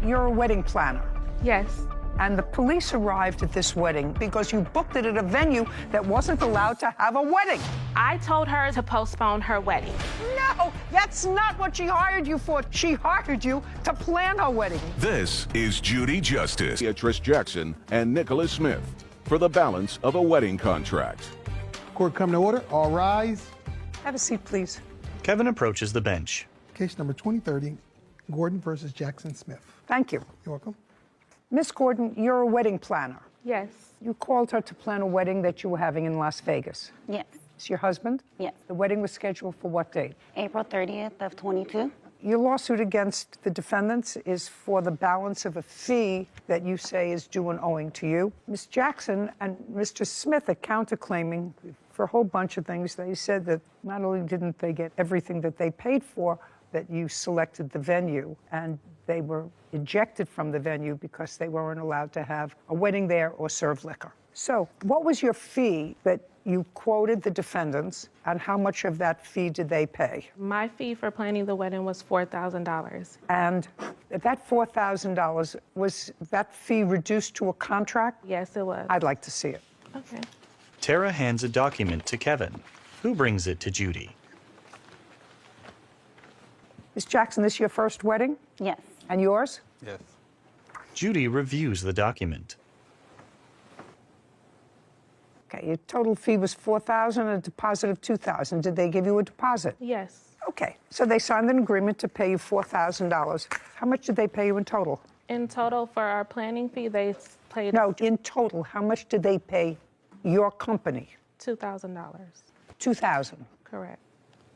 you're a wedding planner. Yes. And the police arrived at this wedding because you booked it at a venue that wasn't allowed to have a wedding. I told her to postpone her wedding. No, that's not what she hired you for. She hired you to plan her wedding. This is Judy Justice. Trish Jackson and Nicholas Smith for the balance of a wedding contract. Court come to order. All rise. Have a seat, please. Kevin approaches the bench. Case number 2030, Gordon versus Jackson Smith. Thank you. You're welcome. Miss Gordon, you're a wedding planner. Yes. You called her to plan a wedding that you were having in Las Vegas. Yes. Is your husband? Yes. The wedding was scheduled for what date? April 30th of 22. Your lawsuit against the defendants is for the balance of a fee that you say is due and owing to you. Ms. Jackson and Mr. Smith are counterclaiming for a whole bunch of things. They said that not only didn't they get everything that they paid for, that you selected the venue, and they were ejected from the venue because they weren't allowed to have a wedding there or serve liquor. So what was your fee that you quoted the defendants, and how much of that fee did they pay? My fee for planning the wedding was $4,000. And that $4,000, was that fee reduced to a contract? Yes, it was. I'd like to see it. Okay. Tara hands a document to Kevin, who brings it to Judy. Ms. Jackson, this your first wedding? Yes. And yours? Yes. Judy reviews the document. Okay, your total fee was $4,000 and a deposit of $2,000. Did they give you a deposit? Yes. Okay, so they signed an agreement to pay you $4,000. How much did they pay you in total? In total, for our planning fee, they paid No, in total, how much did they pay your company? $2,000. $2,000. Correct.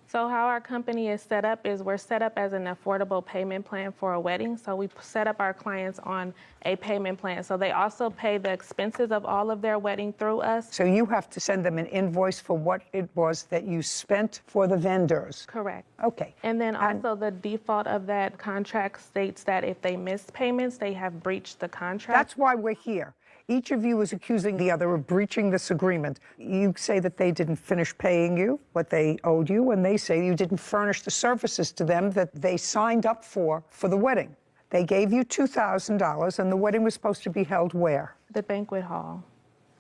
So how our company is set up is we're set up as an affordable payment plan for a wedding. So we set up our clients on a payment plan. So they also pay the expenses of all of their wedding through us. So you have to send them an invoice for what it was that you spent for the vendors. Correct. Okay. And then also the default of that contract states that if they miss payments, they have breached the contract. That's why we're here. Each of you is accusing the other of breaching this agreement. You say that they didn't finish paying you what they owed you, and they say you didn't furnish the services to them that they signed up for the wedding. They gave you $2,000, and the wedding was supposed to be held where? The banquet hall.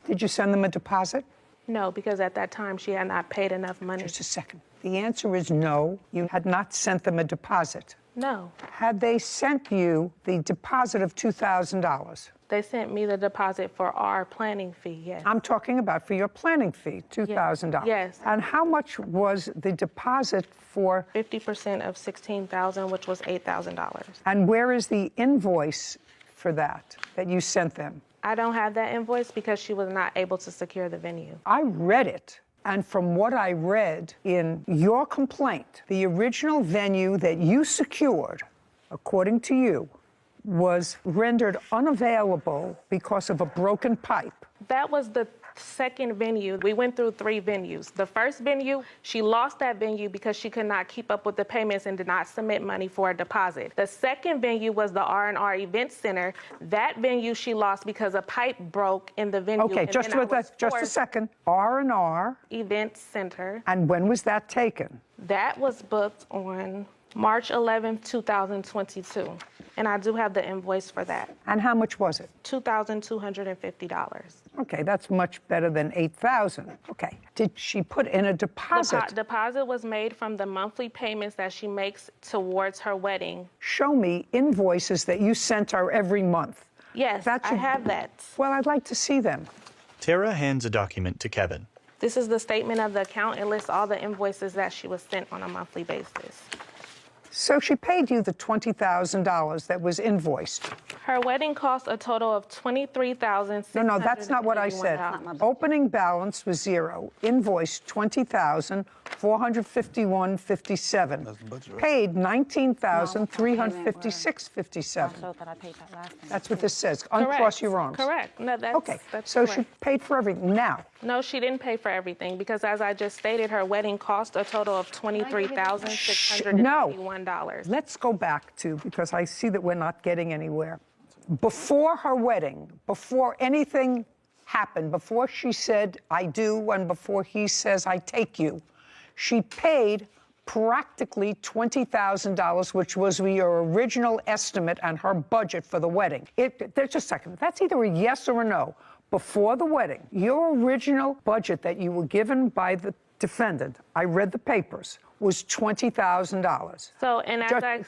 Did you send them a deposit? No, because at that time she had not paid enough money. Just a second. The answer is no. You had not sent them a deposit. No. Had they sent you the deposit of $2,000? They sent me the deposit for our planning fee, yes. I'm talking about for your planning fee, $2,000. Yes. And how much was the deposit for? 50% of $16,000, which was $8,000. And where is the invoice for that you sent them? I don't have that invoice because she was not able to secure the venue. I read it. And from what I read in your complaint, the original venue that you secured, according to you, was rendered unavailable because of a broken pipe. That was the second venue. We went through 3 venues. The first venue, she lost that venue because she could not keep up with the payments and did not submit money for a deposit. The second venue was the R&R Event Center. That venue she lost because a pipe broke in the venue. Okay, just a second. R&R Event Center. And when was that taken? That was booked on March 11th, 2022. And I do have the invoice for that. And how much was it? $2,250. Okay, that's much better than $8,000. Okay. Did she put in a deposit? Deposit was made from the monthly payments that she makes towards her wedding. Show me invoices that you sent her every month. Yes, I have that. Well, I'd like to see them. Tara hands a document to Kevin. This is the statement of the account. It lists all the invoices that she was sent on a monthly basis. So she paid you the $20,000 that was invoiced. Her wedding cost a total of $23,600. No, that's not what I said. Opening balance was $0. Invoice $20,451.57. Paid $19,356.57. That's what this says. Uncross your arms. Correct. No, that's okay. That's so correct. She paid for everything. Now. No, she didn't pay for everything because, as I just stated, her wedding cost a total of $23,651. No. Let's go back to, because I see that we're not getting anywhere. Before her wedding, before anything happened, before she said, I do, and before he says, I take you, she paid practically $20,000, which was your original estimate and her budget for the wedding. There's just a second. That's either a yes or a no. Before the wedding, your original budget that you were given by the defendant, I read the papers, was $20,000. So, and as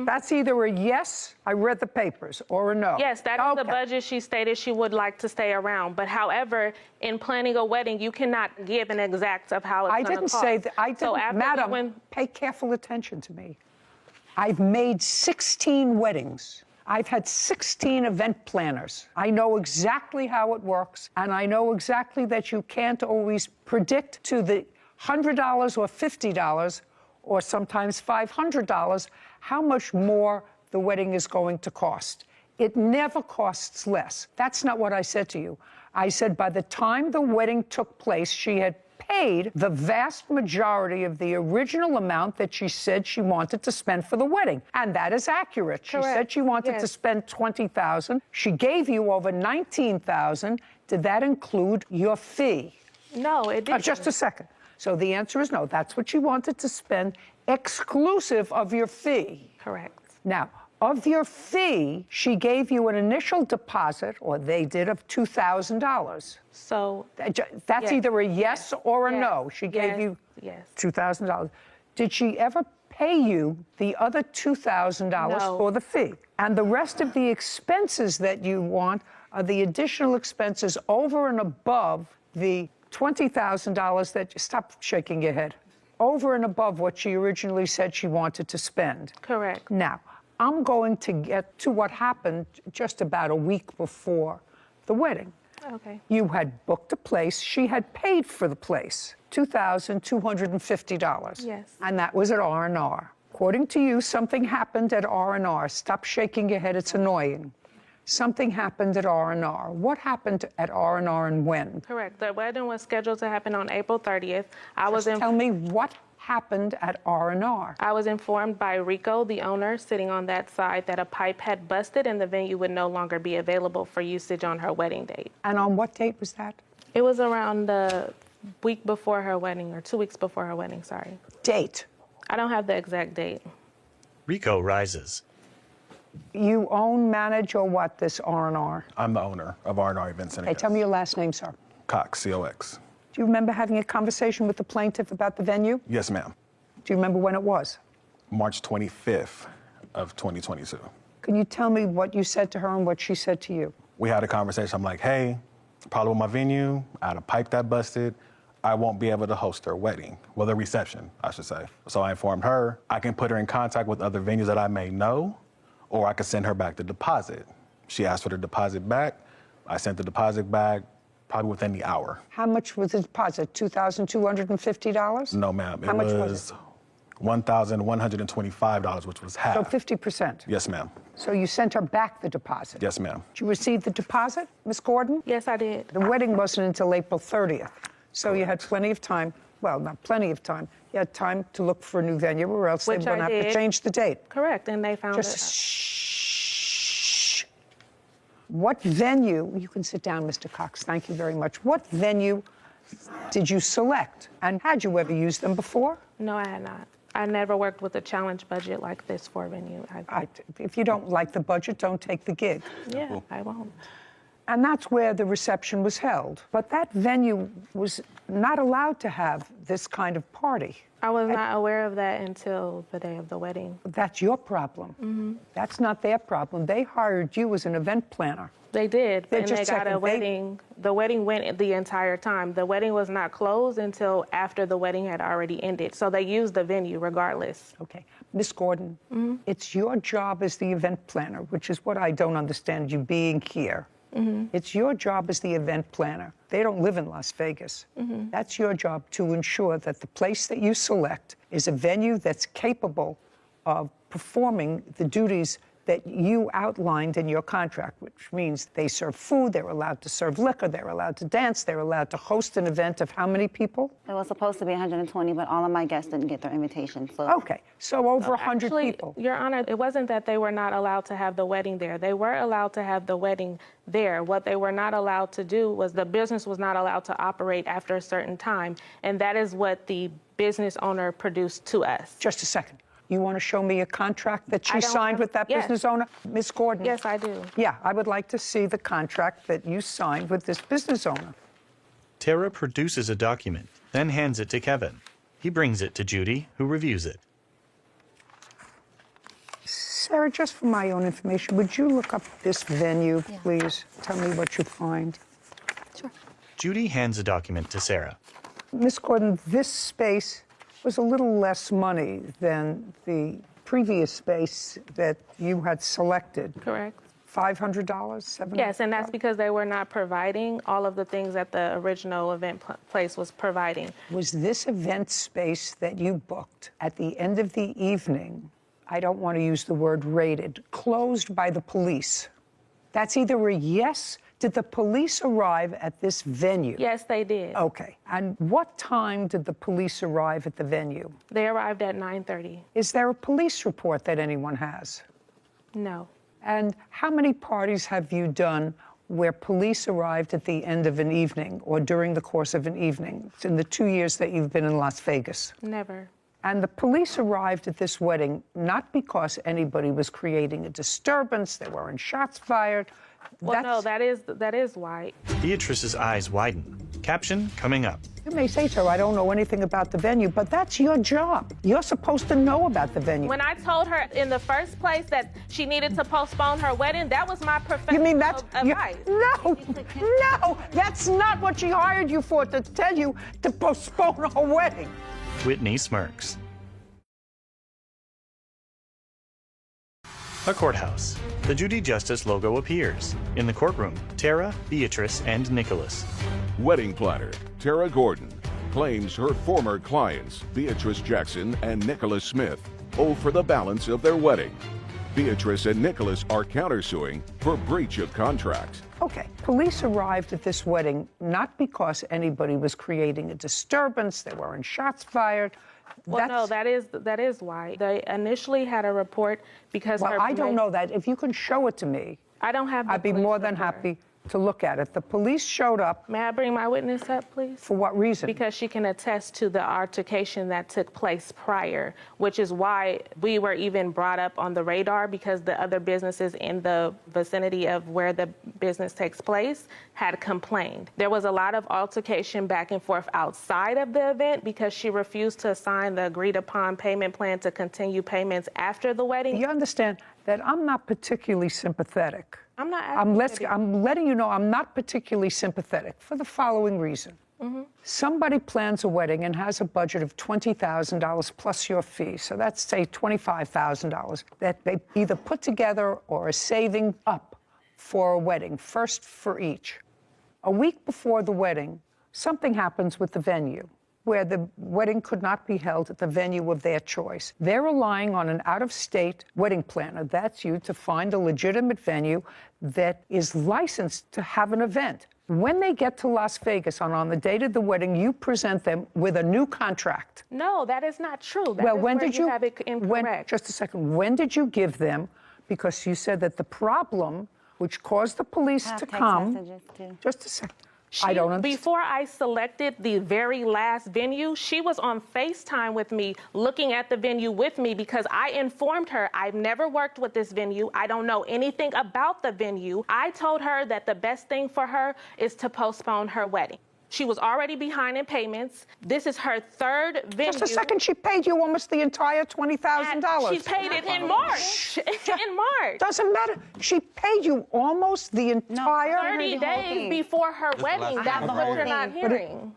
that's either a yes, I read the papers, or a no. Yes, that is the budget she stated she would like to stay around. But however, in planning a wedding, you cannot give an exact of how it's going to cost. I didn't say that. I didn't, madam, pay careful attention to me. I've made 16 weddings. I've had 16 event planners. I know exactly how it works, and I know exactly that you can't always predict to the $100 or $50 or sometimes $500 how much more the wedding is going to cost. It never costs less. That's not what I said to you. I said by the time the wedding took place, she had paid the vast majority of the original amount that she said she wanted to spend for the wedding. And that is accurate. Correct. She said she wanted to spend $20,000. She gave you over $19,000. Did that include your fee? No, it didn't. Just a second. So the answer is no. That's what she wanted to spend exclusive of your fee. Correct. Now, of your fee, she gave you an initial deposit, or they did, of $2,000. So that's either a yes or a no. She gave you $2,000. Did she ever pay you the other $2,000 for the fee? And the rest of the expenses that you want are the additional expenses over and above the $20,000 that you stop shaking your head, over and above what she originally said she wanted to spend. Correct. Now, I'm going to get to what happened just about a week before the wedding. Okay. You had booked a place. She had paid for the place, $2,250. Yes. And that was at R&R. According to you, something happened at R&R. Stop shaking your head. It's annoying. Something happened at R&R. What happened at R&R and when? Correct. The wedding was scheduled to happen on April 30th. Tell me what happened at R&R. I was informed by Rico, the owner, sitting on that side, that a pipe had busted and the venue would no longer be available for usage on her wedding date. And on what date was that? It was around the week before her wedding, or 2 weeks before her wedding, sorry. Date? I don't have the exact date. Rico rises. You own, manage, or what, this R&R? I'm the owner of R&R Events Center. Hey, tell me your last name, sir. Cox, C-O-X. Do you remember having a conversation with the plaintiff about the venue? Yes, ma'am. Do you remember when it was? March 25th of 2022. Can you tell me what you said to her and what she said to you? We had a conversation. I'm like, hey, problem with my venue. I had a pipe that busted. I won't be able to host her wedding. Well, the reception, I should say. So I informed her I can put her in contact with other venues that I may know, or I could send her back the deposit. She asked for the deposit back. I sent the deposit back probably within the hour. How much was the deposit? $2,250? No, ma'am. How much was it? $1,125, which was half. So 50%? Yes, ma'am. So you sent her back the deposit? Yes, ma'am. Did you receive the deposit, Miss Gordon? Yes, I did. The wedding wasn't until April 30th. So you had plenty of time. Well, not plenty of time. You had time to look for a new venue, or else they were going to have to change the date. Correct, and they found Just shh. What venue, you can sit down, Mr. Cox, thank you very much. What venue did you select? And had you ever used them before? No, I had not. I never worked with a challenge budget like this for a venue. If you don't like the budget, don't take the gig. Yeah, I won't. And that's where the reception was held. But that venue was not allowed to have this kind of party. I was not aware of that until the day of the wedding. That's your problem. Mm-hmm. That's not their problem. They hired you as an event planner. They did, and they got a checking. wedding. The wedding went the entire time. The wedding was not closed until after the wedding had already ended. So they used the venue regardless. Okay. Miss Gordon, it's your job as the event planner, which is what I don't understand you being here. Mm-hmm. It's your job as the event planner. They don't live in Las Vegas. Mm-hmm. That's your job to ensure that the place that you select is a venue that's capable of performing the duties that you outlined in your contract, which means they serve food, they're allowed to serve liquor, they're allowed to dance, they're allowed to host an event of how many people? It was supposed to be 120, but all of my guests didn't get their invitation. So Okay, so over 100 Actually, people. Your Honor, it wasn't that they were not allowed to have the wedding there. They were allowed to have the wedding there. What they were not allowed to do was the business was not allowed to operate after a certain time, and that is what the business owner produced to us. Just a second. You want to show me a contract that she I don't signed have- with that yes. business owner? Ms. Gordon? Yes, I do. Yeah, I would like to see the contract that you signed with this business owner. Tara produces a document, then hands it to Kevin. He brings it to Judy, who reviews it. Sarah, just for my own information, would you look up this venue, please? Tell me what you find. Judy hands a document to Sarah. Ms. Gordon, this space was a little less money than the previous space that you had selected. Correct. $500, $700? Yes, and that's because they were not providing all of the things that the original event place was providing. Was this event space that you booked at the end of the evening, I don't want to use the word raided, closed by the police? That's either a yes. Did the police arrive at this venue? Yes, they did. Okay. And what time did the police arrive at the venue? They arrived at 9:30. Is there a police report that anyone has? No. And how many parties have you done where police arrived at the end of an evening or during the course of an evening in the 2 years that you've been in Las Vegas? Never. And the police arrived at this wedding not because anybody was creating a disturbance, there weren't shots fired. Well, no, that is why. Beatrice's eyes widen. Caption coming up. You may say so, I don't know anything about the venue, but that's your job. You're supposed to know about the venue. When I told her in the first place that she needed to postpone her wedding, that was my professional You mean that's advice. No, that's not what she hired you for, to tell you to postpone her wedding. Whitney smirks. A courthouse. The Judy Justice logo appears. In the courtroom, Tara, Beatrice, and Nicholas. Wedding planner Tara Gordon claims her former clients, Beatrice Jackson and Nicholas Smith, owe for the balance of their wedding. Beatrice and Nicholas are countersuing for breach of contract. Okay, police arrived at this wedding not because anybody was creating a disturbance, there weren't shots fired. Well, no, that is why. They initially had a report because Well, I don't know that. If you can show it to me, I don't have the I'd be police more than report. happy to look at it. The police showed up. May I bring my witness up, please? For what reason? Because she can attest to the altercation that took place prior, which is why we were even brought up on the radar, because the other businesses in the vicinity of where the business takes place had complained. There was a lot of altercation back and forth outside of the event because she refused to sign the agreed upon payment plan to continue payments after the wedding. You understand that I'm not particularly sympathetic. I'm not I'm letting you know I'm not particularly sympathetic for the following reason. Somebody plans a wedding and has a budget of $20,000 plus your fee, so that's, say, $25,000 that they either put together or are saving up for a wedding, first for each. A week before the wedding, something happens with the venue, where the wedding could not be held at the venue of their choice. They're relying on an out-of-state wedding planner, that's you, to find a legitimate venue that is licensed to have an event. When they get to Las Vegas on the date of the wedding, you present them with a new contract. No, that is not true. That Well, is when where did you have it incorrect. just a second. When did you give them? Because you said that the problem, which caused the police I have to text come. messages, too. Just a second. I don't understand. Before I selected the very last venue, she was on FaceTime with me, looking at the venue with me, because I informed her I've never worked with this venue. I don't know anything about the venue. I told her that the best thing for her is to postpone her wedding. She was already behind in payments. This is her third venue. Just a second. She paid you almost the entire $20,000. She paid it in March. In March. Doesn't matter. She paid you almost the entire. 30 the whole days thing. before her wedding. That's the what whole you're not thing. hearing.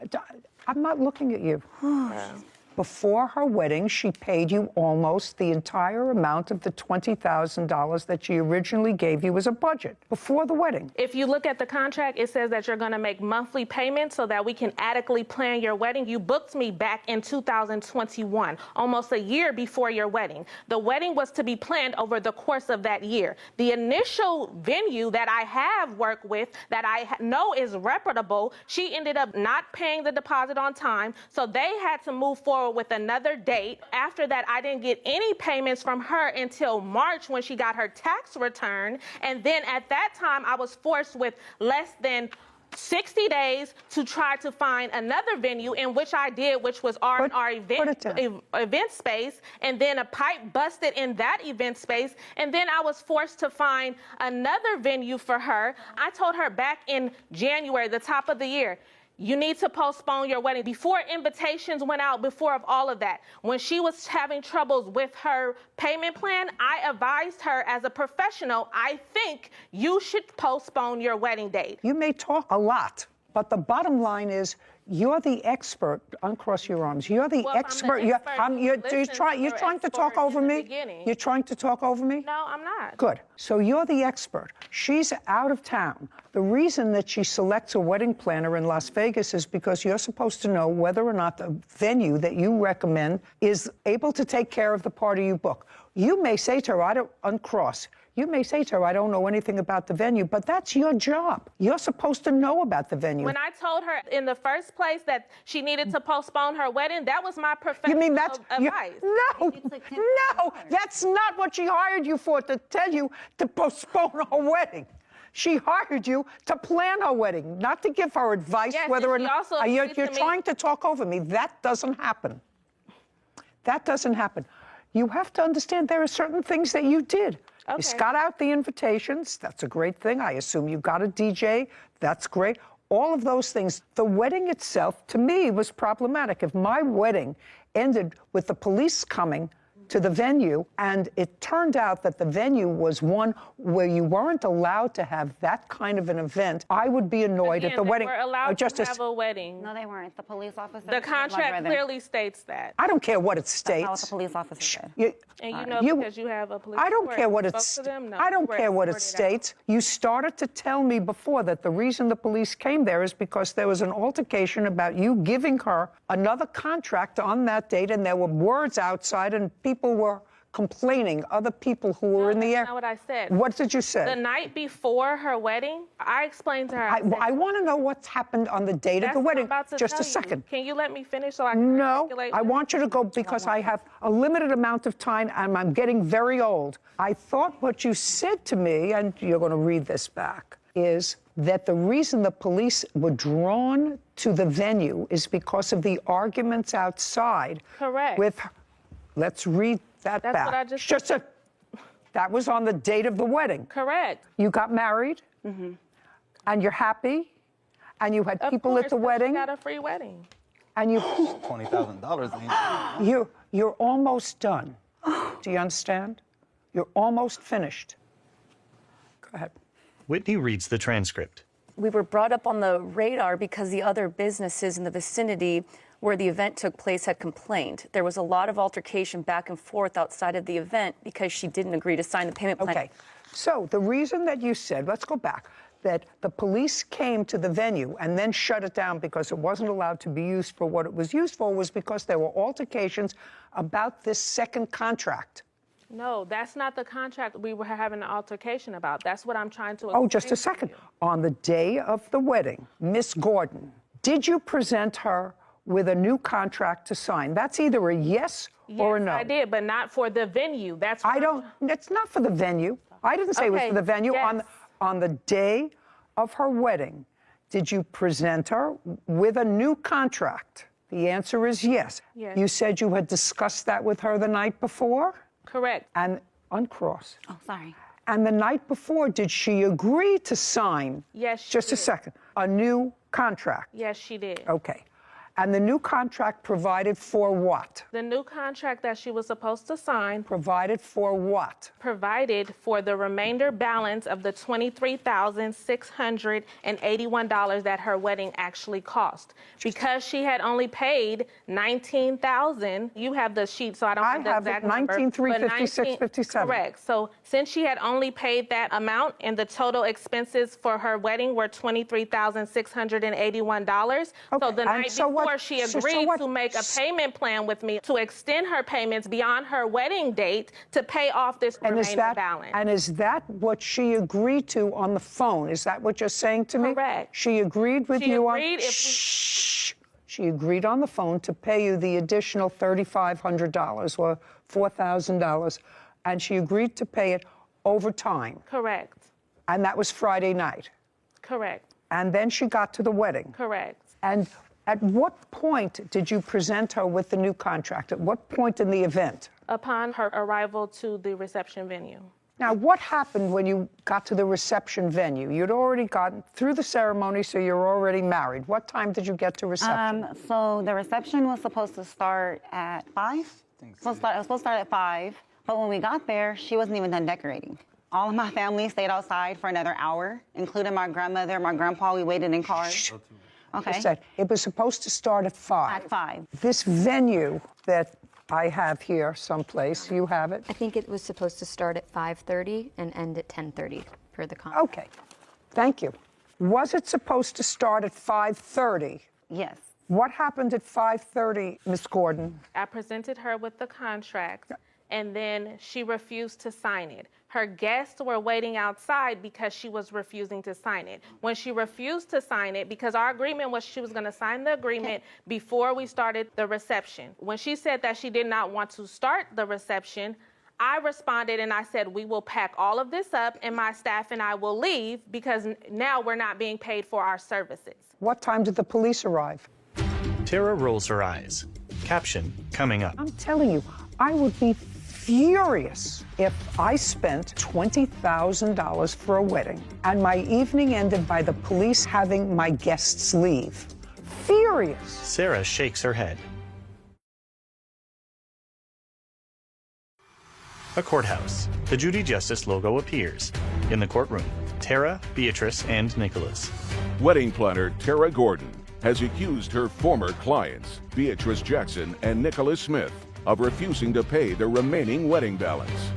I'm not looking at you. before her wedding, she paid you almost the entire amount of the $20,000 that she originally gave you as a budget before the wedding. If you look at the contract, it says that you're going to make monthly payments so that we can adequately plan your wedding. You booked me back in 2021, almost a year before your wedding. The wedding was to be planned over the course of that year. The initial venue that I have worked with that I know is reputable, she ended up not paying the deposit on time, so they had to move forward with another date. After that, I didn't get any payments from her until March when she got her tax return. And then at that time, I was forced with less than 60 days to try to find another venue, in which I did, which was R&R event space, and then a pipe busted in that event space, and then I was forced to find another venue for her. I told her back in January, the top of the year, you need to postpone your wedding. Before invitations went out, before of all of that, when she was having troubles with her payment plan, I advised her as a professional, I think you should postpone your wedding date. You may talk a lot, but the bottom line is you're the expert. Uncross your arms. You're the expert. You're trying to talk over me? You're trying to talk over me? No, I'm not. Good. So you're the expert. She's out of town. The reason that she selects a wedding planner in Las Vegas is because you're supposed to know whether or not the venue that you recommend is able to take care of the party you book. You may say to her, I don't uncross. You may say to her, I don't know anything about the venue, but that's your job. You're supposed to know about the venue. When I told her in the first place that she needed to postpone her wedding, that was my professional You mean that's advice. No, that's not what she hired you for, to tell you to postpone her wedding. She hired you to plan her wedding, not to give her advice whether or not. You're trying to talk over me. That doesn't happen. That doesn't happen. You have to understand there are certain things that you did. Okay. You got out the invitations. That's a great thing. I assume you got a DJ. That's great. All of those things. The wedding itself, to me, was problematic. If my wedding ended with the police coming to the venue, and it turned out that the venue was one where you weren't allowed to have that kind of an event, I would be annoyed at the wedding. They were allowed to have a wedding. No, they weren't. The police officer. The contract clearly states that. I don't care what it states. That's not what the police officer said. And you know because you have a police I don't report. care what You it spoke to them? No, I don't you were care what it escorted out. states. You started to tell me before that the reason the police came there is because there was an altercation about you giving her another contract on that date, and there were words outside, and people were complaining, other people who were in the air. That's not what I said. What did you say? The night before her wedding, I explained to her. I want to know what's happened on the date of the wedding. Just a second. Can you let me finish so I can articulate? I want you to go because I have a limited amount of time and I'm getting very old. I thought what you said to me, and you're going to read this back, is that the reason the police were drawn to the venue is because of the arguments outside. Correct. Let's read that back. That's what I just said. That was on the date of the wedding. Correct. You got married, and you're happy, and you had people at the wedding. She got a free wedding. And you $20,000. You're almost done. Do you understand? You're almost finished. Go ahead. Whitney reads the transcript. We were brought up on the radar because the other businesses in the vicinity where the event took place had complained. There was a lot of altercation back and forth outside of the event because she didn't agree to sign the payment plan. Okay. So the reason that you said, let's go back, that the police came to the venue and then shut it down because it wasn't allowed to be used for what it was used for was because there were altercations about this second contract. No, that's not the contract we were having an altercation about. That's what I'm trying to Oh, explain just a second. to you. On the day of the wedding, Miss Gordon, did you present her with a new contract to sign? That's either a yes or a no. Yes, I did, but not for the venue. That's what It's not for the venue. I didn't say it was for the venue. Yes. On the day of her wedding, did you present her with a new contract? The answer is yes. Yes. You said you had discussed that with her the night before? Correct. And uncross. Oh, sorry. And the night before, did she agree to sign? Yes, she Just a did. second. A new contract? Yes, she did. Okay. And the new contract provided for what? The new contract that she was supposed to sign Provided for what? provided for the remainder balance of the $23,681 that her wedding actually cost. Because she had only paid $19,000, you have the sheet, so I don't have the exact number. $19,356.57. Correct. So since she had only paid that amount and the total expenses for her wedding were $23,681, so the night before she agreed to make a payment plan with me to extend her payments beyond her wedding date to pay off this remaining balance. And is that what she agreed to on the phone? Is that what you're saying to me? Correct. She agreed with you on... Shh. She agreed on the phone to pay you the additional $3,500 or $4,000, and she agreed to pay it over time. Correct. And that was Friday night. Correct. And then she got to the wedding. Correct. And at what point did you present her with the new contract? At what point in the event? Upon her arrival to the reception venue. Now, what happened when you got to the reception venue? You'd already gotten through the ceremony, so you're already married. What time did you get to reception? So the reception was supposed to start at 5. It was supposed to start at 5, but when we got there, she wasn't even done decorating. All of my family stayed outside for another hour, including my grandmother, my grandpa. We waited in cars. Okay. I said it was supposed to start at 5. At 5. This venue that I have here someplace, you have it? I think it was supposed to start at 5:30 and end at 10:30 per the contract. Okay, thank you. Was it supposed to start at 5:30? Yes. What happened at 5:30, Ms. Gordon? I presented her with the contract, and then she refused to sign it. Her guests were waiting outside because she was refusing to sign it. When she refused to sign it, because our agreement was she was going to sign the agreement before we started the reception. When she said that she did not want to start the reception, I responded and I said, we will pack all of this up and my staff and I will leave because now we're not being paid for our services. What time did the police arrive? Tara rolls her eyes. Caption coming up. I'm telling you, I would be furious if I spent $20,000 for a wedding and my evening ended by the police having my guests leave. Furious. Sarah shakes her head. A courthouse. The Judy Justice logo appears. In the courtroom, Tara, Beatrice, and Nicholas. Wedding planner Tara Gordon has accused her former clients, Beatrice Jackson and Nicholas Smith, of refusing to pay the remaining wedding balance.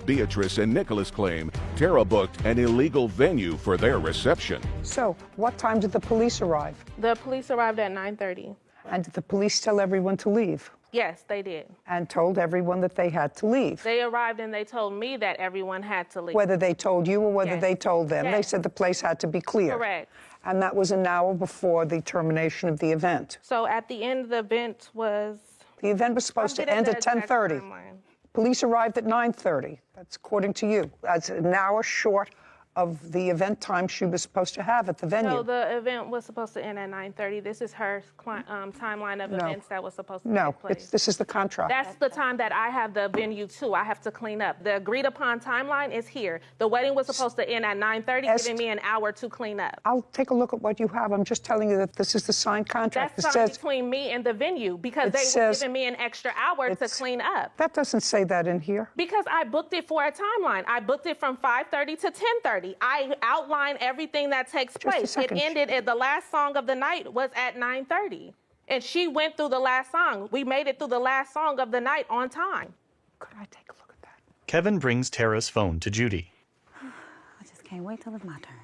Beatrice and Nicholas claim Tara booked an illegal venue for their reception. So, what time did the police arrive? The police arrived at 9:30. And did the police tell everyone to leave? Yes, they did. And told everyone that they had to leave? They arrived and they told me that everyone had to leave. Whether they told you or whether they told them. Yes. They said the place had to be clear. Correct. And that was an hour before the termination of the event. So at the end of the event was... The event was supposed to end at 10:30. Police arrived at 9:30. That's according to you. That's an hour short of the event time she was supposed to have at the venue. So the event was supposed to end at 9:30. This is her timeline of events that was supposed to take place. This is the contract. That's the time that I have the venue too. I have to clean up. The agreed upon timeline is here. The wedding was supposed to end at 9:30, giving me an hour to clean up. I'll take a look at what you have. I'm just telling you that this is the signed contract. That's signed between me and the venue because they were giving me an extra hour to clean up. That doesn't say that in here. Because I booked it for a timeline. I booked it from 5:30 to 10:30. I outlined everything that takes place. It ended at the last song of the night was at 9:30. And she went through the last song. We made it through the last song of the night on time. Could I take a look at that? Kevin brings Tara's phone to Judy. I just can't wait till it's my turn.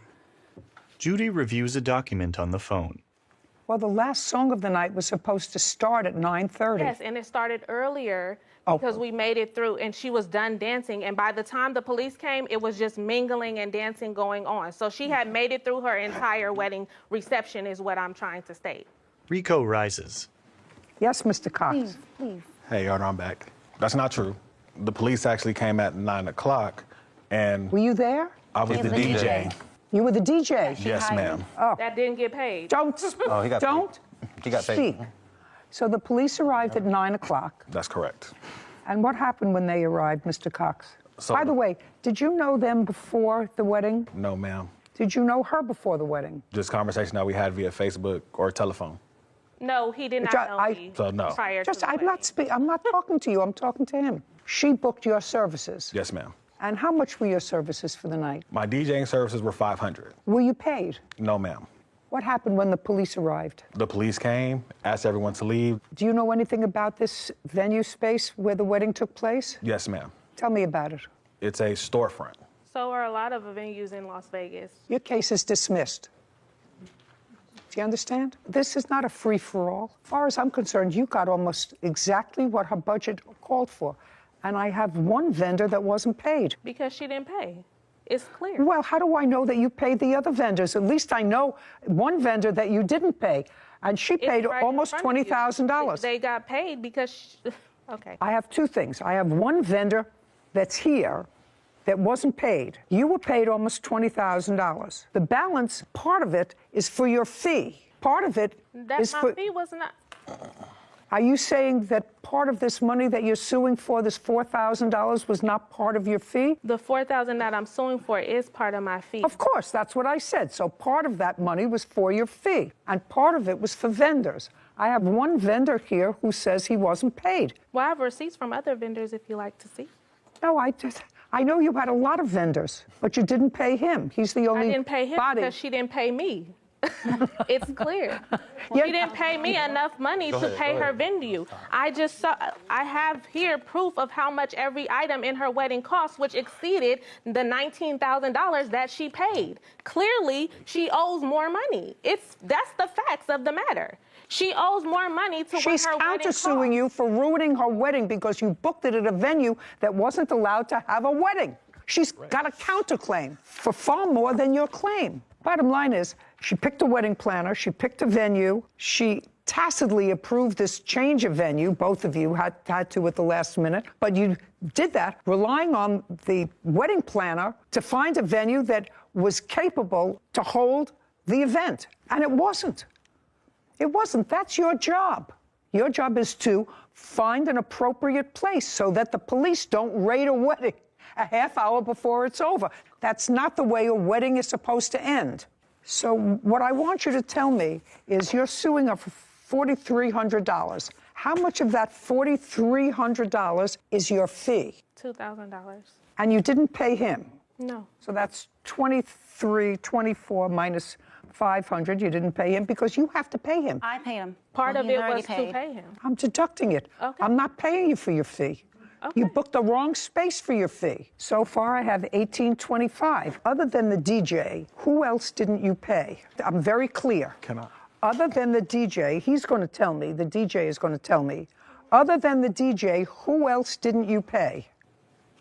Judy reviews a document on the phone. Well, the last song of the night was supposed to start at 9:30. Yes, and it started earlier because we made it through and she was done dancing. And by the time the police came, it was just mingling and dancing going on. So she had made it through her entire wedding reception is what I'm trying to state. Rico rises. Yes, Mr. Cox. Please. Hey, Your Honor, I'm back. That's not true. The police actually came at 9 o'clock, and... Were you there? I was the DJ. You were the DJ? Yes, ma'am. Oh. That didn't get paid. Don't. Oh, he got don't paid. He got paid. speak. So the police arrived at 9 o'clock. That's correct. And what happened when they arrived, Mr. Cox? So By the way, did you know them before the wedding? No, ma'am. Did you know her before the wedding? Just conversation that we had via Facebook or telephone. No, he did not know me So no. prior Just, to the I'm not talking to you. I'm talking to him. She booked your services. Yes, ma'am. And how much were your services for the night? My DJing services were $500. Were you paid? No, ma'am. What happened when the police arrived? The police came, asked everyone to leave. Do you know anything about this venue space where the wedding took place? Yes, ma'am. Tell me about it. It's a storefront. So are a lot of venues in Las Vegas. Your case is dismissed. Do you understand? This is not a free-for-all. As far as I'm concerned, you got almost exactly what her budget called for. And I have one vendor that wasn't paid. Because she didn't pay. It's clear. Well, how do I know that you paid the other vendors? At least I know one vendor that you didn't pay, and she paid It's right in almost front of you. $20,000. They got paid because, okay. I have two things. I have one vendor that's here that wasn't paid. You were paid almost $20,000. The balance, part of it, is for your fee. Part of it is My for... fee was not. Are you saying that part of this money that you're suing for, this $4,000, was not part of your fee? The $4,000 that I'm suing for is part of my fee. Of course, that's what I said. So part of that money was for your fee, and part of it was for vendors. I have one vendor here who says he wasn't paid. Well, I have receipts from other vendors if you like to see. No, I know you had a lot of vendors, but you didn't pay him. He's the only I didn't pay him body. because she didn't pay me. It's clear. She didn't pay me enough money to pay her venue. I have here proof of how much every item in her wedding cost, which exceeded the $19,000 that she paid. Clearly, she owes more money. That's the facts of the matter. She owes more money to She's what her wedding cost. countersuing you for ruining her wedding because you booked it at a venue that wasn't allowed to have a wedding. She's got a counterclaim for far more than your claim. Bottom line is, she picked a wedding planner, she picked a venue, she tacitly approved this change of venue. Both of you had to at the last minute, but you did that relying on the wedding planner to find a venue that was capable to hold the event, and it wasn't. It wasn't. That's your job. Your job is to find an appropriate place so that the police don't raid a wedding a half hour before it's over. That's not the way a wedding is supposed to end. So what I want you to tell me is you're suing her for $4,300. How much of that $4,300 is your fee? $2,000. And you didn't pay him? No. So that's 24 minus 500. You didn't pay him because you have to pay him. I paid him. Part of He's it already was to paid. pay him. I'm deducting it. Okay. I'm not paying you for your fee. Okay. You booked the wrong space for your fee. So far, I have $1,825. Other than the DJ, who else didn't you pay? I'm very clear. Can I? Other than the DJ, he's going to tell me, the DJ is going to tell me, other than the DJ, who else didn't you pay?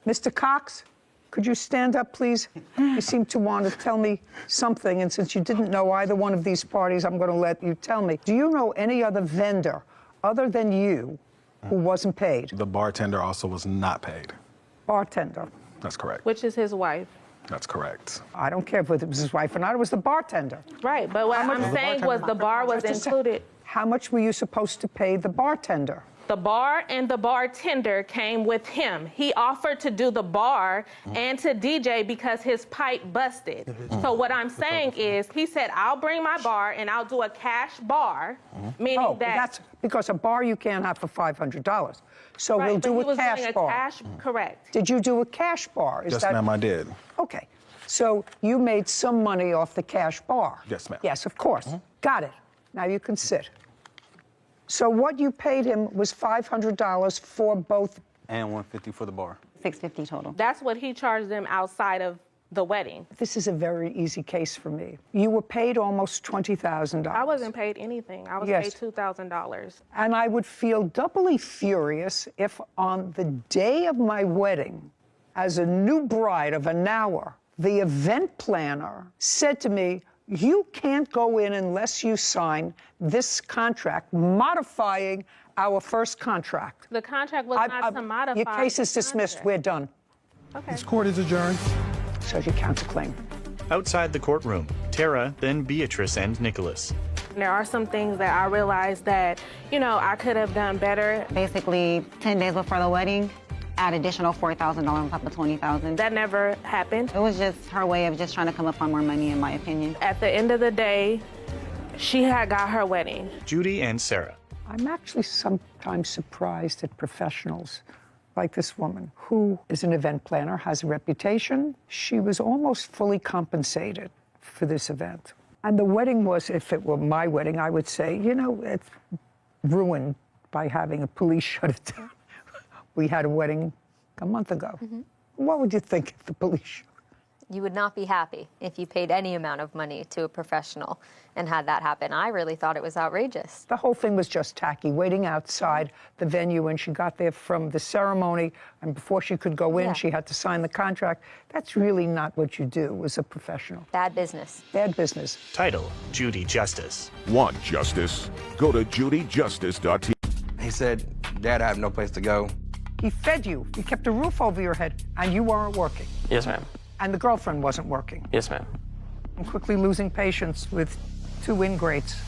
Mr. Cox, could you stand up, please? You seem to want to tell me something, and since you didn't know either one of these parties, I'm going to let you tell me. Do you know any other vendor other than you who wasn't paid? The bartender also was not paid. Bartender. That's correct. Which is his wife. That's correct. I don't care if it was his wife or not, it was the bartender. Right, but what I'm saying was the bar was Just a sec. included. How much were you supposed to pay the bartender? The bar and the bartender came with him. He offered to do the bar and to DJ because his pipe busted. So what I'm saying is, he said, I'll bring my bar and I'll do a cash bar, meaning Oh, that... that's because a bar you can't have for $500. So right, we'll but do he a was cash doing a bar. cash, correct. Did you do a cash bar? Is Yes, that... ma'am, I did. Okay. So you made some money off the cash bar? Yes, ma'am. Yes, of course. Got it. Now you can sit. So what you paid him was $500 for both. And $150 for the bar. $650 total. That's what he charged them outside of the wedding. This is a very easy case for me. You were paid almost $20,000. I wasn't paid anything. I was Yes. paid $2,000. And I would feel doubly furious if on the day of my wedding, as a new bride of an hour, the event planner said to me, you can't go in unless you sign this contract, modifying our first contract. The contract was not to modify. Your case is the dismissed. contract. We're done. Okay. This court is adjourned. So you counterclaim. Outside the courtroom, Tara, then Beatrice and Nicholas. There are some things that I realized that, I could have done better. Basically, 10 days before the wedding, add additional $4,000 on top of $20,000. That never happened. It was just her way of just trying to come up on more money, in my opinion. At the end of the day, She had got her wedding. Judy and Sarah. I'm actually sometimes surprised at professionals like this woman, who is an event planner, has a reputation. She was almost fully compensated for this event. And the wedding was, if it were my wedding, I would say, you know, it's ruined by having a police shut it down. We had a wedding a month ago. What would you think if the police shut? You would not be happy if you paid any amount of money to a professional and had that happen. I really thought it was outrageous. The whole thing was just tacky, waiting outside the venue when she got there from the ceremony, and before she could go in, she had to sign the contract. That's really not what you do as a professional. Bad business. Bad business. Title, Judy Justice. Want justice? Go to judyjustice.tv. He said, Dad, I have no place to go. He fed you. He kept a roof over your head, and you weren't working. Yes, ma'am. And the girlfriend wasn't working. Yes, ma'am. I'm quickly losing patience with two ingrates.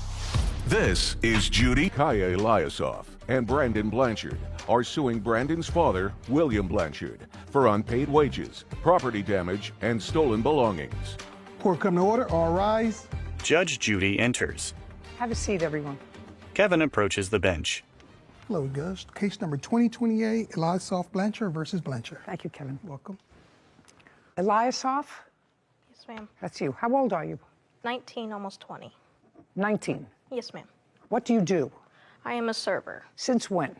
This is Judy. Kaya Eliasoff and Brandon Blanchard are suing Brandon's father, William Blanchard, for unpaid wages, property damage, and stolen belongings. Court come to order. All rise. Judge Judy enters. Have a seat, everyone. Kevin approaches the bench. Hello, Judge. Case number 2028, Eliasoff Blanchard versus Blanchard. Thank you, Kevin. Welcome. Eliasoff, Yes, ma'am. that's you. How old are you? 19, almost 20. 19. Yes, ma'am. What do you do? I am a server Since when?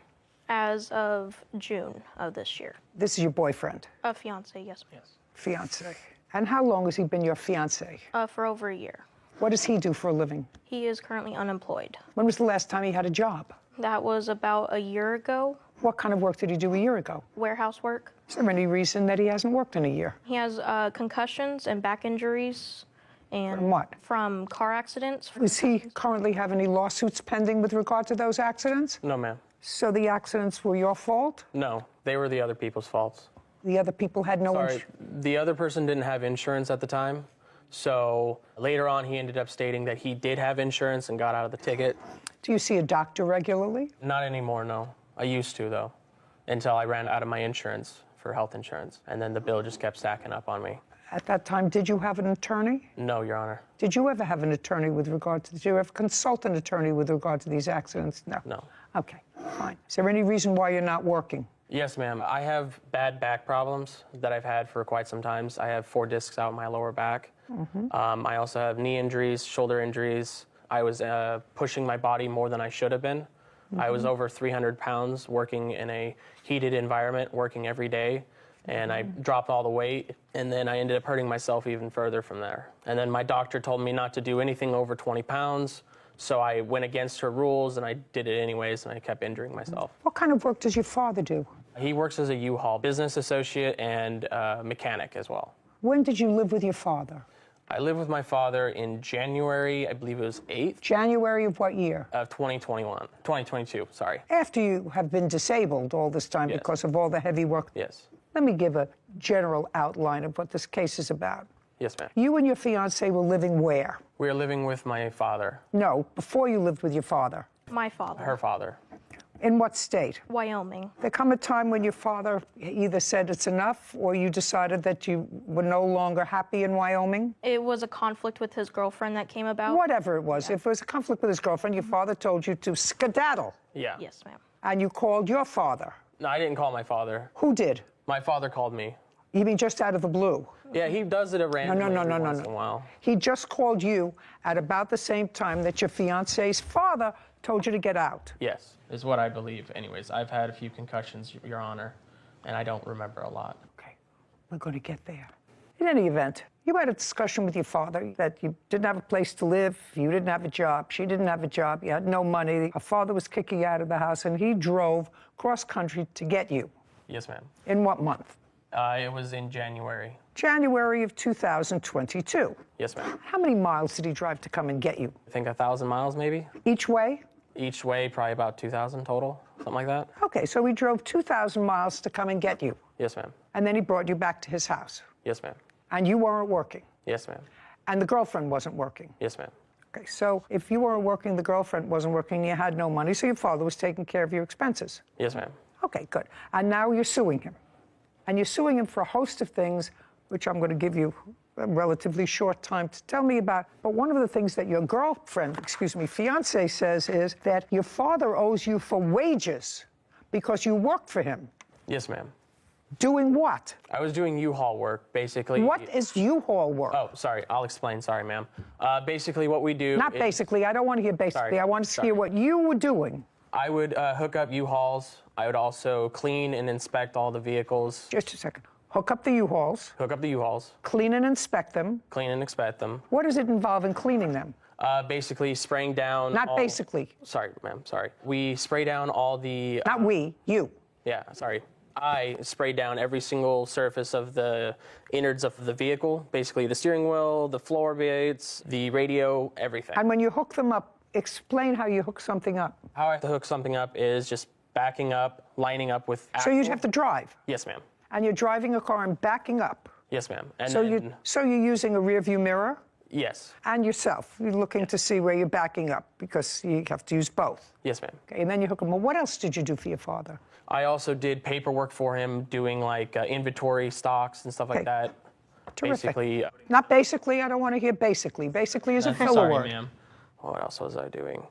as of June of this year. This is your boyfriend, A fiance, yes, ma'am. fiance. And how long has he been your fiance? For over a year. What does he do for a living? He is currently unemployed. When was the last time he had a job? That was about a year ago. What kind of work did he do a year ago? Warehouse work. Is there any reason that he hasn't worked in a year? He has concussions and back injuries. And From what? From car accidents. Does he currently have any lawsuits pending with regard to those accidents? No, ma'am. So the accidents were your fault? No, they were the other people's faults. The other people had no Sorry, insurance? the other person didn't have insurance at the time. So later on, he ended up stating that he did have insurance and got out of the ticket. Do you see a doctor regularly? Not anymore, no. I used to, though, until I ran out of my insurance for health insurance. And then the bill just kept stacking up on me. At that time, did you have an attorney? No, Your Honor. Did you ever have an attorney with regard to, did you ever consult an attorney with regard to these accidents? No. No. Okay, fine. Is there any reason why you're not working? Yes, ma'am. I have bad back problems that I've had for quite some time. I have 4 discs out in my lower back. I also have knee injuries, shoulder injuries. I was pushing my body more than I should have been. I was over 300 pounds working in a heated environment, working every day. And I dropped all the weight, and then I ended up hurting myself even further from there. And then my doctor told me not to do anything over 20 pounds, so I went against her rules, and I did it anyways, and I kept injuring myself. What kind of work does your father do? He works as a U-Haul business associate and mechanic as well. When did you live with your father? I lived with my father in January, I believe it was 8th. January of what year? Of 2022, sorry. After you have been disabled all this time because of all the heavy work? Yes. Let me give a general outline of what this case is about. Yes, ma'am. You and your fiancé were living where? We were living with my father. No, before you lived with your father. My father. Her father. In what state? Wyoming. There come a time when your father either said it's enough or you decided that you were no longer happy in Wyoming? It was a conflict with his girlfriend that came about. Whatever it was. If it was a conflict with his girlfriend, your father told you to skedaddle. Yeah. Yes, ma'am. And you called your father. No, I didn't call my father. Who did? My father called me. You mean just out of the blue? Yeah, he does it at random No. once in a while. He just called you at about the same time that your fiancé's father told you to get out. Yes, is what I believe. Anyways, I've had a few concussions, Your Honor, and I don't remember a lot. Okay, we're going to get there. In any event, you had a discussion with your father that you didn't have a place to live, you didn't have a job, she didn't have a job, you had no money. Her father was kicking you out of the house, and he drove cross-country to get you. Yes, ma'am. In what month? It was in January. January of 2022. Yes, ma'am. How many miles did he drive to come and get you? I think 1,000 miles, maybe. Each way? Each way, probably about 2,000 total, something like that. Okay, so he drove 2,000 miles to come and get you. Yes, ma'am. And then he brought you back to his house. Yes, ma'am. And you weren't working. Yes, ma'am. And the girlfriend wasn't working. Yes, ma'am. Okay, so if you weren't working, the girlfriend wasn't working, you had no money, so your father was taking care of your expenses. Yes, ma'am. Okay, good. And now you're suing him. And you're suing him for a host of things, which I'm going to give you a relatively short time to tell me about. But one of the things that your fiance says is that your father owes you for wages because you worked for him. Yes, ma'am. Doing what? I was doing U-Haul work, basically. What is U-Haul work? Oh, sorry. I'll explain. Sorry, ma'am. Basically, what we do. Not basically. I don't want to hear basically. Sorry. I want to hear what you were doing. I would hook up U-Hauls. I would also clean and inspect all the vehicles. Just a second. Hook up the U-Hauls. Hook up the U-Hauls. Clean and inspect them. Clean and inspect them. What does it involve in cleaning them? Basically spraying down. Not basically. Sorry, ma'am. Sorry. We spray down all the. Not we. You. Yeah. Sorry. I spray down every single surface of the innards of the vehicle. Basically, the steering wheel, the floor plates, the radio, everything. And when you hook them up, explain how you hook something up. How I hook something up is just backing up, lining up with. So you'd have to drive. Yes, ma'am. And you're driving a car and backing up. Yes, ma'am. And so then, you're using a rear view mirror? Yes. And yourself. You're looking to see where you're backing up because you have to use both. Yes, ma'am. Okay, and then you hook them up. What else did you do for your father? I also did paperwork for him, doing like inventory stocks and stuff like that. Terrific. Basically. Not basically. I don't want to hear basically. Basically is a filler word. Sorry, ma'am. What else was I doing?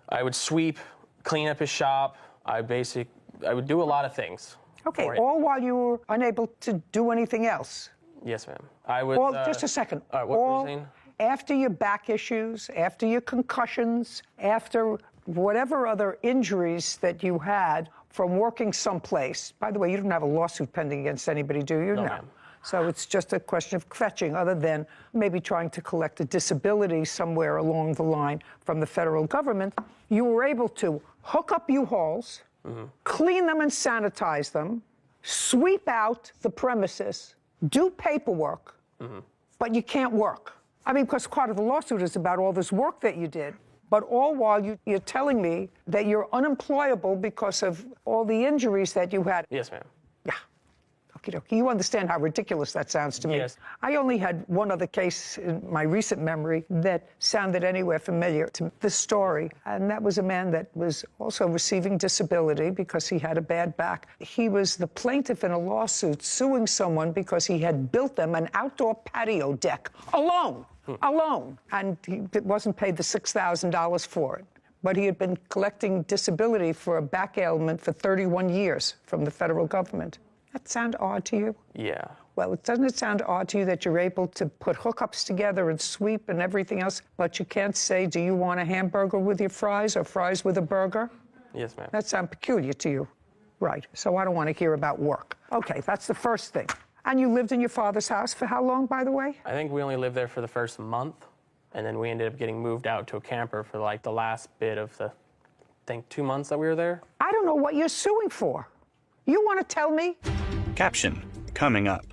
I would sweep, clean up his shop. I would do a lot of things. Okay, all while you were unable to do anything else. Yes, ma'am. I would. Just a second. What were you saying? After your back issues, after your concussions, after whatever other injuries that you had from working someplace. By the way, you don't have a lawsuit pending against anybody, do you? No, ma'am. So it's just a question of fetching, other than maybe trying to collect a disability somewhere along the line from the federal government. You were able to hook up U-Hauls, clean them and sanitize them, sweep out the premises, do paperwork, but you can't work. I mean, because part of the lawsuit is about all this work that you did, but all while you're telling me that you're unemployable because of all the injuries that you had. Yes, ma'am. Yeah. You understand how ridiculous that sounds to me. Yes. I only had one other case in my recent memory that sounded anywhere familiar to this story, and that was a man that was also receiving disability because he had a bad back. He was the plaintiff in a lawsuit suing someone because he had built them an outdoor patio deck alone, and he wasn't paid the $6,000 for it. But he had been collecting disability for a back ailment for 31 years from the federal government. That sound odd to you? Yeah. Well, doesn't it sound odd to you that you're able to put hookups together and sweep and everything else, but you can't say, do you want a hamburger with your fries or fries with a burger? Yes, ma'am. That sounds peculiar to you. Right. So I don't want to hear about work. Okay, that's the first thing. And you lived in your father's house for how long, by the way? I think we only lived there for the first month, and then we ended up getting moved out to a camper for like the last bit of the, I think, 2 months that we were there. I don't know what you're suing for. You want to tell me? Caption, coming up.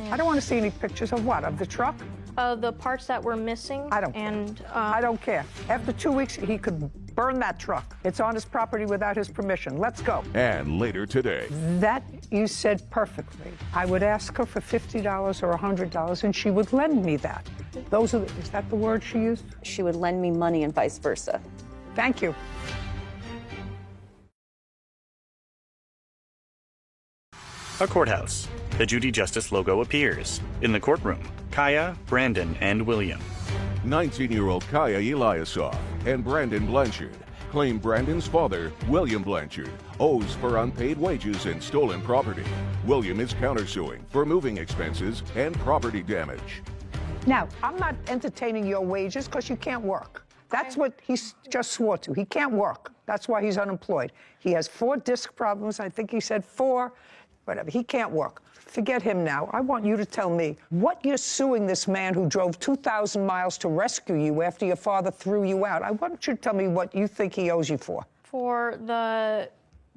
I don't want to see any pictures of what? Of the truck? The parts that were missing. I don't care. I don't care. After 2 weeks, he could burn that truck. It's on his property without his permission. Let's go. And later today. That you said perfectly. I would ask her for $50 or $100, and she would lend me that. Is that the word she used? She would lend me money and vice versa. Thank you. A courthouse. The Judy Justice logo appears. In the courtroom, Kaya, Brandon, and William. 19-year-old Kaya Eliasov and Brandon Blanchard claim Brandon's father, William Blanchard, owes for unpaid wages and stolen property. William is countersuing for moving expenses and property damage. Now, I'm not entertaining your wages because you can't work. That's what he just swore to. He can't work. That's why he's unemployed. He has 4 disc problems. I think he said 4. Whatever. He can't work. Forget him now. I want you to tell me what you're suing this man who drove 2,000 miles to rescue you after your father threw you out. I want you to tell me what you think he owes you for. For the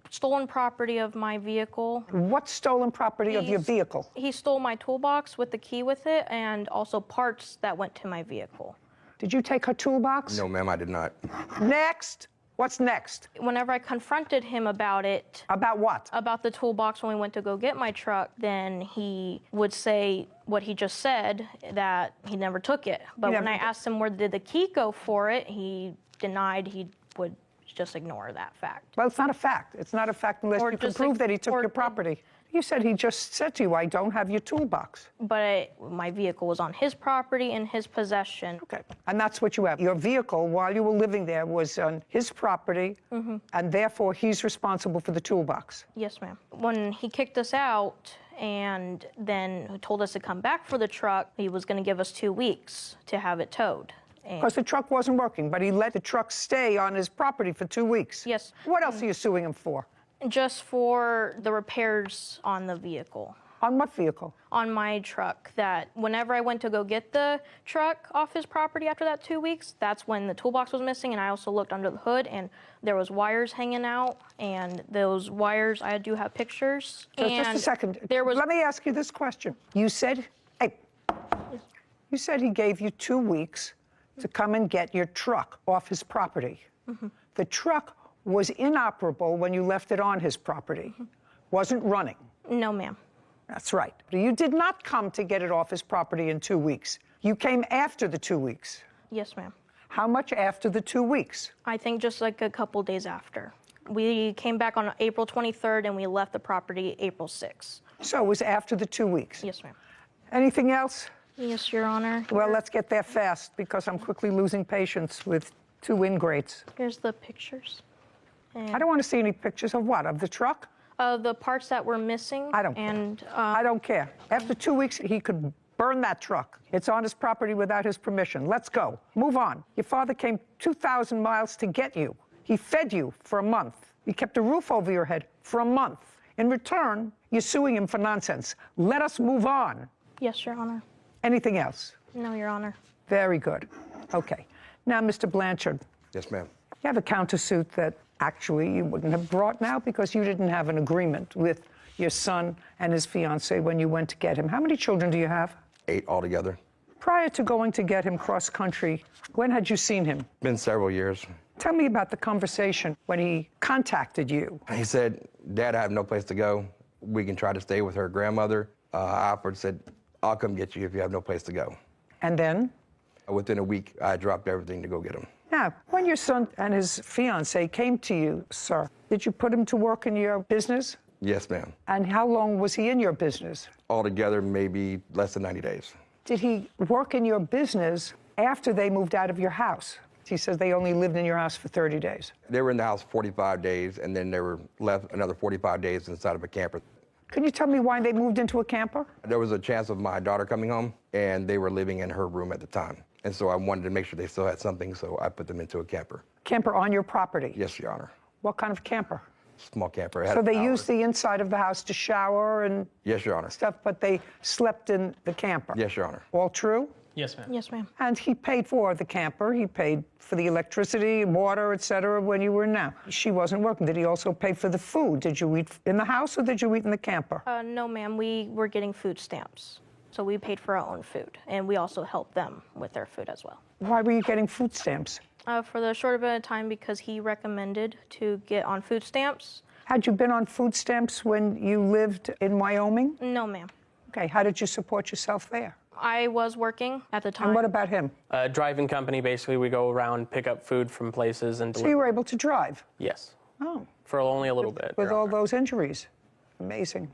stolen property of my vehicle. What stolen property of your vehicle? He stole my toolbox with the key with it and also parts that went to my vehicle. Did you take her toolbox? No, ma'am, I did not. Next. What's next? Whenever I confronted him about it. About what? About the toolbox when we went to go get my truck, then he would say what he just said, that he never took it. But when I asked him where did the key go for it, he denied he would just ignore that fact. Well, it's not a fact. It's not a fact unless you can prove that he took your property. You said he just said to you, I don't have your toolbox. But my vehicle was on his property, in his possession. Okay, and that's what you have. Your vehicle, while you were living there, was on his property, and therefore he's responsible for the toolbox. Yes, ma'am. When he kicked us out and then told us to come back for the truck, he was going to give us 2 weeks to have it towed. Because the truck wasn't working, but he let the truck stay on his property for 2 weeks. Yes. What else are you suing him for? Just for the repairs on the vehicle. On what vehicle? On my truck. That whenever I went to go get the truck off his property after that 2 weeks, that's when the toolbox was missing, and I also looked under the hood, and there was wires hanging out, and those wires, I do have pictures. So and just a second. There was... Let me ask you this question. You said, you said he gave you 2 weeks to come and get your truck off his property. The truck was inoperable when you left it on his property. Wasn't running. No, ma'am. That's right. You did not come to get it off his property in 2 weeks. You came after the 2 weeks. Yes, ma'am. How much after the 2 weeks? I think just like a couple days after. We came back on April 23rd and we left the property April 6th. So it was after the 2 weeks? Yes, ma'am. Anything else? Yes, Your Honor. Well, let's get there fast because I'm quickly losing patience with 2 ingrates. Here's the pictures. I don't want to see any pictures of what? Of the truck? The parts that were missing. I don't care. I don't care. After 2 weeks, he could burn that truck. It's on his property without his permission. Let's go. Move on. Your father came 2,000 miles to get you. He fed you for a month. He kept a roof over your head for a month. In return, you're suing him for nonsense. Let us move on. Yes, Your Honor. Anything else? No, Your Honor. Very good. Okay. Now, Mr. Blanchard. Yes, ma'am. You have a countersuit that actually you wouldn't have brought now because you didn't have an agreement with your son and his fiancée when you went to get him. How many children do you have? 8 altogether. Prior to going to get him cross-country, when had you seen him? Been several years. Tell me about the conversation when he contacted you. He said, Dad, I have no place to go. We can try to stay with her grandmother. I offered, said, I'll come get you if you have no place to go. And then? Within a week, I dropped everything to go get him. Now, when your son and his fiancée came to you, sir, did you put him to work in your business? Yes, ma'am. And how long was he in your business? Altogether, maybe less than 90 days. Did he work in your business after they moved out of your house? He says they only lived in your house for 30 days. They were in the house 45 days, and then they were left another 45 days inside of a camper. Can you tell me why they moved into a camper? There was a chance of my daughter coming home, and they were living in her room at the time. And so I wanted to make sure they still had something, so I put them into a camper. Camper on your property? Yes, Your Honor. What kind of camper? Small camper. It had So a they shower. used the inside of the house to shower and Yes, Your Honor. stuff, but they slept in the camper? Yes, Your Honor. All true? Yes, ma'am. Yes, ma'am. And he paid for the camper. He paid for the electricity, water, etc. when you were now. She wasn't working. Did he also pay for the food? Did you eat in the house or did you eat in the camper? No, ma'am. We were getting food stamps. So we paid for our own food. And we also helped them with their food as well. Why were you getting food stamps? For the short bit of time because he recommended to get on food stamps. Had you been on food stamps when you lived in Wyoming? No, ma'am. Okay, how did you support yourself there? I was working at the time. And what about him? Driving company, basically, we go around, pick up food from places and So you were able to drive? Yes. Oh. For only a little bit. With all those injuries? Amazing.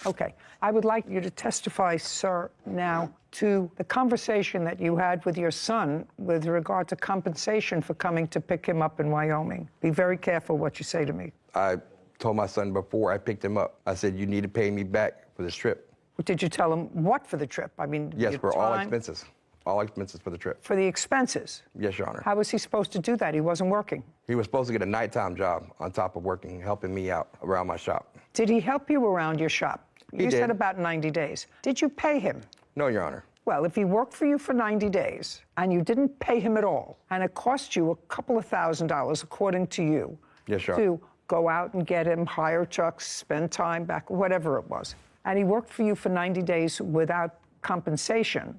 Okay. I would like you to testify, sir, now to the conversation that you had with your son with regard to compensation for coming to pick him up in Wyoming. Be very careful what you say to me. I told my son before I picked him up, I said, you need to pay me back for this trip. Did you tell him what for the trip? I mean, Yes, your for all time? expenses. All expenses for the trip. For the expenses? Yes, Your Honor. How was he supposed to do that? He wasn't working. He was supposed to get a nighttime job on top of working, helping me out around my shop. Did he help you around your shop? He You said did. about 90 days. Did you pay him? No, Your Honor. Well, if he worked for you for 90 days and you didn't pay him at all, and it cost you a couple of $1,000s, according to you, Yes, Your Honor. to go out and get him, hire trucks, spend time back, whatever it was, and he worked for you for 90 days without compensation,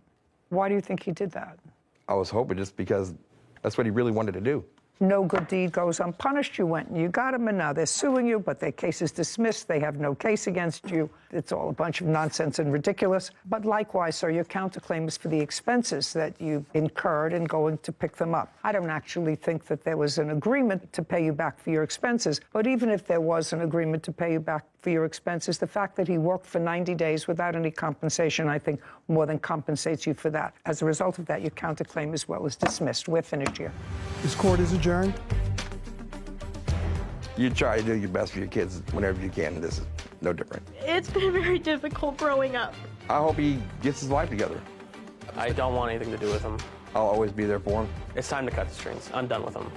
why do you think he did that? I was hoping just because that's what he really wanted to do. No good deed goes unpunished. You went and you got him, and now they're suing you, but their case is dismissed. They have no case against you. It's all a bunch of nonsense and ridiculous. But likewise, sir, your counterclaim is for the expenses that you incurred in going to pick them up. I don't actually think that there was an agreement to pay you back for your expenses, but even if there was an agreement to pay you back for your expenses. The fact that he worked for 90 days without any compensation, I think, more than compensates you for that. As a result of that, your counterclaim as well is dismissed. We're finished here. This court is adjourned. You try to do your best for your kids whenever you can. This is no different. It's been very difficult growing up. I hope he gets his life together. I don't want anything to do with him. I'll always be there for him. It's time to cut the strings. I'm done with him.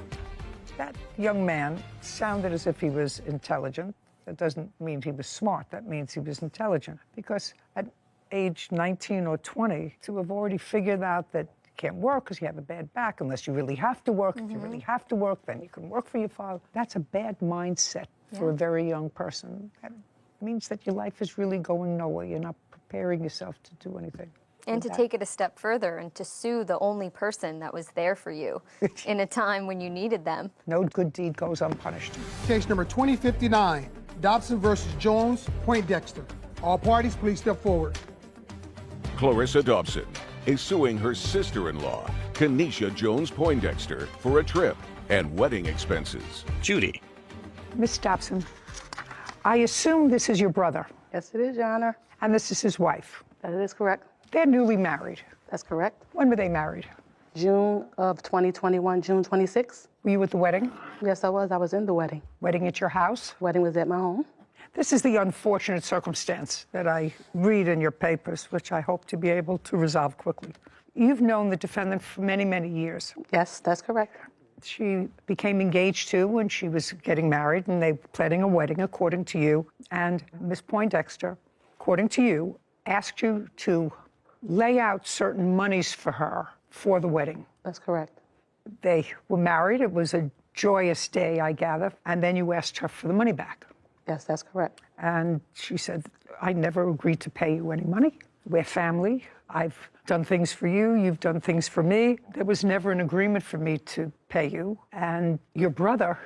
That young man sounded as if he was intelligent. That doesn't mean he was smart. That means he was intelligent. Because at age 19 or 20, to have already figured out that you can't work because you have a bad back unless you really have to work. If you really have to work, then you can work for your father. That's a bad mindset for a very young person. That means that your life is really going nowhere. You're not preparing yourself to do anything. And to take it a step further and to sue the only person that was there for you in a time when you needed them. No good deed goes unpunished. Case number 2059, Dobson versus Jones, Poindexter. All parties, please step forward. Clarissa Dobson is suing her sister-in-law, Kenesha Jones Poindexter, for a trip and wedding expenses. Judy. Miss Dobson, I assume this is your brother. Yes, it is, Your Honor. And this is his wife. That is correct. They're newly married. That's correct. When were they married? June of 2021, June 26th. Were you at the wedding? Yes, I was. I was in the wedding. Wedding at your house? Wedding was at my home. This is the unfortunate circumstance that I read in your papers, which I hope to be able to resolve quickly. You've known the defendant for many, many years. Yes, that's correct. She became engaged too when she was getting married, and they were planning a wedding, according to you. And Miss Poindexter, according to you, asked you to lay out certain monies for her for the wedding. That's correct. They were married. It was a joyous day, I gather. And then you asked her for the money back. Yes, that's correct. And she said, I never agreed to pay you any money. We're family. I've done things for you. You've done things for me. There was never an agreement for me to pay you. And your brother,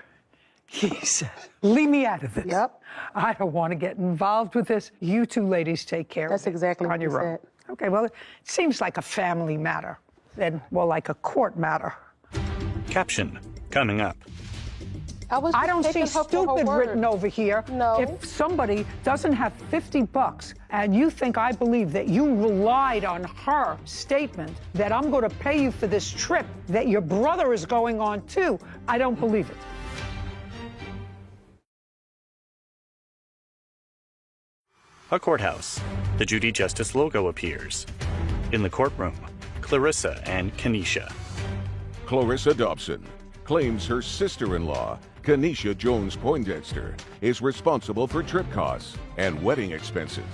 he said, leave me out of this. Yep. I don't want to get involved with this. You two ladies take care That's of it exactly on what he your own. said. Okay, well, it seems like a family matter, then more like a court matter. Caption coming up. I don't see stupid written over here. No. If somebody doesn't have $50 and you think I believe that you relied on her statement that I'm going to pay you for this trip that your brother is going on too, I don't believe it. A courthouse. The Judy Justice logo appears. In the courtroom, Clarissa and Kenesha. Clarissa Dobson claims her sister-in-law, Kenesha Jones Poindexter, is responsible for trip costs and wedding expenses.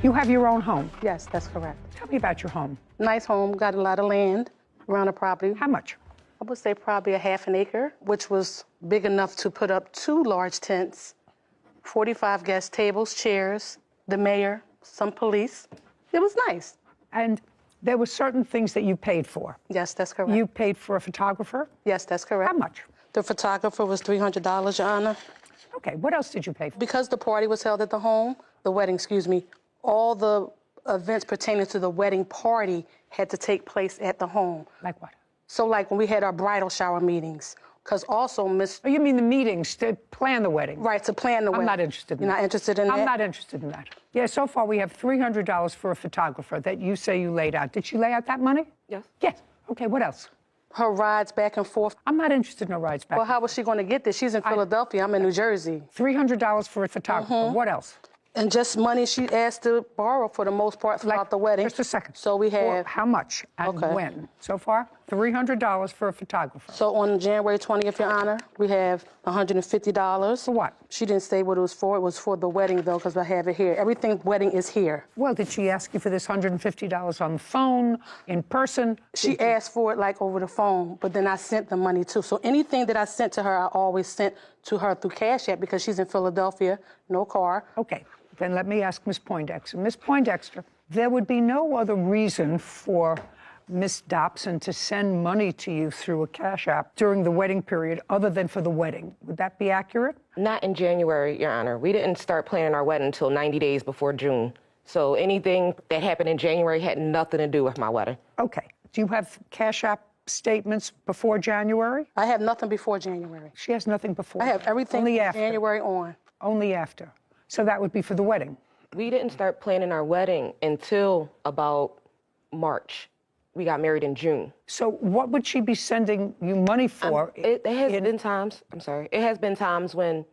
You have your own home. Yes, that's correct. Tell me about your home. Nice home, got a lot of land around the property. How much? I would say probably a half an acre, which was big enough to put up 2 large tents, 45 guest tables, chairs, the mayor, some police. It was nice. And there were certain things that you paid for. Yes, that's correct. You paid for a photographer? Yes, that's correct. How much? The photographer was $300, Your Honor. Okay, what else did you pay for? Because the party was held at the home, the wedding, excuse me, all the events pertaining to the wedding party had to take place at the home. Like what? So like when we had our bridal shower meetings, because also Miss... Oh, you mean the meetings to plan the wedding? Right, to plan the wedding. I'm not interested in that. You're not interested in that? I'm not interested in that. Yeah, so far we have $300 for a photographer that you say you laid out. Did she lay out that money? Yes. Yes. Okay, what else? Her rides back and forth. I'm not interested in her rides back. Well, how was she going to get this? She's in Philadelphia. I'm in New Jersey. $300 for a photographer. What else? And just money she asked to borrow for the most part throughout the wedding. Just a second. So we have... How much and when? So far, $300 for a photographer. So on January 20th, Your Honor, we have $150. For what? She didn't say what it was for. It was for the wedding, though, because I have it here. Everything wedding is here. Well, did she ask you for this $150 on the phone, in person? She asked for it, like, over the phone, but then I sent the money, too. So anything that I sent to her, I always sent to her through Cash App because she's in Philadelphia, no car. Okay. Then let me ask Ms. Poindexter. Ms. Poindexter, there would be no other reason for Ms. Dobson to send money to you through a Cash App during the wedding period other than for the wedding. Would that be accurate? Not in January, Your Honor. We didn't start planning our wedding until 90 days before June. So anything that happened in January had nothing to do with my wedding. Okay. Do you have Cash App statements before January? I have nothing before January. She has nothing before. I have everything Only from after. January on. Only after. So that would be for the wedding. We didn't start planning our wedding until about March. We got married in June. So what would she be sending you money for? It has been times, it has been times when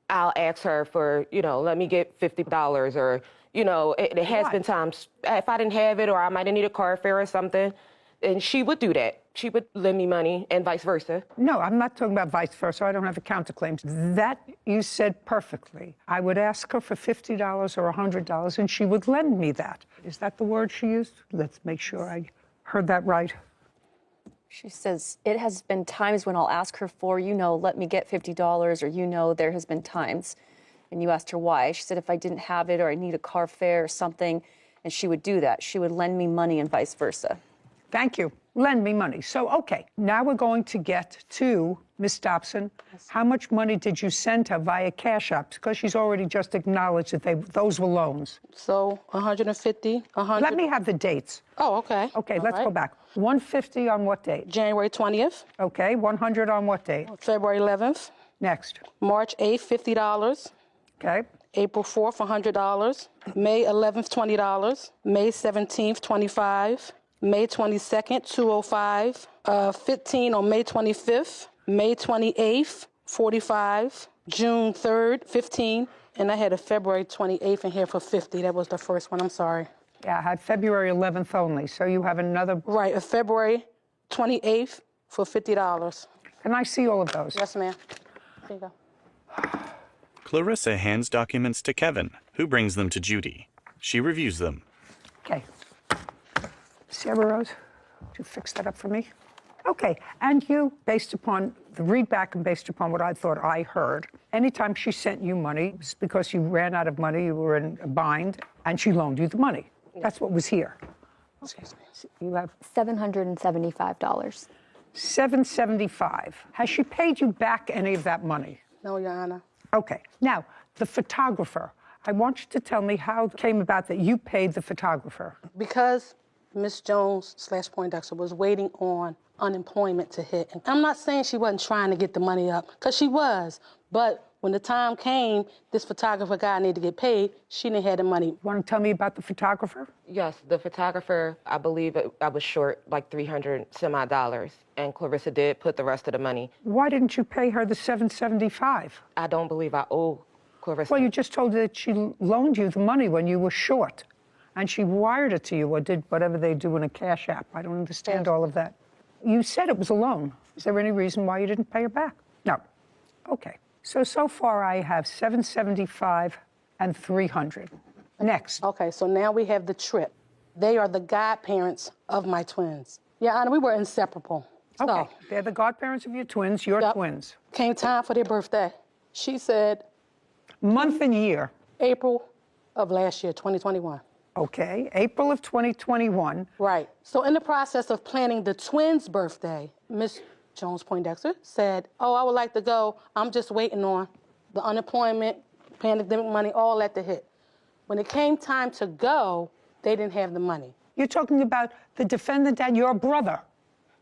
I'll ask her for, let me get $50 or, it has been times if I didn't have it or I might have needed a car fare or something, and she would do that. She would lend me money and vice versa. No, I'm not talking about vice versa. I don't have a counterclaim. That you said perfectly. I would ask her for $50 or $100 and she would lend me that. Is that the word she used? Let's make sure I heard that right. She says, it has been times when I'll ask her for, let me get $50 or, there has been times. And you asked her why. She said if I didn't have it or I need a car fare or something, and she would do that. She would lend me money and vice versa. Thank you. Lend me money. So, okay, now we're going to get to Ms. Dobson. Yes. How much money did you send her via Cash App? Because she's already just acknowledged that those were loans. So, 150, 100. Let me have the dates. Oh, okay. Okay, let's go back. 150 on what date? January 20th. Okay, 100 on what date? February 11th. Next. March 8th, $50. Okay. April 4th, $100. May 11th, $20. May 17th, $25. May 22nd, $205. 15 on May 25th. May 28th, $45. June 3rd, $15. And I had a February 28th in here for $50. That was the first one. I'm sorry. Yeah, I had February 11th only. So you have another. Right, a February 28th for $50. Can I see all of those? Yes, ma'am. There you go. Clarissa hands documents to Kevin, who brings them to Judy. She reviews them. Okay. Sarah Rose, would you fix that up for me? Okay, and you, based upon the read back and based upon what I thought I heard, anytime she sent you money, it's because you ran out of money, you were in a bind, and she loaned you the money. That's what was here. Excuse me. You have $775. $775. Has she paid you back any of that money? No, Your Honor. Okay. Now, the photographer. I want you to tell me how it came about that you paid the photographer. Because Ms. Jones / Poindexter was waiting on unemployment to hit. And I'm not saying she wasn't trying to get the money up, because she was. But when the time came, this photographer guy needed to get paid, she didn't have the money. Want to tell me about the photographer? Yes, the photographer, I believe I was short like $300 some odd, and Clarissa did put the rest of the money. Why didn't you pay her the $775? I don't believe I owe Clarissa. Well, you just told her that she loaned you the money when you were short, and she wired it to you or did whatever they do in a Cash App. I don't understand all of that. You said it was a loan. Is there any reason why you didn't pay her back? No. Okay. So far I have $775 and $300. Next. Okay, so now we have the trip. They are the godparents of my twins. Your Honor, we were inseparable. Okay, So, they're the godparents of your twins, your twins. came time for their birthday. She said Month and year. April of last year, 2021. Okay, April of 2021. Right. So in the process of planning the twins' birthday, Miss Jones Poindexter said, oh, I would like to go. I'm just waiting on the unemployment, pandemic money, all that to hit. When it came time to go, they didn't have the money. You're talking about the defendant and your brother.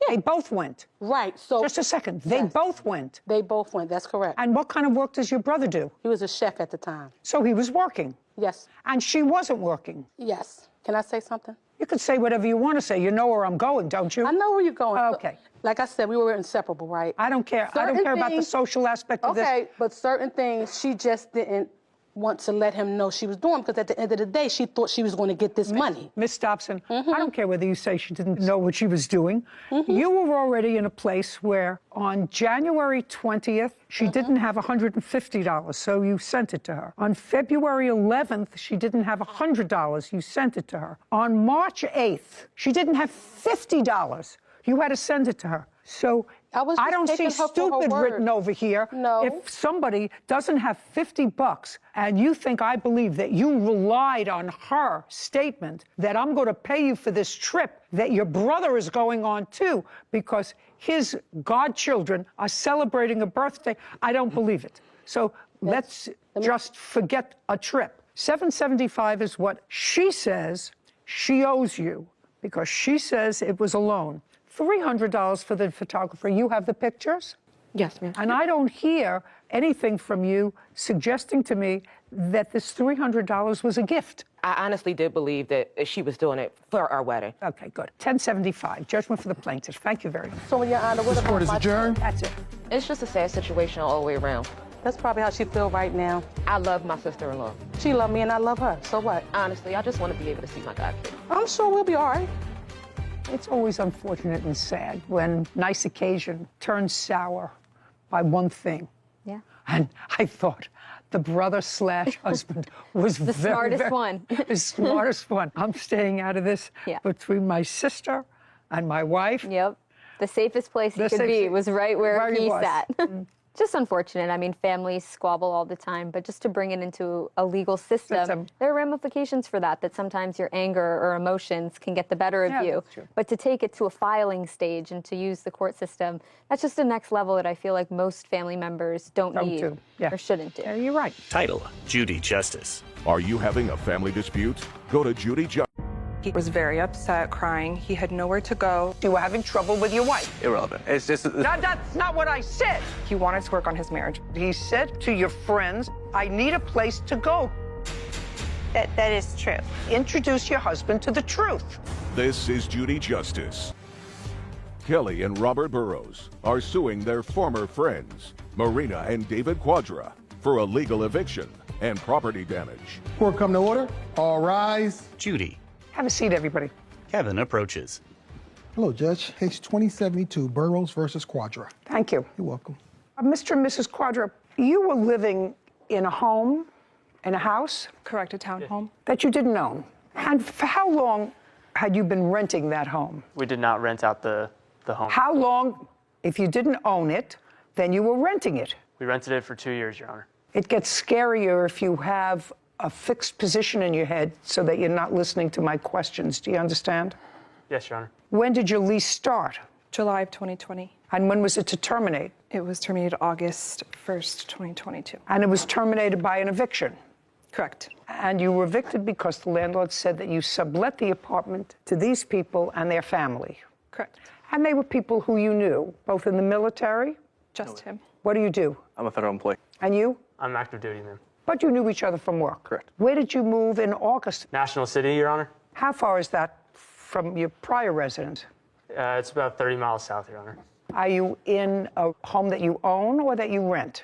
Yeah. They both went. Right. So just a second. They both went. They both went. That's correct. And what kind of work does your brother do? He was a chef at the time. So he was working. Yes. And she wasn't working. Yes. Can I say something? You could say whatever you want to say. You know where I'm going, don't you? I know where you're going. Okay. Like I said, we were inseparable, right? I don't care. I don't care about the social aspect of this. Okay, but certain things she just didn't want to let him know she was doing, because at the end of the day, she thought she was going to get this money. Miss Dobson, I don't care whether you say she didn't know what she was doing. You were already in a place where on January 20th, she didn't have $150, so you sent it to her. On February 11th, she didn't have $100, you sent it to her. On March 8th, she didn't have $50. You had to send it to her. So I don't see stupid written over here. No. If somebody doesn't have $50 and you think I believe that you relied on her statement that I'm going to pay you for this trip that your brother is going on too because his godchildren are celebrating a birthday, I don't believe it. So let's just forget a trip. $775 is what she says she owes you because she says it was a loan. $300 for the photographer. You have the pictures? Yes, ma'am. And I don't hear anything from you suggesting to me that this $300 was a gift. I honestly did believe that she was doing it for our wedding. Okay, good. 1075, judgment for the plaintiff. Thank you very much. So, Your Honor, what This court is adjourned. That's it. It's just a sad situation all the way around. That's probably how she feel right now. I love my sister-in-law. She love me and I love her. So what? Honestly, I just want to be able to see my godkid. I'm sure we'll be all right. It's always unfortunate and sad when nice occasion turns sour by one thing. Yeah. And I thought the brother/husband was The smartest one. The smartest one. I'm staying out of this between my sister and my wife. Yep. The safest place he could be was right where he sat. Just unfortunate. I mean, families squabble all the time, but just to bring it into a legal system, there are ramifications for that sometimes your anger or emotions can get the better of you. That's true. But to take it to a filing stage and to use the court system, that's just the next level that I feel like most family members don't need or shouldn't do. Yeah, you're right. Title, Judy Justice. Are you having a family dispute? Go to Judy Justice. He was very upset, crying. He had nowhere to go. You were having trouble with your wife. Irrelevant. It's just... No, that's not what I said. He wanted to work on his marriage. He said to your friends, I need a place to go. That is true. Introduce your husband to the truth. This is Judy Justice. Kelly and Robert Burrows are suing their former friends, Marina and David Quadra, for illegal eviction and property damage. Court come to order. All rise. Judy. Have a seat, everybody. Kevin approaches. Hello, Judge. Case 2072, Burrows versus Quadra. Thank you. You're welcome. Mr. and Mrs. Quadra, you were living in a home, in a house? Correct, a townhome. That you didn't own. And for how long had you been renting that home? We did not rent out the home. How long, if you didn't own it, then you were renting it? We rented it for 2 years, Your Honor. It gets scarier if you have a fixed position in your head so that you're not listening to my questions. Do you understand? Yes, Your Honor. When did your lease start? July of 2020. And when was it to terminate? It was terminated August 1st, 2022. And it was terminated by an eviction? Correct. And you were evicted because the landlord said that you sublet the apartment to these people and their family? Correct. And they were people who you knew, both in the military? Just him. What do you do? I'm a federal employee. And you? I'm active duty, ma'am. But you knew each other from work? Correct. Where did you move in August? National City, Your Honor. How far is that from your prior residence? It's about 30 miles south, Your Honor. Are you in a home that you own or that you rent?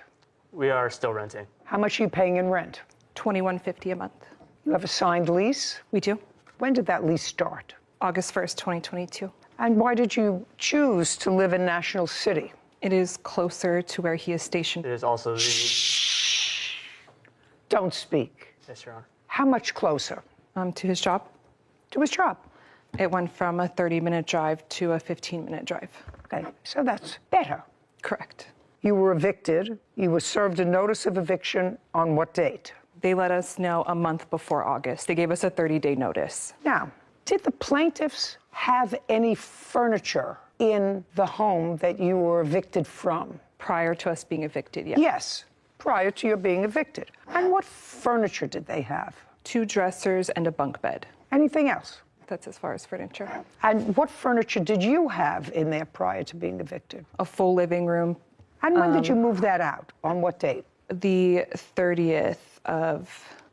We are still renting. How much are you paying in rent? $21.50 a month. You have a signed lease? We do. When did that lease start? August 1st, 2022. And why did you choose to live in National City? It is closer to where he is stationed. It is also the... Don't speak. Yes, Your Honor. How much closer? To his job. To his job? It went from a 30-minute drive to a 15-minute drive. Okay, so that's better. Correct. You were evicted. You were served a notice of eviction on what date? They let us know a month before August. They gave us a 30-day notice. Now, did the plaintiffs have any furniture in the home that you were evicted from? Prior to us being evicted, yes. Yes, prior to your being evicted. And what furniture did they have? 2 dressers and a bunk bed. Anything else? That's as far as furniture. And what furniture did you have in there prior to being evicted? A full living room. And when did you move that out? On what date? The 30th of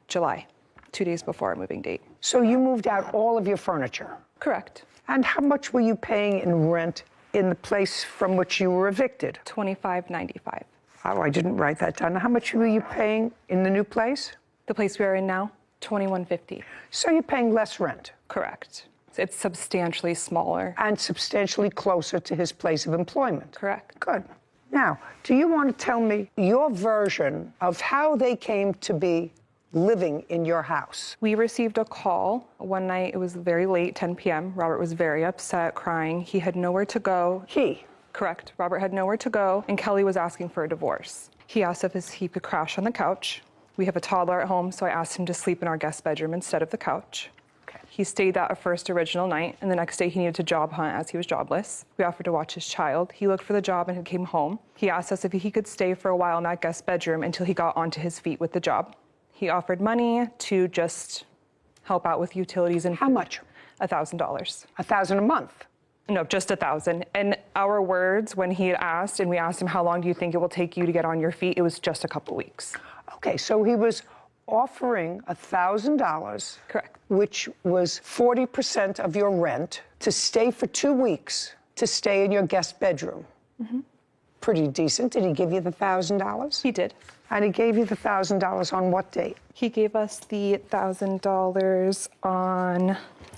July, 2 days before our moving date. So you moved out all of your furniture? Correct. And how much were you paying in rent in the place from which you were evicted? $25.95. Oh, I didn't write that down. How much were you paying in the new place? The place we are in now, $21.50. So you're paying less rent? Correct. It's substantially smaller. And substantially closer to his place of employment? Correct. Good. Now, do you want to tell me your version of how they came to be living in your house? We received a call one night. It was very late, 10 p.m. Robert was very upset, crying. He had nowhere to go. He? Correct. Robert had nowhere to go, and Kelly was asking for a divorce. He asked if he could crash on the couch. We have a toddler at home, so I asked him to sleep in our guest bedroom instead of the couch. He stayed that first original night, and the next day he needed to job hunt as he was jobless. We offered to watch his child. He looked for the job and he came home. He asked us if he could stay for a while in that guest bedroom until he got onto his feet with the job. He offered money to just help out with utilities and How much? $1,000. $1,000 a month? No, just 1,000. And our words, when he had asked, and we asked him, how long do you think it will take you to get on your feet? It was just a couple weeks. Okay, so he was offering $1,000. Correct. Which was 40% of your rent to stay for 2 weeks, to stay in your guest bedroom. Mm-hmm. Pretty decent. Did he give you the $1,000? He did. And he gave you the $1,000 on what date? He gave us the $1,000 on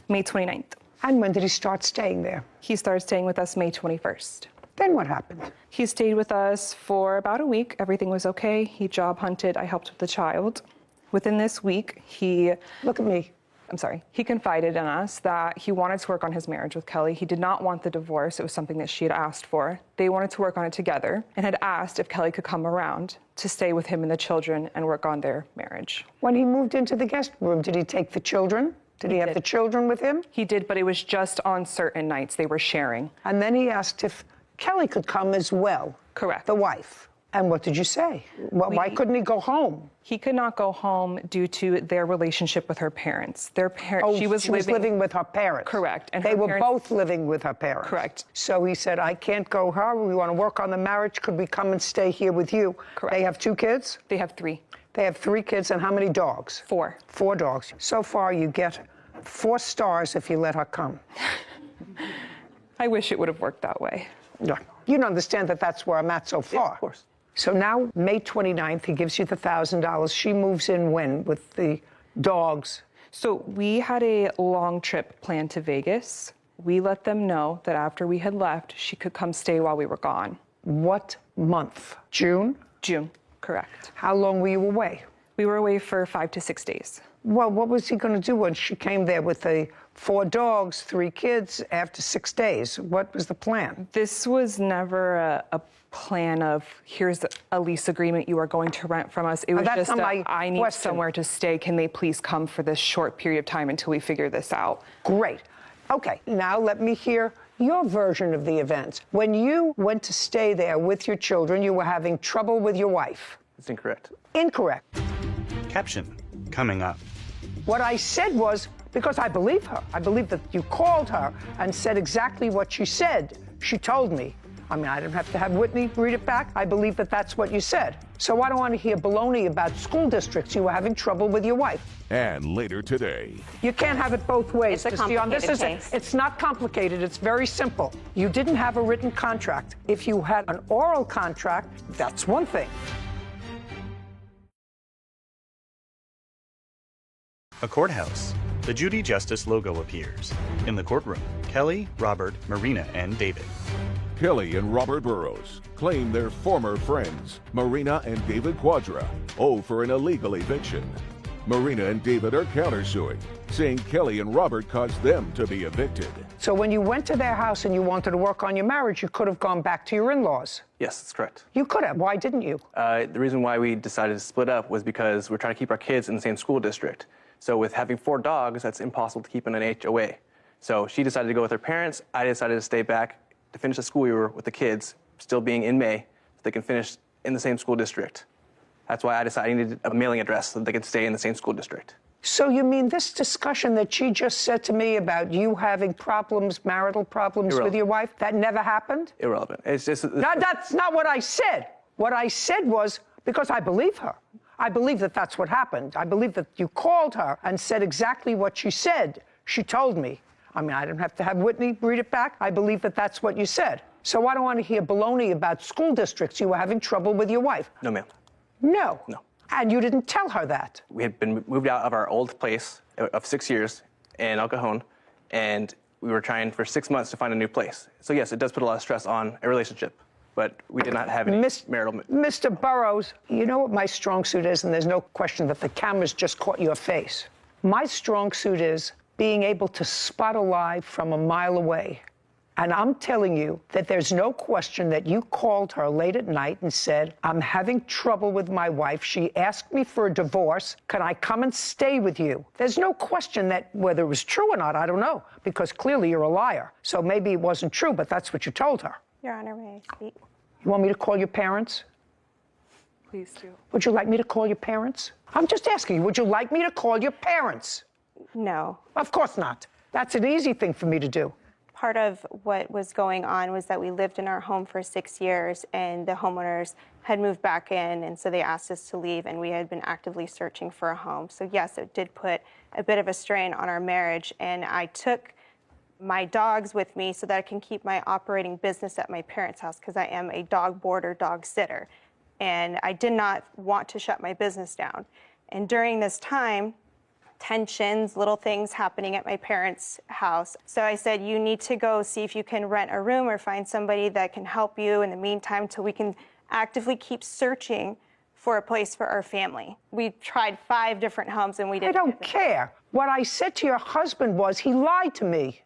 May 29th. And when did he start staying there? He started staying with us May 21st. Then what happened? He stayed with us for about a week. Everything was okay. He job hunted. I helped with the child. Within this week, he... Look at me. I'm sorry. He confided in us that he wanted to work on his marriage with Kelly. He did not want the divorce. It was something that she had asked for. They wanted to work on it together and had asked if Kelly could come around to stay with him and the children and work on their marriage. When he moved into the guest room, did he take the children? Did he have the children with him? He did, but it was just on certain nights. They were sharing. And then he asked if Kelly could come as well. Correct. The wife. And what did you say? Why couldn't he go home? He could not go home due to their relationship with her parents. Their parents. Oh, she was living with her parents. Correct. And they were both living with her parents. Correct. So he said, I can't go home. We want to work on the marriage. Could we come and stay here with you? Correct. They have 2 kids? They have 3. They have 3 kids. And how many dogs? 4. 4 dogs. So far, you get 4 stars if you let her come. I wish it would have worked that way. Yeah. You don't understand that that's where I'm at so far. Yeah, of course. So now, May 29th, he gives you the $1,000. She moves in when with the dogs? So we had a long trip planned to Vegas. We let them know that after we had left, she could come stay while we were gone. What month? June? June, correct. How long were you away? We were away for 5 to 6 days. Well, what was he going to do when she came there with the 4 dogs, 3 kids after 6 days? What was the plan? This was never a plan of, here's a lease agreement you are going to rent from us. It was just I need somewhere to stay. Can they please come for this short period of time until we figure this out? Great. Okay, now let me hear your version of the events. When you went to stay there with your children, you were having trouble with your wife. It's incorrect. Incorrect. Caption coming up. What I said was, because I believe her. I believe that you called her and said exactly what she said. She told me. I mean, I didn't have to have Whitney read it back. I believe that that's what you said. So I don't want to hear baloney about school districts. You were having trouble with your wife. And later today. You can't have it both ways. It's a complicated case. It's not complicated. It's very simple. You didn't have a written contract. If you had an oral contract, that's one thing. A courthouse. The Judy Justice logo appears. In the courtroom, Kelly, Robert, Marina, and David. Kelly and Robert Burrows claim their former friends, Marina and David Quadra, owe for an illegal eviction. Marina and David are countersuing, saying Kelly and Robert caused them to be evicted. So when you went to their house and you wanted to work on your marriage, you could have gone back to your in-laws. Yes, that's correct. You could have. Why didn't you? The reason why we decided to split up was because we're trying to keep our kids in the same school district. So with having 4 dogs, that's impossible to keep in an HOA. So she decided to go with her parents. I decided to stay back to finish the school year with the kids, still being in May, so they can finish in the same school district. That's why I decided I needed a mailing address so that they could stay in the same school district. So you mean this discussion that she just said to me about you having problems, marital problems with your wife, that never happened? Irrelevant. It's just... No, that's not what I said. What I said was, because I believe her. I believe that that's what happened. I believe that you called her and said exactly what she said. She told me. I mean, I didn't have to have Whitney read it back. I believe that that's what you said. So I don't want to hear baloney about school districts. You were having trouble with your wife. No, ma'am. No. No. And you didn't tell her that. We had been moved out of our old place of 6 years in El Cajon, and we were trying for 6 months to find a new place. So yes, it does put a lot of stress on a relationship, but we did not have any marital... Mr. Burrows, you know what my strong suit is, and there's no question that the cameras just caught your face. My strong suit is being able to spot a lie from a mile away. And I'm telling you that there's no question that you called her late at night and said, I'm having trouble with my wife. She asked me for a divorce. Can I come and stay with you? There's no question that whether it was true or not, I don't know, because clearly you're a liar. So maybe it wasn't true, but that's what you told her. Your Honor, may I speak? You want me to call your parents? Please do. Would you like me to call your parents? I'm just asking you, would you like me to call your parents? No. Of course not. That's an easy thing for me to do. part of what was going on was that we lived in our home for 6 years, and the homeowners had moved back in, and so they asked us to leave, and we had been actively searching for a home. So yes, it did put a bit of a strain on our marriage, and I took my dogs with me so that I can keep my operating business at my parents' house, because I am a dog boarder, dog sitter, and I did not want to shut my business down. And during this time, tensions, little things happening at my parents' house. So I said, you need to go see if you can rent a room or find somebody that can help you in the meantime till we can actively keep searching for a place for our family. We tried 5 different homes and we didn't. I don't care. What I said to your husband was he lied to me.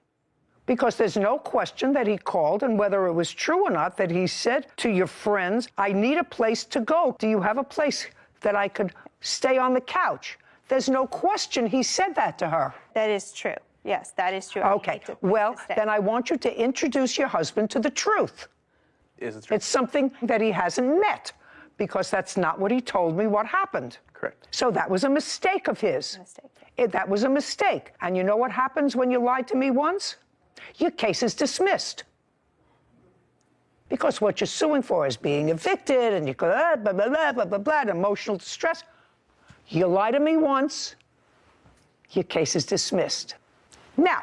Because there's no question that he called, and whether it was true or not, that he said to your friends, I need a place to go. Do you have a place that I could stay on the couch? There's no question he said that to her. That is true. Yes, that is true. Okay, well, then I want you to introduce your husband to the truth. Is it true? It's something that he hasn't met, because that's not what he told me what happened. Correct. So that was a mistake of his. That was a mistake. And you know what happens when you lied to me once? Your case is dismissed. Because what you're suing for is being evicted, and you go, blah, blah, blah, blah, blah, blah, emotional distress. You lie to me once, your case is dismissed. Now,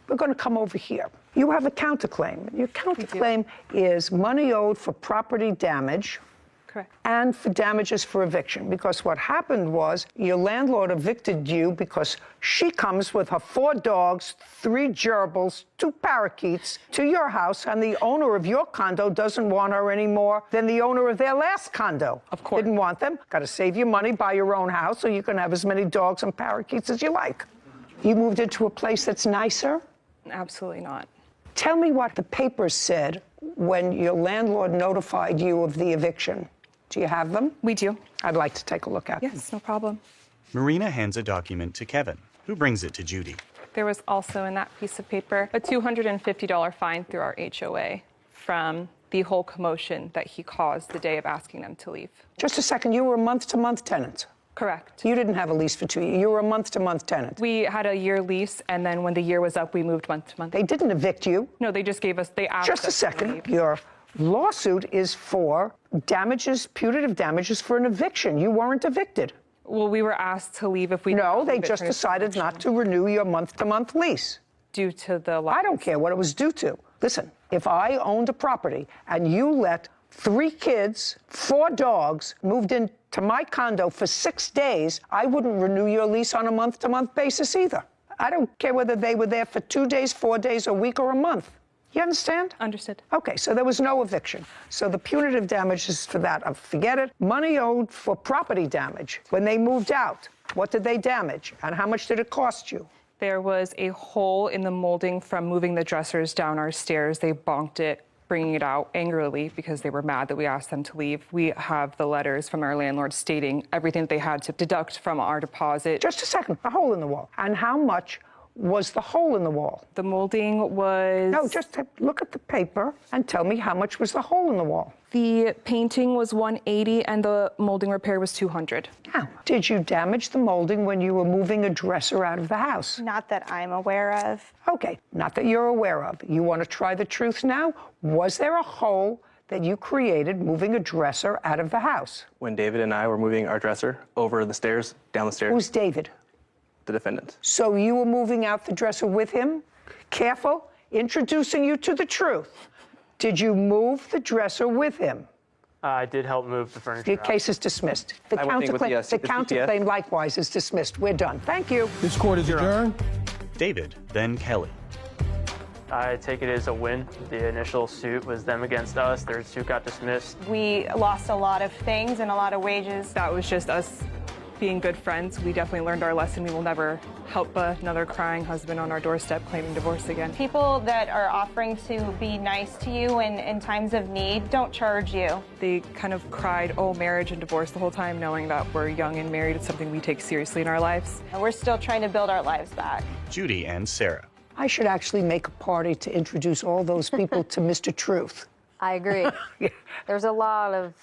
we're going to come over here. You have a counterclaim. Your counterclaim is money owed for property damage. Correct. And for damages for eviction, because what happened was your landlord evicted you because she comes with her 4 dogs, 3 gerbils, 2 parakeets to your house, and the owner of your condo doesn't want her any more than the owner of their last condo. Of course. Didn't want them. Got to save your money, buy your own house so you can have as many dogs and parakeets as you like. You moved into a place that's nicer? Absolutely not. Tell me what the papers said when your landlord notified you of the eviction. Do you have them? We do. I'd like to take a look at them. Yes, no problem. Marina hands a document to Kevin, who brings it to Judy. There was also in that piece of paper a $250 fine through our HOA from the whole commotion that he caused the day of asking them to leave. Just a second, you were a month-to-month tenant? Correct. You didn't have a lease for 2 years. You were a month-to-month tenant. We had a year lease, and then when the year was up, we moved month to month. They didn't evict you? No, they just gave us, they asked us Just a second. to leave. Your lawsuit is for damages, punitive damages for an eviction. You weren't evicted. Well, we were asked to leave if we... No, they just decided not to renew your month-to-month lease. Due to the... I don't care what it was due to. Listen, if I owned a property and you let 3 kids, 4 dogs moved into my condo for 6 days, I wouldn't renew your lease on a month-to-month basis either. I don't care whether they were there for 2 days, 4 days, a week, or a month. You understand? Understood. Okay, so there was no eviction. So the punitive damages for that, forget it. Money owed for property damage. When they moved out, what did they damage? And how much did it cost you? There was a hole in the molding from moving the dressers down our stairs. They bonked it, bringing it out angrily because they were mad that we asked them to leave. We have the letters from our landlord stating everything that they had to deduct from our deposit. Just a second, a hole in the wall. And how much was the hole in the wall? The molding was... No, just look at the paper and tell me how much was the hole in the wall. The painting was $180 and the molding repair was $200. Now, did you damage the molding when you were moving a dresser out of the house? Not that I'm aware of. Okay, not that you're aware of. You want to try the truth now? Was there a hole that you created moving a dresser out of the house? When David and I were moving our dresser over the stairs, down the stairs. Who's David? The defendant. So you were moving out the dresser with him? Careful, introducing you to the truth. Did you move the dresser with him? I did help move the furniture Your case is dismissed. The counterclaim likewise is dismissed. We're done. Thank you. This court is adjourned. David, then Kelly. I take it as a win. The initial suit was them against us. Their suit got dismissed. We lost a lot of things and a lot of wages. That was just us being good friends. We definitely learned our lesson. We will never help another crying husband on our doorstep claiming divorce again. People that are offering to be nice to you in times of need don't charge you. They kind of cried, oh, marriage and divorce the whole time, knowing that we're young and married. It's something we take seriously in our lives. And we're still trying to build our lives back. Judy and Sarah. I should actually make a party to introduce all those people to Mr. Truth. I agree. There's a lot of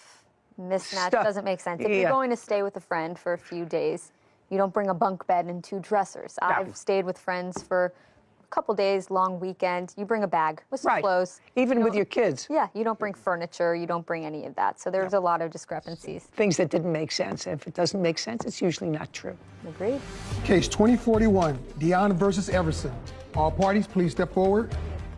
mismatch. Doesn't make sense. If you're going to stay with a friend for a few days, you don't bring a bunk bed and 2 dressers. I've stayed with friends for couple days, long weekend, you bring a bag with some clothes. Even with your kids. Yeah, you don't bring furniture, you don't bring any of that. So there's a lot of discrepancies. Things that didn't make sense. If it doesn't make sense, it's usually not true. Agreed. Case 2041, Dion versus Everson. All parties, please step forward.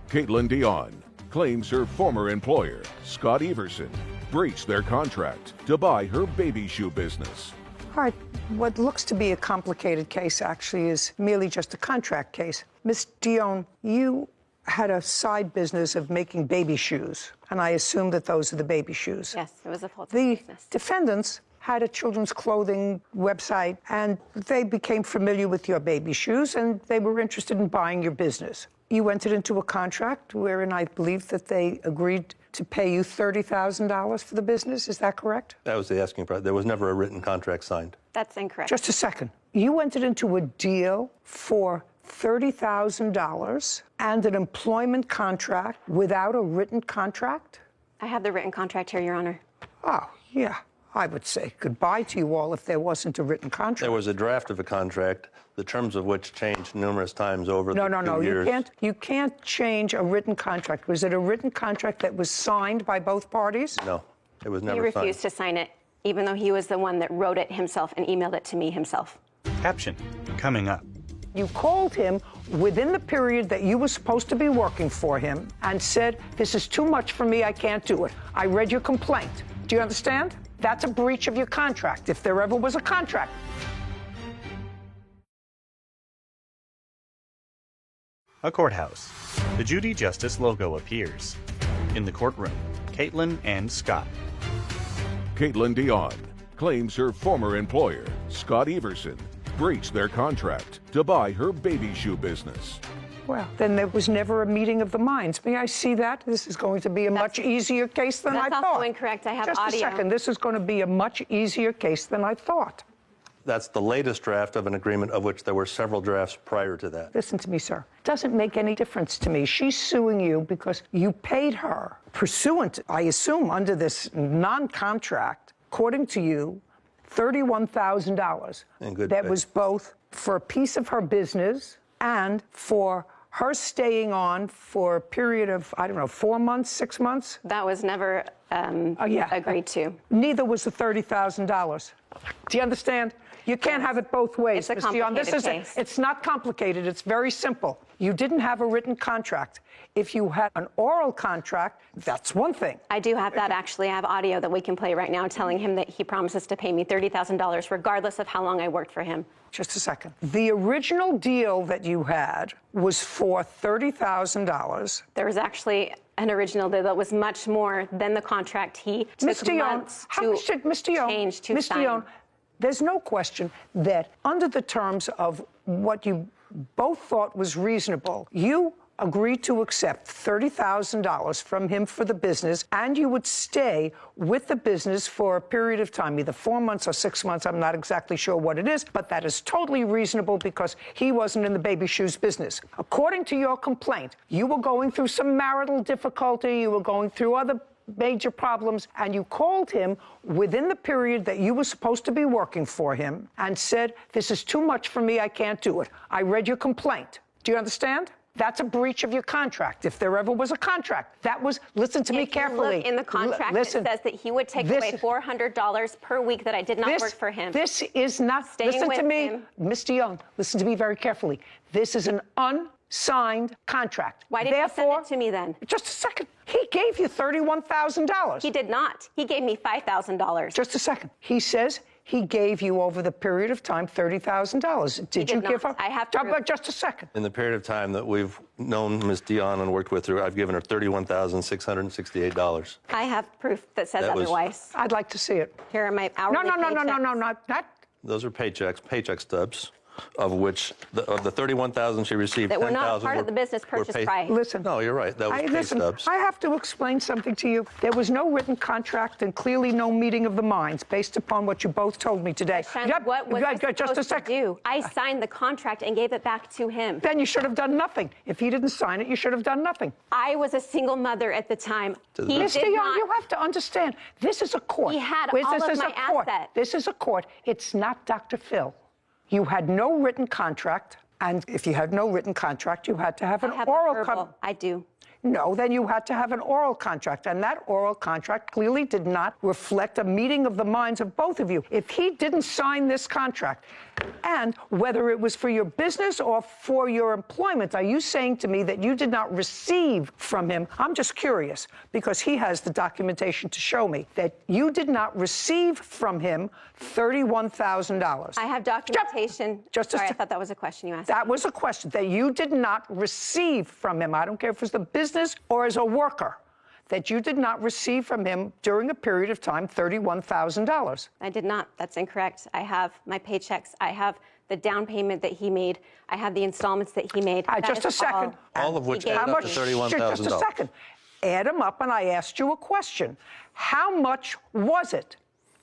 Caitlin Dion claims her former employer, Scott Everson, breached their contract to buy her baby shoe business. All right, what looks to be a complicated case actually is merely just a contract case. Ms. Dion, you had a side business of making baby shoes, and I assume that those are the baby shoes. Yes, it was a full-time business. The defendants had a children's clothing website, and they became familiar with your baby shoes, and they were interested in buying your business. You entered into a contract wherein I believe that they agreed to pay you $30,000 for the business. Is that correct? That was the asking price. There was never a written contract signed. That's incorrect. Just a second. You entered into a deal for $30,000 and an employment contract without a written contract? I have the written contract here, Your Honor. Oh, yeah. I would say goodbye to you all if there wasn't a written contract. There was a draft of a contract, the terms of which changed numerous times over the 2 years. You can't change a written contract. Was it a written contract that was signed by both parties? No, it was never He signed. refused to sign it, even though he was the one that wrote it himself and emailed it to me himself. Caption coming up. You called him within the period that you were supposed to be working for him and said, this is too much for me, I can't do it. I read your complaint. Do you understand? That's a breach of your contract, if there ever was a contract. A courthouse. The Judy Justice logo appears. In the courtroom, Caitlin and Scott. Caitlin Dion claims her former employer, Scott Everson, breached their contract to buy her baby shoe business. Well, then there was never a meeting of the minds. May I see that? This is going to be a much easier case than I thought. That's also incorrect. I have audio. Just a second. This is going to be a much easier case than I thought. That's the latest draft of an agreement of which there were several drafts prior to that. Listen to me, sir. It doesn't make any difference to me. She's suing you because you paid her pursuant, I assume, under this non-contract, according to you, $31,000. That was both for a piece of her business and for her staying on for a period of, I don't know, 4 months, 6 months? That was never agreed to. Neither was the $30,000. Do you understand? You can't have it both ways, It's a Ms. Dion. complicated case. It's not complicated. It's very simple. You didn't have a written contract. If you had an oral contract, that's one thing. I do have that, actually. I have audio that we can play right now telling him that he promises to pay me $30,000 regardless of how long I worked for him. Just a second. The original deal that you had was for $30,000. There was actually an original deal that was much more than the contract he took months to change to sign. Dion, there's no question that under the terms of what you both thought was reasonable, you agreed to accept $30,000 from him for the business, and you would stay with the business for a period of time, either 4 months or 6 months. I'm not exactly sure what it is, but that is totally reasonable because he wasn't in the baby shoes business. According to your complaint, you were going through some marital difficulty, you were going through other major problems, and you called him within the period that you were supposed to be working for him and said, this is too much for me, I can't do it. I read your complaint. Do you understand? That's a breach of your contract, if there ever was a contract. That was, listen to me carefully. Look in the contract, it says that he would take away $400 per week that I did not work for him. This is not, listen to me, Ms. Dion, listen to me very carefully. This is an unsigned contract. Why did you send it to me then? Just a second. He gave you $31,000. He did not. He gave me $5,000. Just a second. He says he gave you over the period of time $30,000. Did you give up? I have to. But just a second. In the period of time that we've known Ms. Dion and worked with her, I've given her $31,668. I have proof that says otherwise. I'd like to see it. Here are my hourly No, not that. Those are paycheck stubs, of which of the $31,000 she received, that were not $10,000 part of the business purchase price. Listen. No, you're right. That was pay stubs. I have to explain something to you. There was no written contract and clearly no meeting of the minds based upon what you both told me today. What was I supposed to do? I signed the contract and gave it back to him. Then you should have done nothing. If he didn't sign it, you should have done nothing. I was a single mother at the time. Ms. Dion, you have to understand, this is a court. He had all of my assets. This is a court. It's not Dr. Phil. You had no written contract. And if you had no written contract, you had to have an oral contract. I do. No, then you had to have an oral contract. And that oral contract clearly did not reflect a meeting of the minds of both of you. If he didn't sign this contract, and whether it was for your business or for your employment, are you saying to me that you did not receive from him? I'm just curious, because he has the documentation to show me that you did not receive from him $31,000. I have documentation. Sorry, I thought that was a question you asked. That was a question that you did not receive from him. I don't care if it was the business or as a worker, that you did not receive from him during a period of time $31,000. I did not. That's incorrect. I have my paychecks. I have the down payment that he made. I have the installments that he made. Just a second. All of which add up to $31,000. Just a second. Add them up, and I asked you a question. How much was it?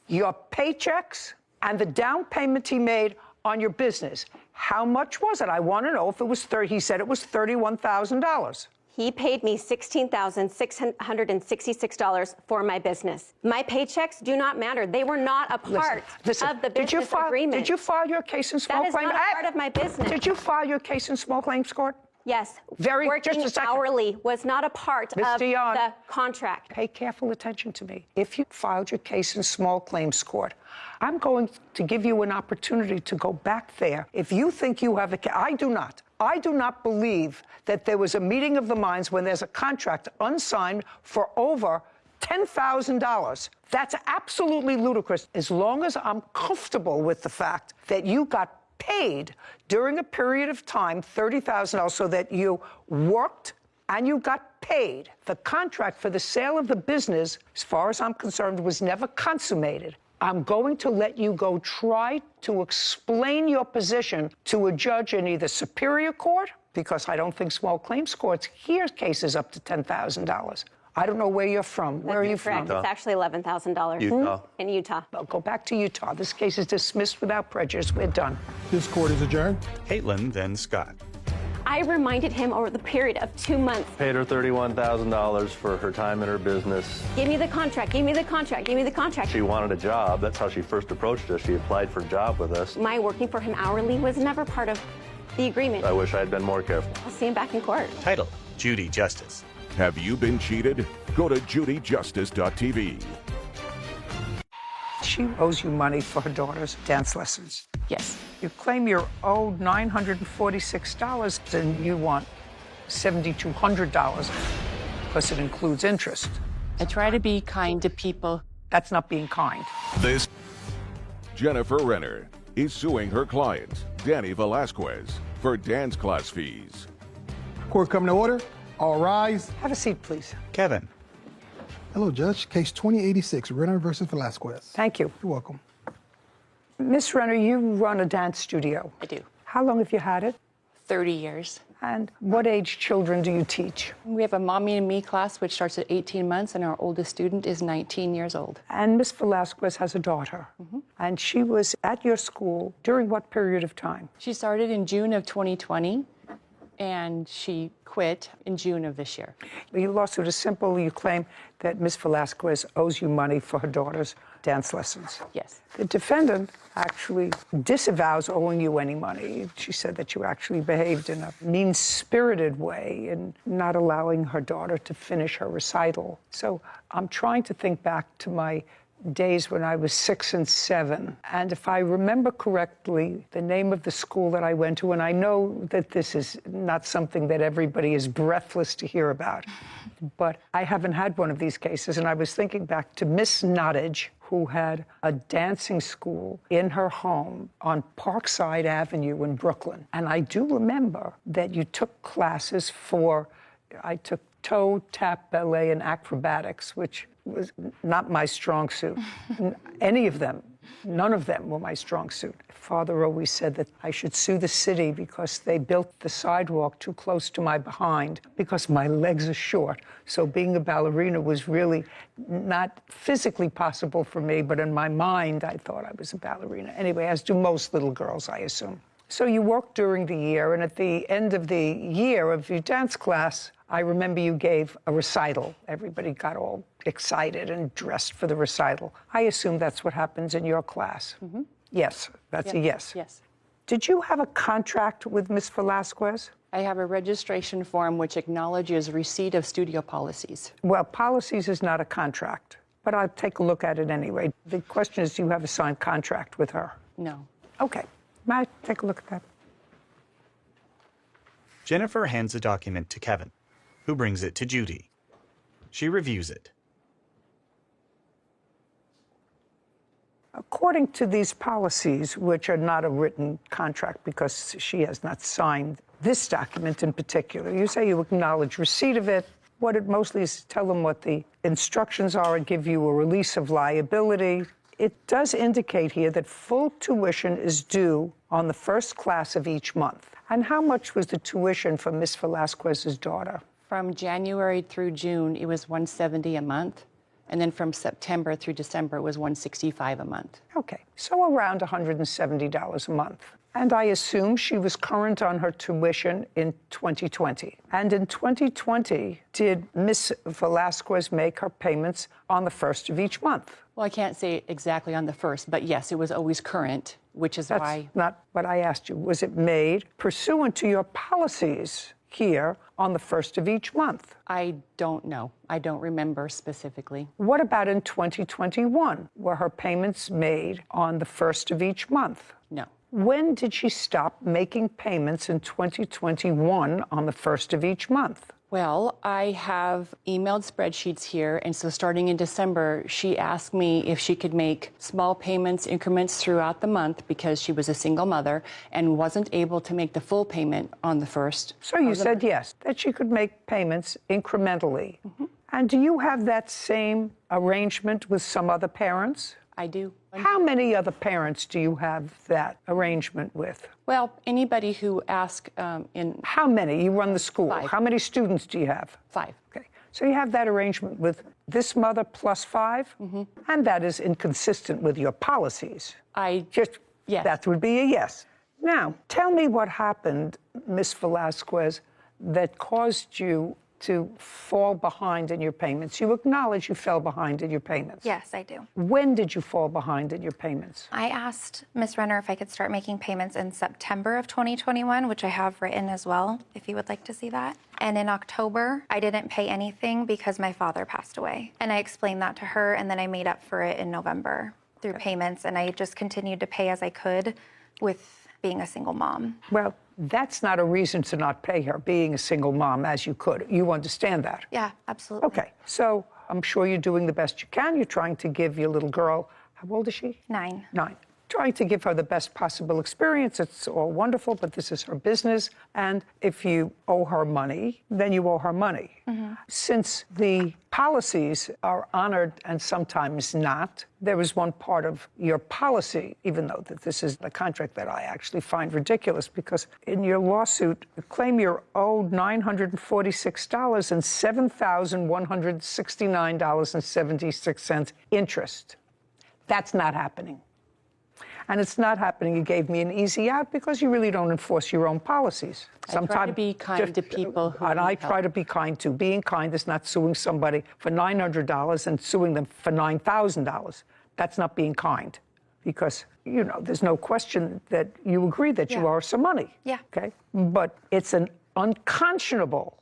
Your paychecks and the down payment he made on your business. How much was it? I want to know if it was he said it was $31,000. He paid me $16,666 for my business. My paychecks do not matter. They were not a part of the business agreement. Did you file your case in small claims? That is not a part of my business. Did you file your case in small claims court? Yes. Working hourly was not a part of the contract. Pay careful attention to me. If you filed your case in small claims court, I'm going to give you an opportunity to go back there. If you think you have a case, I do not. I do not believe that there was a meeting of the minds when there's a contract unsigned for over $10,000. That's absolutely ludicrous. As long as I'm comfortable with the fact that you got paid during a period of time $30,000 so that you worked and you got paid. The contract for the sale of the business, as far as I'm concerned, was never consummated. I'm going to let you go try to explain your position to a judge in either Superior Court, because I don't think small claims courts hear cases up to $10,000. I don't know where you're from. Where are you from? It's actually $11,000. Utah. In Utah. Well, go back to Utah. This case is dismissed without prejudice. We're done. This court is adjourned. Caitlin, then Scott. I reminded him over the period of 2 months. Paid her $31,000 for her time in her business. Give me the contract, give me the contract, give me the contract. She wanted a job. That's how she first approached us. She applied for a job with us. My working for him hourly was never part of the agreement. I wish I had been more careful. I'll see him back in court. Title, Judy Justice. Have you been cheated? Go to JudyJustice.tv. She owes you money for her daughter's dance lessons. Yes. You claim you're owed $946 and you want $7,200 because it includes interest. I try to be kind to people. That's not being kind. This Jennifer Renner is suing her client, Danny Velasquez, for dance class fees. Court coming to order. All rise. Have a seat, please. Kevin. Hello, Judge. Case 2086, Renner versus Velasquez. Thank you. You're welcome. Miss Renner, you run a dance studio. I do. How long have you had it? 30 years. And what age children do you teach? We have a Mommy and Me class, which starts at 18 months, and our oldest student is 19 years old. And Miss Velasquez has a daughter. Mm-hmm. And she was at your school during what period of time? She started in June of 2020, and she quit in June of this year. Your lawsuit is simple. You claim that Miss Velasquez owes you money for her daughter's dance lessons. Yes. The defendant actually disavows owing you any money. She said that you actually behaved in a mean-spirited way in not allowing her daughter to finish her recital. So I'm trying to think back to my days when I was 6 and 7. And if I remember correctly, the name of the school that I went to, and I know that this is not something that everybody is breathless to hear about, but I haven't had one of these cases. And I was thinking back to Miss Nottage, who had a dancing school in her home on Parkside Avenue in Brooklyn. And I do remember that you took classes I took toe, tap, ballet, and acrobatics, which was not my strong suit. Any of them, none of them were my strong suit. Father always said that I should sue the city because they built the sidewalk too close to my behind because my legs are short. So being a ballerina was really not physically possible for me, but in my mind, I thought I was a ballerina. Anyway, as do most little girls, I assume. So you worked during the year, and at the end of the year of your dance class, I remember you gave a recital. Everybody got all excited and dressed for the recital. I assume that's what happens in your class. Mm-hmm. Yes, that's a yes. Yes. Did you have a contract with Ms. Velasquez? I have a registration form which acknowledges receipt of studio policies. Well, policies is not a contract, but I'll take a look at it anyway. The question is, do you have a signed contract with her? No. Okay. May I take a look at that? Jennifer hands a document to Kevin, who brings it to Judy. She reviews it. According to these policies, which are not a written contract because she has not signed this document in particular, you say you acknowledge receipt of it. What it mostly is to tell them what the instructions are and give you a release of liability. It does indicate here that full tuition is due on the first class of each month. And how much was the tuition for Ms. Velasquez's daughter? From January through June, it was $170 a month. And then from September through December, it was $165 a month. Okay, so around $170 a month. And I assume she was current on her tuition in 2020. And in 2020, did Ms. Velasquez make her payments on the first of each month? Well, I can't say exactly on the first, but yes, it was always current, which is why. That's not what I asked you. Was it made pursuant to your policies here on the first of each month? I don't know. I don't remember specifically. What about in 2021? Were her payments made on the first of each month? No. When did she stop making payments in 2021 on the first of each month? Well, I have emailed spreadsheets here, and so starting in December, she asked me if she could make small payments, increments throughout the month because she was a single mother and wasn't able to make the full payment on the first. So you said yes, that she could make payments incrementally. Mm-hmm. And do you have that same arrangement with some other parents? I do. How many other parents do you have that arrangement with? Well, anybody who asks in... How many? You run the school. 5. How many students do you have? 5. Okay. So you have that arrangement with this mother plus 5? Mm-hmm. And that is inconsistent with your policies. Yes. That would be a yes. Now, tell me what happened, Ms. Velasquez, that caused you to fall behind in your payments. You acknowledge you fell behind in your payments. Yes, I do. When did you fall behind in your payments? I asked Ms. Renner if I could start making payments in September of 2021, which I have written as well, if you would like to see that. And in October, I didn't pay anything because my father passed away. And I explained that to her, and then I made up for it in November through payments, and I just continued to pay as I could with being a single mom. Well, that's not a reason to not pay her, being a single mom, as you could. You understand that? Yeah, absolutely. Okay, so I'm sure you're doing the best you can. You're trying to give your little girl, how old is she? 9. 9. Trying to give her the best possible experience. It's all wonderful, but this is her business. And if you owe her money, then you owe her money. Mm-hmm. Since the policies are honored and sometimes not, there was one part of your policy, even though that this is the contract that I actually find ridiculous, because in your lawsuit, you claim you're owed $946 and $7,169.76 interest. That's not happening. And it's not happening. You gave me an easy out because you really don't enforce your own policies. I try to be kind to people who And I try to be kind too. Being kind is not suing somebody for $900 and suing them for $9,000. That's not being kind because, you know, there's no question that you agree that you owe her some money. Yeah. Okay? But it's an unconscionable,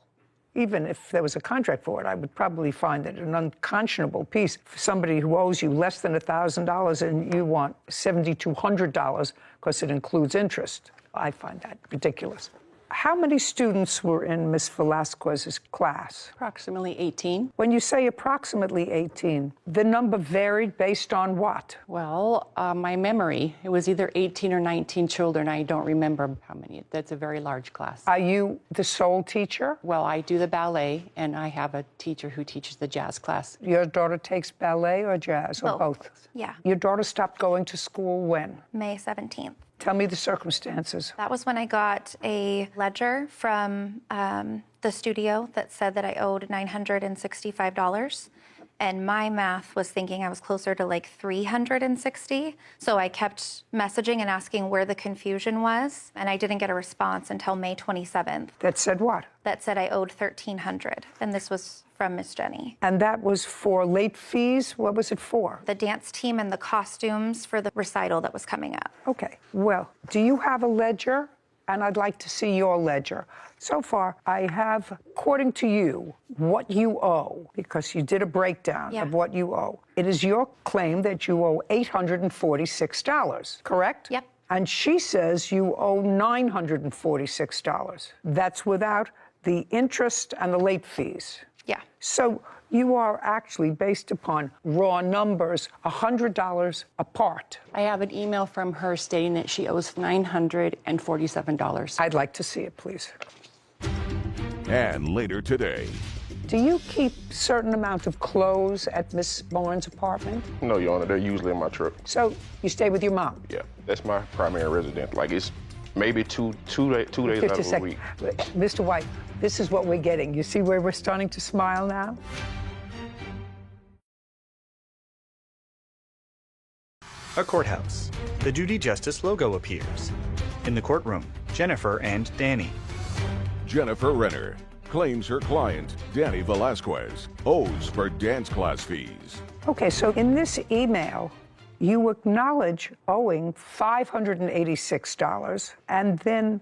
even if there was a contract for it, I would probably find it an unconscionable piece for somebody who owes you less than $1,000 and you want $7,200 because it includes interest. I find that ridiculous. How many students were in Ms. Velasquez's class? Approximately 18. When you say approximately 18, the number varied based on what? Well, my memory, it was either 18 or 19 children. I don't remember how many. That's a very large class. Are you the sole teacher? Well, I do the ballet, and I have a teacher who teaches the jazz class. Your daughter takes ballet or jazz, or both? Yeah. Your daughter stopped going to school when? May 17th. Tell me the circumstances. That was when I got a ledger from the studio that said that I owed $965. And my math was thinking I was closer to like 360. So I kept messaging and asking where the confusion was. And I didn't get a response until May 27th. That said what? That said I owed $1,300. And this was from Miss Jenny. And that was for late fees? What was it for? The dance team and the costumes for the recital that was coming up. Okay. Well, do you have a ledger? And I'd like to see your ledger. So far, I have, according to you, what you owe, because you did a breakdown of what you owe. It is your claim that you owe $846, correct? Yep. And she says you owe $946. That's without the interest and the late fees. Yeah. So you are actually, based upon raw numbers, $100 apart. I have an email from her stating that she owes $947. I'd like to see it, please. And later today. Do you keep certain amount of clothes at Miss Barnes' apartment? No, Your Honor, they're usually in my truck. So you stay with your mom? Yeah, that's my primary residence. Like, it's maybe two days out of a week. Mr. White, this is what we're getting. You see where we're starting to smile now? A courthouse. The Judy Justice logo appears. In the courtroom, Jennifer and Danny. Jennifer Renner claims her client, Danny Velasquez, owes for dance class fees. Okay, so in this email, you acknowledge owing $586 and then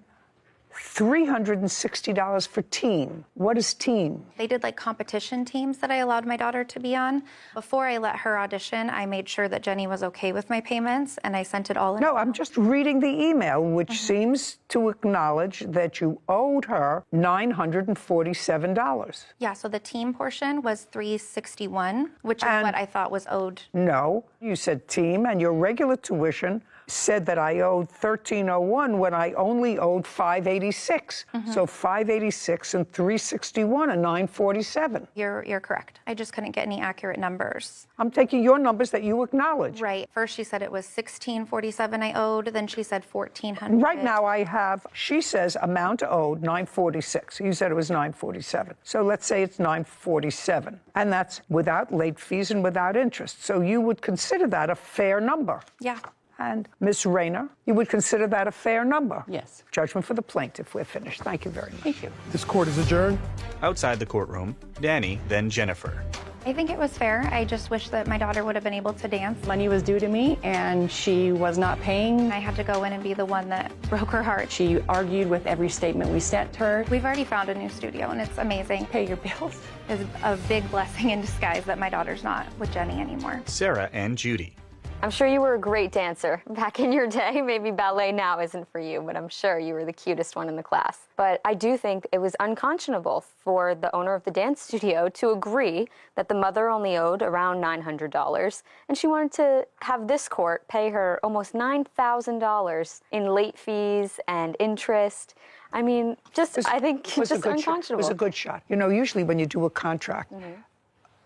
$360 for team. What is team? They did like competition teams that I allowed my daughter to be on. Before I let her audition, I made sure that Jenny was okay with my payments, and I sent it all in. No, I'm just reading the email, which seems to acknowledge that you owed her $947. Yeah, so the team portion was $361, which is what I thought was owed. No, you said team, and your regular tuition said that I owed $1,301 when I only owed $586. So $586 and $361 and $947. You're correct. I just couldn't get any accurate numbers. I'm taking your numbers that you acknowledge. Right. First she said it was $1,647 I owed, then she said $1,400. Right now I have, she says amount owed $946. You said it was $947. So let's say it's $947. And that's without late fees and without interest. So you would consider that a fair number. Yeah. And Ms. Rayner, you would consider that a fair number? Yes. Judgment for the plaintiff. We're finished. Thank you very much. Thank you. This court is adjourned. Outside the courtroom, Danny, then Jennifer. I think it was fair. I just wish that my daughter would have been able to dance. Money was due to me, and she was not paying. I had to go in and be the one that broke her heart. She argued with every statement we sent her. We've already found a new studio, and it's amazing. Pay your bills. It's a big blessing in disguise that my daughter's not with Jenny anymore. Sarah and Judy. I'm sure you were a great dancer back in your day. Maybe ballet now isn't for you, but I'm sure you were the cutest one in the class. But I do think it was unconscionable for the owner of the dance studio to agree that the mother only owed around $900, and she wanted to have this court pay her almost $9,000 in late fees and interest. I mean, I think it's just unconscionable. It was a good shot. You know, usually when you do a contract,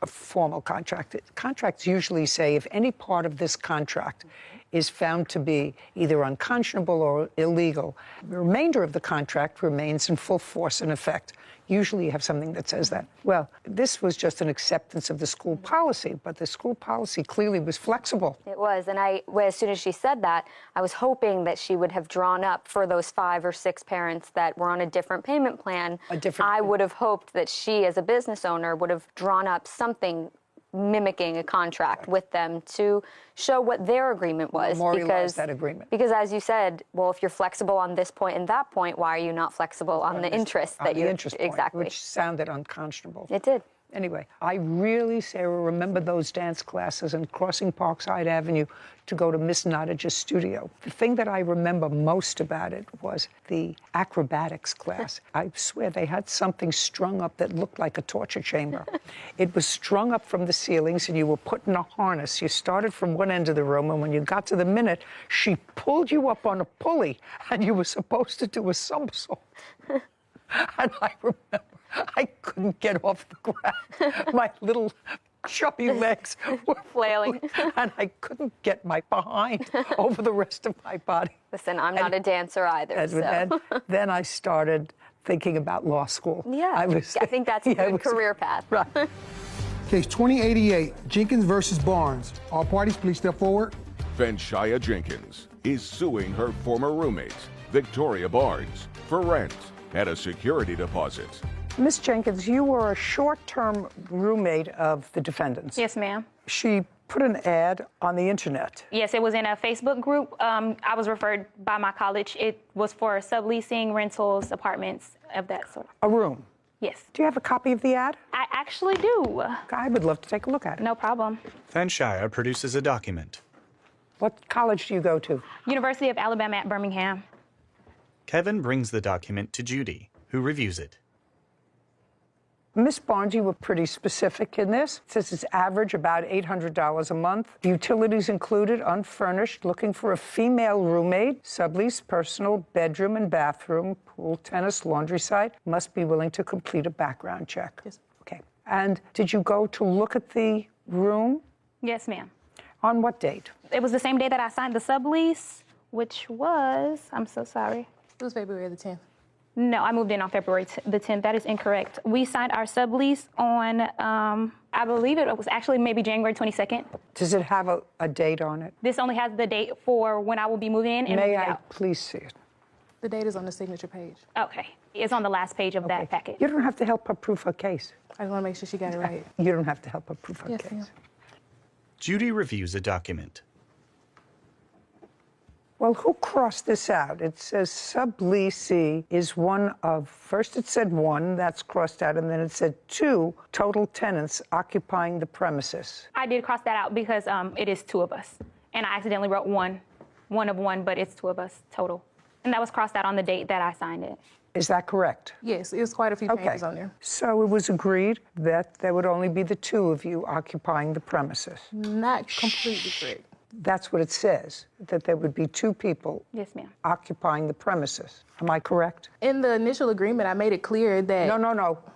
a formal contract, contracts usually say if any part of this contract is found to be either unconscionable or illegal, the remainder of the contract remains in full force and effect. Usually you have something that says that. Well, this was just an acceptance of the school policy, but the school policy clearly was flexible. It was, and as soon as she said that, I was hoping that she would have drawn up for those 5 or 6 parents that were on a different payment plan. I would have hoped that she, as a business owner, would have drawn up something mimicking a contract with them to show what their agreement was. Memorialize that agreement. Because as you said, well, if you're flexible on this point and that point, why are you not flexible on the interest that you... interest point, exactly. which sounded unconscionable. It did. Anyway, I really, Sarah, remember those dance classes and crossing Parkside Avenue to go to Miss Nottage's studio. The thing that I remember most about it was the acrobatics class. I swear they had something strung up that looked like a torture chamber. It was strung up from the ceilings and you were put in a harness. You started from one end of the room, and when you got to the minute, she pulled you up on a pulley and you were supposed to do a somersault. And I remember I couldn't get off the ground. My little chubby legs were flailing, and I couldn't get my behind over the rest of my body. Listen, I'm not a dancer either. Then I started thinking about law school. Yeah, I think that's a good career path. Right. Case 2088, Jenkins versus Barnes. All parties, please step forward. Fenshia Jenkins is suing her former roommate, Victoria Barnes, for rent and a security deposit. Ms. Jenkins, you were a short-term roommate of the defendant's. Yes, ma'am. She put an ad on the internet. Yes, it was in a Facebook group. I was referred by my college. It was for subleasing, rentals, apartments, of that sort. A room? Yes. Do you have a copy of the ad? I actually do. I would love to take a look at it. No problem. Fenshia produces a document. What college do you go to? University of Alabama at Birmingham. Kevin brings the document to Judy, who reviews it. Miss Barnes, you were pretty specific in this. It says it's average about $800 a month. Utilities included, unfurnished, looking for a female roommate, sublease, personal, bedroom and bathroom, pool, tennis, laundry site. Must be willing to complete a background check. Yes. Okay. And did you go to look at the room? Yes, ma'am. On what date? It was the same day that I signed the sublease, which was, I'm so sorry. It was February the 10th. No, I moved in on February the 10th. That is incorrect. We signed our sublease on, I believe it was actually maybe January 22nd. Does it have a date on it? This only has the date for when I will be moving in and May moving I out. please see it? The date is on the signature page. Okay. It's on the last page of that packet. You don't have to help her prove her case. I just want to make sure she got it right. You don't have to help her prove her Yes, case. ma'am. Judy reviews a document. Well, who crossed this out? It says subleasee is one of, first it said one, that's crossed out, and then it said two total tenants occupying the premises. I did cross that out because it is two of us. And I accidentally wrote one of one, but it's two of us total. And that was crossed out on the date that I signed it. Is that correct? Yes, it was quite a few changes on there. So it was agreed that there would only be the two of you occupying the premises. Not completely correct. That's what it says, that there would be two people Yes, ma'am. occupying the premises. Am I correct? In the initial agreement, I made it clear that...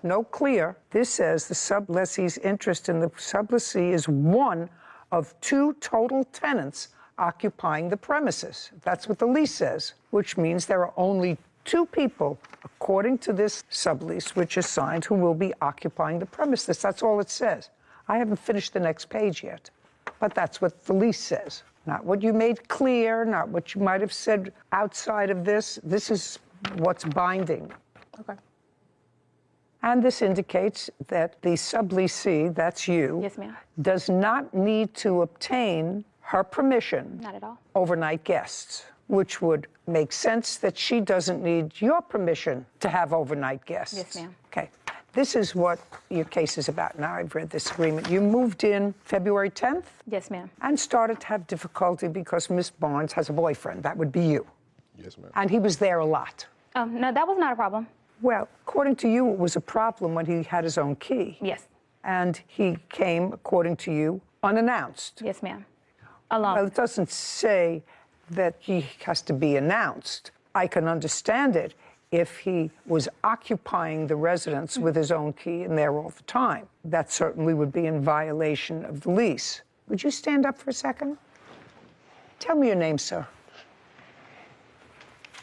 No clear. This says the subleasee's interest in the sublessee is one of two total tenants occupying the premises. That's what the lease says, which means there are only two people, according to this sublease, which is signed, who will be occupying the premises. That's all it says. I haven't finished the next page yet, but that's what the lease says. Not what you made clear, not what you might have said outside of this. This is what's binding. Okay. And this indicates that the subleasee, that's you, Yes, ma'am. does not need to obtain her permission Not at all. overnight guests, which would make sense that she doesn't need your permission to have overnight guests. Yes, ma'am. Okay. This is what your case is about. Now I've read this agreement. You moved in February 10th? Yes, ma'am. And started to have difficulty because Miss Barnes has a boyfriend. That would be you. Yes, ma'am. And he was there a lot. No, that was not a problem. Well, according to you, it was a problem when he had his own key. Yes. And he came, according to you, unannounced. Yes, ma'am. Alone. Well, it doesn't say that he has to be announced. I can understand it if he was occupying the residence with his own key and there all the time. That certainly would be in violation of the lease. Would you stand up for a second? Tell me your name, sir.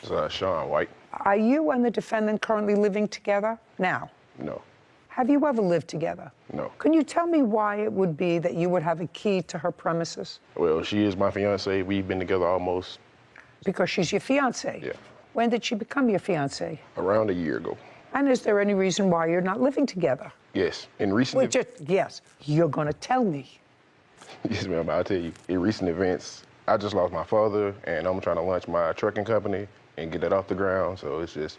It's Sean White. Are you and the defendant currently living together now? No. Have you ever lived together? No. Can you tell me why it would be that you would have a key to her premises? Well, she is my fiance. We've been together almost... Because she's your fiance? Yeah. When did she become your fiance? Around a year ago. And is there any reason why you're not living together? Yes. In recent... Yes. You're going to tell me. Yes, ma'am. I'll tell you. In recent events, I just lost my father, and I'm trying to launch my trucking company and get that off the ground, so it's just...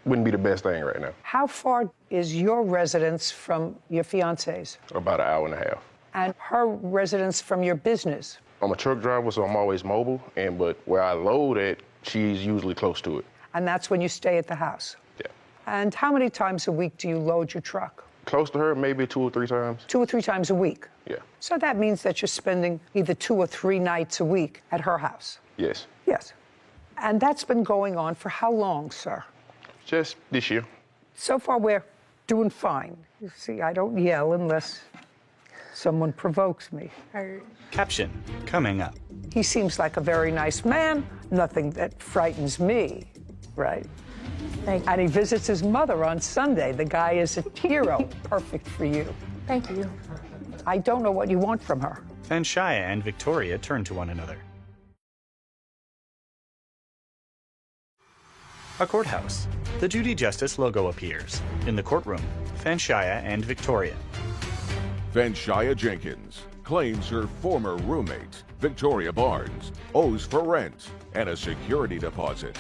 wouldn't be the best thing right now. How far is your residence from your fiance's? About an hour and a half. And her residence from your business? I'm a truck driver, so I'm always mobile, but where I load at, she's usually close to it. And that's when you stay at the house? Yeah. And how many times a week do you load your truck? Close to her, maybe 2 or 3 times. 2 or 3 times a week? Yeah. So that means that you're spending either 2 or 3 nights a week at her house? Yes. Yes. And that's been going on for how long, sir? Just this year. So far, we're doing fine. You see, I don't yell unless someone provokes me. Caption coming up. He seems like a very nice man, nothing that frightens me, right? Thank you. And he visits his mother on Sunday. The guy is a hero, perfect for you. Thank you. I don't know what you want from her. Fanshaya and Victoria turn to one another. A courthouse. The Judy Justice logo appears. In the courtroom, Fanshaya and Victoria. Fanshaya Jenkins claims her former roommate, Victoria Barnes, owes for rent and a security deposit.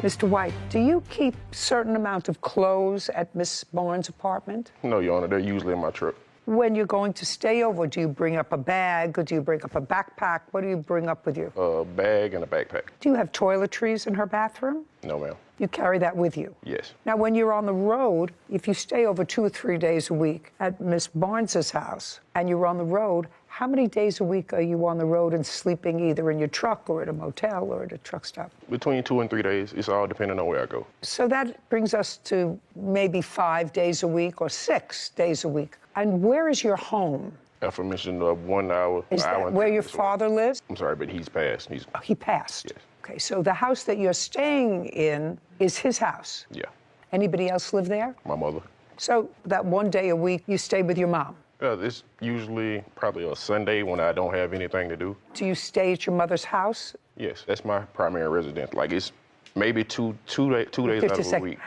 Mr. White, do you keep certain amount of clothes at Miss Barnes' apartment? No, Your Honor, they're usually in my truck. When you're going to stay over, do you bring up a bag or do you bring up a backpack? What do you bring up with you? A bag and a backpack. Do you have toiletries in her bathroom? No, ma'am. You carry that with you? Yes. Now, when you're on the road, if you stay over 2 or 3 days a week at Miss Barnes's house and you're on the road, how many days a week are you on the road and sleeping either in your truck or at a motel or at a truck stop? Between 2 and 3 days. It's all depending on where I go. So that brings us to maybe 5 days a week or 6 days a week. And where is your home? Affirmation of 1 hour. Is that where your father lives? I'm sorry, but he's passed. Oh, he passed? Yes. Okay, so the house that you're staying in is his house? Yeah. Anybody else live there? My mother. So that 1 day a week you stay with your mom? It's usually probably a Sunday when I don't have anything to do. Do you stay at your mother's house? Yes, that's my primary residence. Like it's maybe two days out of a week.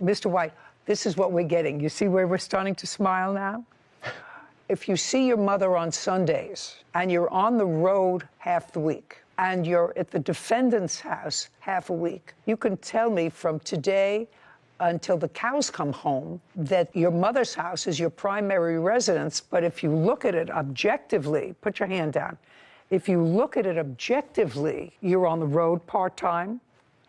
Mr. White, this is what we're getting. You see where we're starting to smile now? If you see your mother on Sundays and you're on the road half the week and you're at the defendant's house half a week, you can tell me from today until the cows come home that your mother's house is your primary residence. But if you look at it objectively, put your hand down. If you look at it objectively, you're on the road part-time.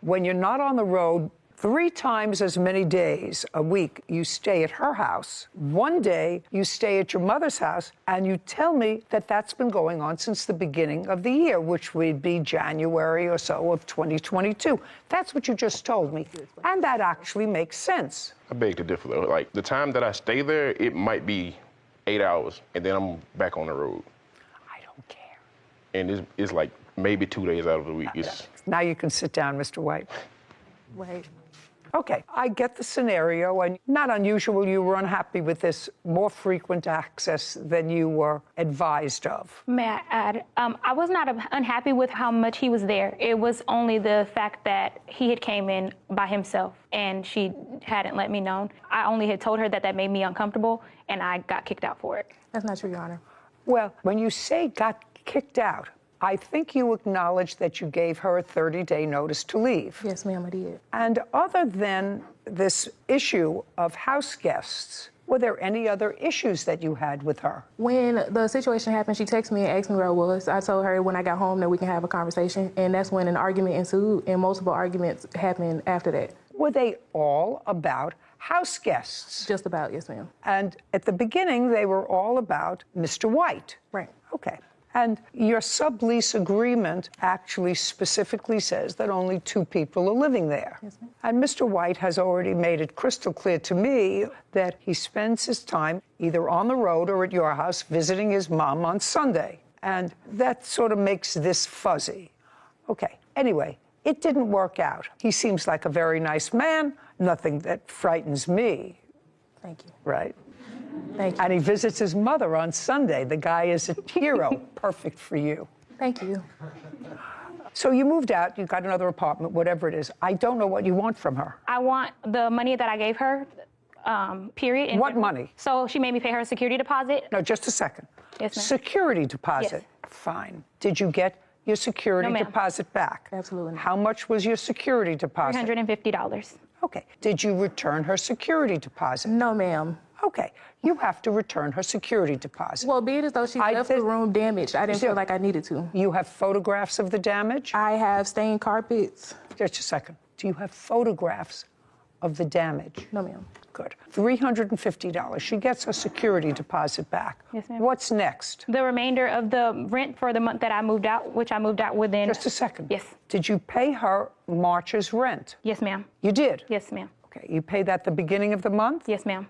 When you're not on the road, 3 times as many days a week you stay at her house. 1 day you stay at your mother's house, and you tell me that that's been going on since the beginning of the year, which would be January or so of 2022. That's what you just told me, and that actually makes sense. I beg to differ, though. Like, the time that I stay there, it might be 8 hours, and then I'm back on the road. I don't care. And it's like maybe 2 days out of the week. Now you can sit down, Mr. White. Wait. Okay, I get the scenario, and not unusual you were unhappy with this more frequent access than you were advised of. May I add, I was not unhappy with how much he was there. It was only the fact that he had came in by himself and she hadn't let me know. I only had told her that that made me uncomfortable, and I got kicked out for it. That's not true, Your Honor. Well, when you say got kicked out, I think you acknowledge that you gave her a 30-day notice to leave. Yes, ma'am, I did. And other than this issue of house guests, were there any other issues that you had with her? When the situation happened, she texted me and asked me where I was. I told her when I got home that we can have a conversation, and that's when an argument ensued, and multiple arguments happened after that. Were they all about house guests? Just about, yes, ma'am. And at the beginning, they were all about Mr. White. Right. Okay. And your sublease agreement actually specifically says that only 2 people are living there. Yes, ma'am. And Mr. White has already made it crystal clear to me that he spends his time either on the road or at your house visiting his mom on Sunday. And that sort of makes this fuzzy. Okay, anyway, it didn't work out. He seems like a very nice man, nothing that frightens me. Thank you. Right? Thank you. And he visits his mother on Sunday. The guy is a hero. Perfect for you. Thank you. So you moved out, you got another apartment, whatever it is. I don't know what you want from her. I want the money that I gave her, period. And what money? So she made me pay her security deposit. No, just a second. Yes, ma'am. Security deposit. Yes. Fine. Did you get your security No, ma'am. deposit back? Absolutely not. How much was your security deposit? $350. Okay. Did you return her security deposit? No, ma'am. Okay. You have to return her security deposit. Well, be it as though she left the room damaged, I didn't feel like I needed to. You have photographs of the damage? I have stained carpets. Just a second. Do you have photographs of the damage? No, ma'am. Good. $350. She gets her security deposit back. Yes, ma'am. What's next? The remainder of the rent for the month that I moved out, which I moved out within. Just a second. Yes. Did you pay her March's rent? Yes, ma'am. You did? Yes, ma'am. Okay. You paid that the beginning of the month? Yes, ma'am.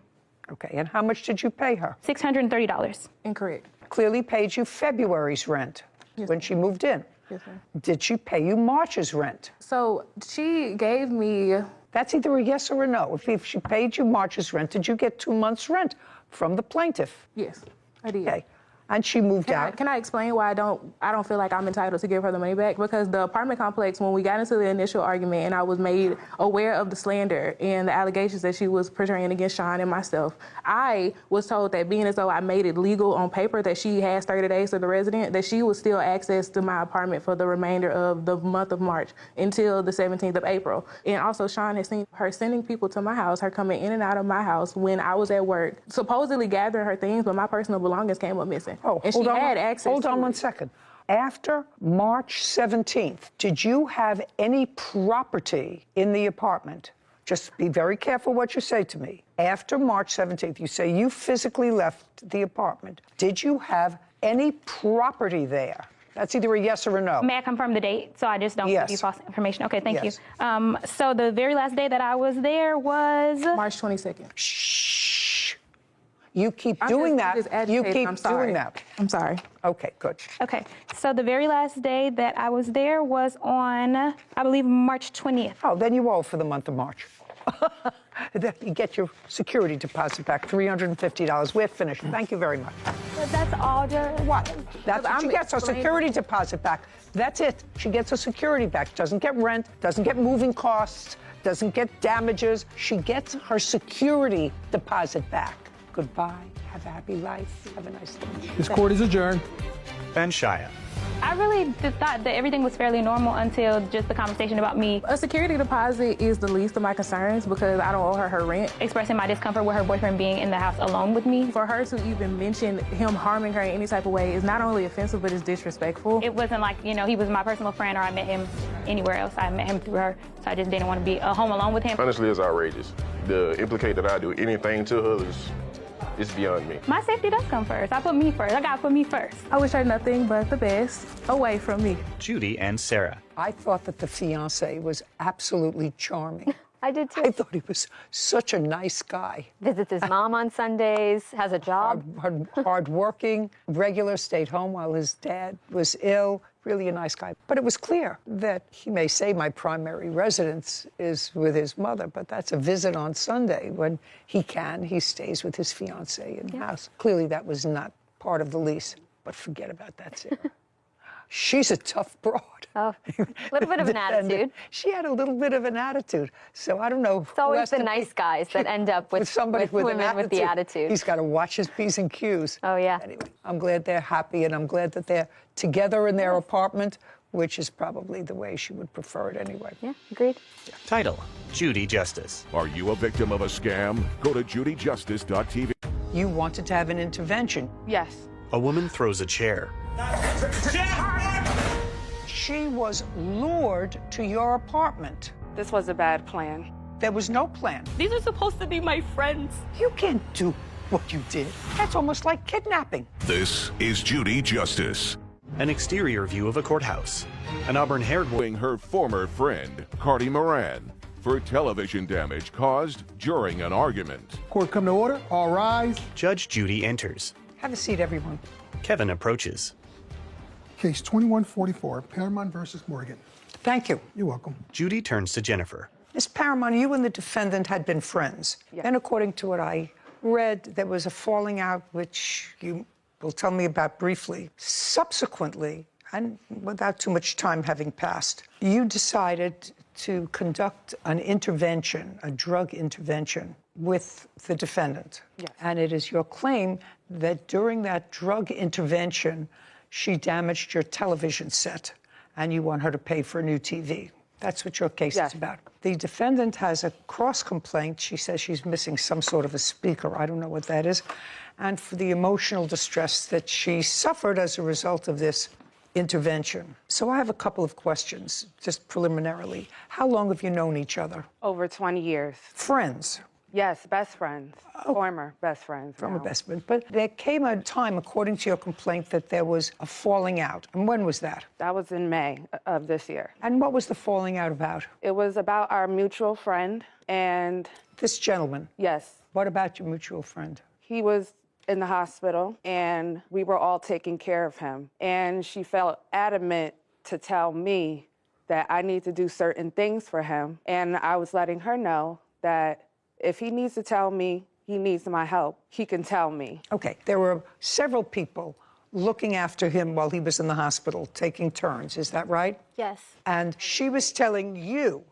Okay. And how much did you pay her? $630. Incorrect. Clearly paid you February's rent when she moved in. Yes, ma'am. Did she pay you March's rent? So she gave me... That's either a yes or a no. If she paid you March's rent, did you get 2 months' rent from the plaintiff. Yes, I did. Okay. And she moved out. Can I explain why I don't feel like I'm entitled to give her the money back? Because the apartment complex, when we got into the initial argument and I was made aware of the slander and the allegations that she was portraying against Sean and myself, I was told that being as though I made it legal on paper that she has 30 days to the resident, that she would still access to my apartment for the remainder of the month of March until the 17th of April. And also Sean has seen her sending people to my house, her coming in and out of my house when I was at work, supposedly gathering her things, but my personal belongings came up missing. Oh, and she had access. Hold on one second. After March 17th, did you have any property in the apartment? Just be very careful what you say to me. After March 17th, you say you physically left the apartment. Did you have any property there? That's either a yes or a no. May I confirm the date so I just don't give you false information? Okay, thank Yes. you. So the very last day that I was there was March 22nd. Shh. You keep doing that. You keep doing that. I'm sorry. Okay, good. Okay, so the very last day that I was there was on, I believe, March 20th. Oh, then you owe for the month of March. Then you get your security deposit back, $350. We're finished. Thank you very much. But that's all, Judge. What? That's what she gets, her security deposit back. That's it. She gets her security back. Doesn't get rent, doesn't get moving costs, doesn't get damages. She gets her security deposit back. Goodbye. Have a happy life. Have a nice day. This court is adjourned. Ben Shia. I really just thought that everything was fairly normal until just the conversation about me. A security deposit is the least of my concerns because I don't owe her rent. Expressing my discomfort with her boyfriend being in the house alone with me. For her to even mention him harming her in any type of way is not only offensive, but it's disrespectful. It wasn't like, he was my personal friend or I met him anywhere else. I met him through her, so I just didn't want to be home alone with him. Honestly, it's outrageous. The implicate that I do anything to her is it's beyond me. My safety does come first. I put me first. I gotta put me first. I wish her nothing but the best away from me. Judy and Sarah. I thought that the fiancé was absolutely charming. I did too. I thought he was such a nice guy. Visits his mom on Sundays, has a job. Hard-working, regular, stayed home while his dad was ill. Really a nice guy. But it was clear that he may say my primary residence is with his mother, but that's a visit on Sunday. When he can, he stays with his fiancée in the house. Clearly that was not part of the lease, but forget about that, Sarah. She's a tough broad. Oh, a little bit of an attitude. She had a little bit of an attitude. So I don't know. It's always the nice guys that end up with somebody with women with the attitude. He's got to watch his P's and Q's. Oh, yeah. Anyway, I'm glad they're happy, and I'm glad that they're together in their apartment, which is probably the way she would prefer it anyway. Yeah, agreed. Title, Judy Justice. Are you a victim of a scam? Go to judyjustice.tv. You wanted to have an intervention. Yes. A woman throws a chair. She was lured to your apartment. This was a bad plan. There was no plan. These are supposed to be my friends. You can't do what you did. That's almost like kidnapping. This is Judy Justice. An exterior view of a courthouse. An auburn-haired woman. Her former friend, Cardi Moran, for television damage caused during an argument. Court come to order. All rise. Judge Judy enters. Have a seat, everyone. Kevin approaches. Case 2144, Paramount versus Morgan. Thank you. You're welcome. Judy turns to Jennifer. Ms. Paramount, you and the defendant had been friends. Yes. Then, according to what I read, there was a falling out, which you will tell me about briefly. Subsequently, and without too much time having passed, you decided to conduct an intervention, a drug intervention, with the defendant. Yes. And it is your claim that during that drug intervention, she damaged your television set, and you want her to pay for a new TV. That's what your case is about. The defendant has a cross-complaint. She says she's missing some sort of a speaker. I don't know what that is. And for the emotional distress that she suffered as a result of this intervention. So I have a couple of questions, just preliminarily. How long have you known each other? Over 20 years. Friends? Yes, best friends. Former best friends. Former best friends. But there came a time, according to your complaint, that there was a falling out. And when was that? That was in May of this year. And what was the falling out about? It was about our mutual friend and... This gentleman? Yes. What about your mutual friend? He was in the hospital, and we were all taking care of him. And she felt adamant to tell me that I need to do certain things for him. And I was letting her know that if he needs to tell me he needs my help, he can tell me. Okay, there were several people looking after him while he was in the hospital, taking turns. Is that right? Yes. And she was telling you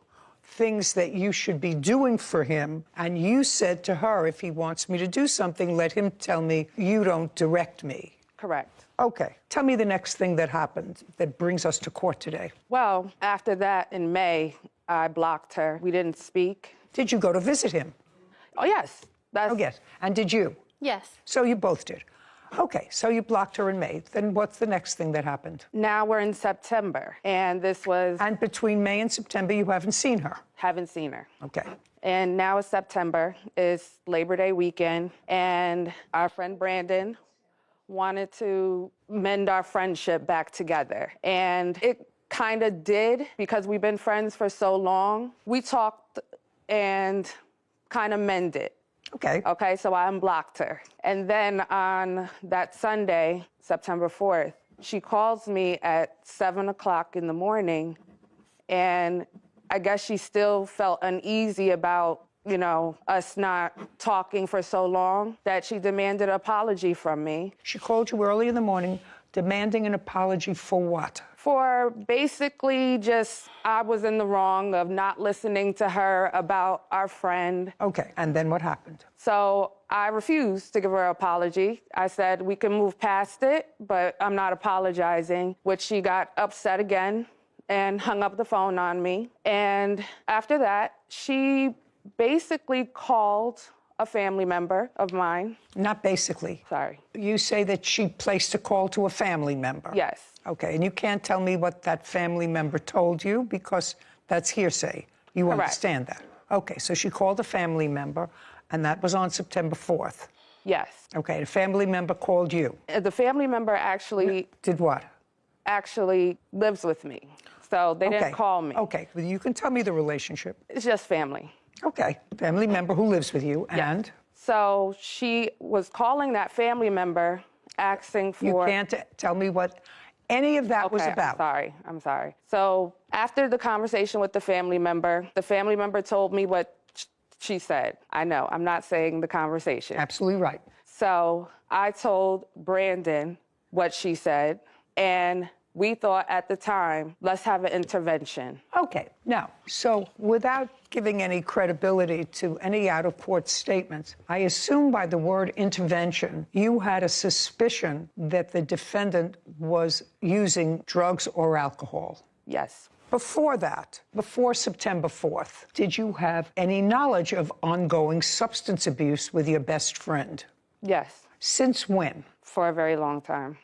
things that you should be doing for him, and you said to her, if he wants me to do something, let him tell me, you don't direct me. Correct. Okay, tell me the next thing that happened that brings us to court today. Well, after that, in May, I blocked her. We didn't speak. Did you go to visit him? Oh, yes. Oh, yes. And did you? Yes. So you both did. Okay, so you blocked her in May. Then what's the next thing that happened? Now we're in September, and this was... And between May and September, you haven't seen her? Haven't seen her. Okay. And now it's September. It's Labor Day weekend, and our friend Brandon wanted to mend our friendship back together. And it kind of did, because we've been friends for so long. We talked and kind of mended. Okay. Okay, so I unblocked her. And then on that Sunday, September 4th, she calls me at 7 o'clock in the morning, and I guess she still felt uneasy about, you know, us not talking for so long, that she demanded an apology from me. She called you early in the morning demanding an apology for what? For basically just, I was in the wrong of not listening to her about our friend. Okay, and then what happened? So I refused to give her an apology. I said, we can move past it, but I'm not apologizing, which she got upset again and hung up the phone on me. And after that, she basically called a family member of mine. Not basically. Sorry. You say that she placed a call to a family member. Yes. Okay, and you can't tell me what that family member told you because that's hearsay. You Correct. understand that? Okay, so she called a family member, and that was on September 4th. Yes. Okay, the family member called you. The family member actually... Did what? Actually lives with me. So they didn't call me. Okay, well, you can tell me the relationship. It's just family. Okay, family member who lives with you, and? So she was calling that family member, asking for... You can't tell me what any of that was about. I'm sorry. So after the conversation with the family member told me what she said. I know, I'm not saying the conversation. Absolutely right. So I told Brandon what she said, and we thought at the time, let's have an intervention. Okay, now, so without giving any credibility to any out-of-court statements, I assume by the word intervention, you had a suspicion that the defendant was using drugs or alcohol. Yes. Before that, before September 4th, did you have any knowledge of ongoing substance abuse with your best friend? Yes. Since when? For a very long time.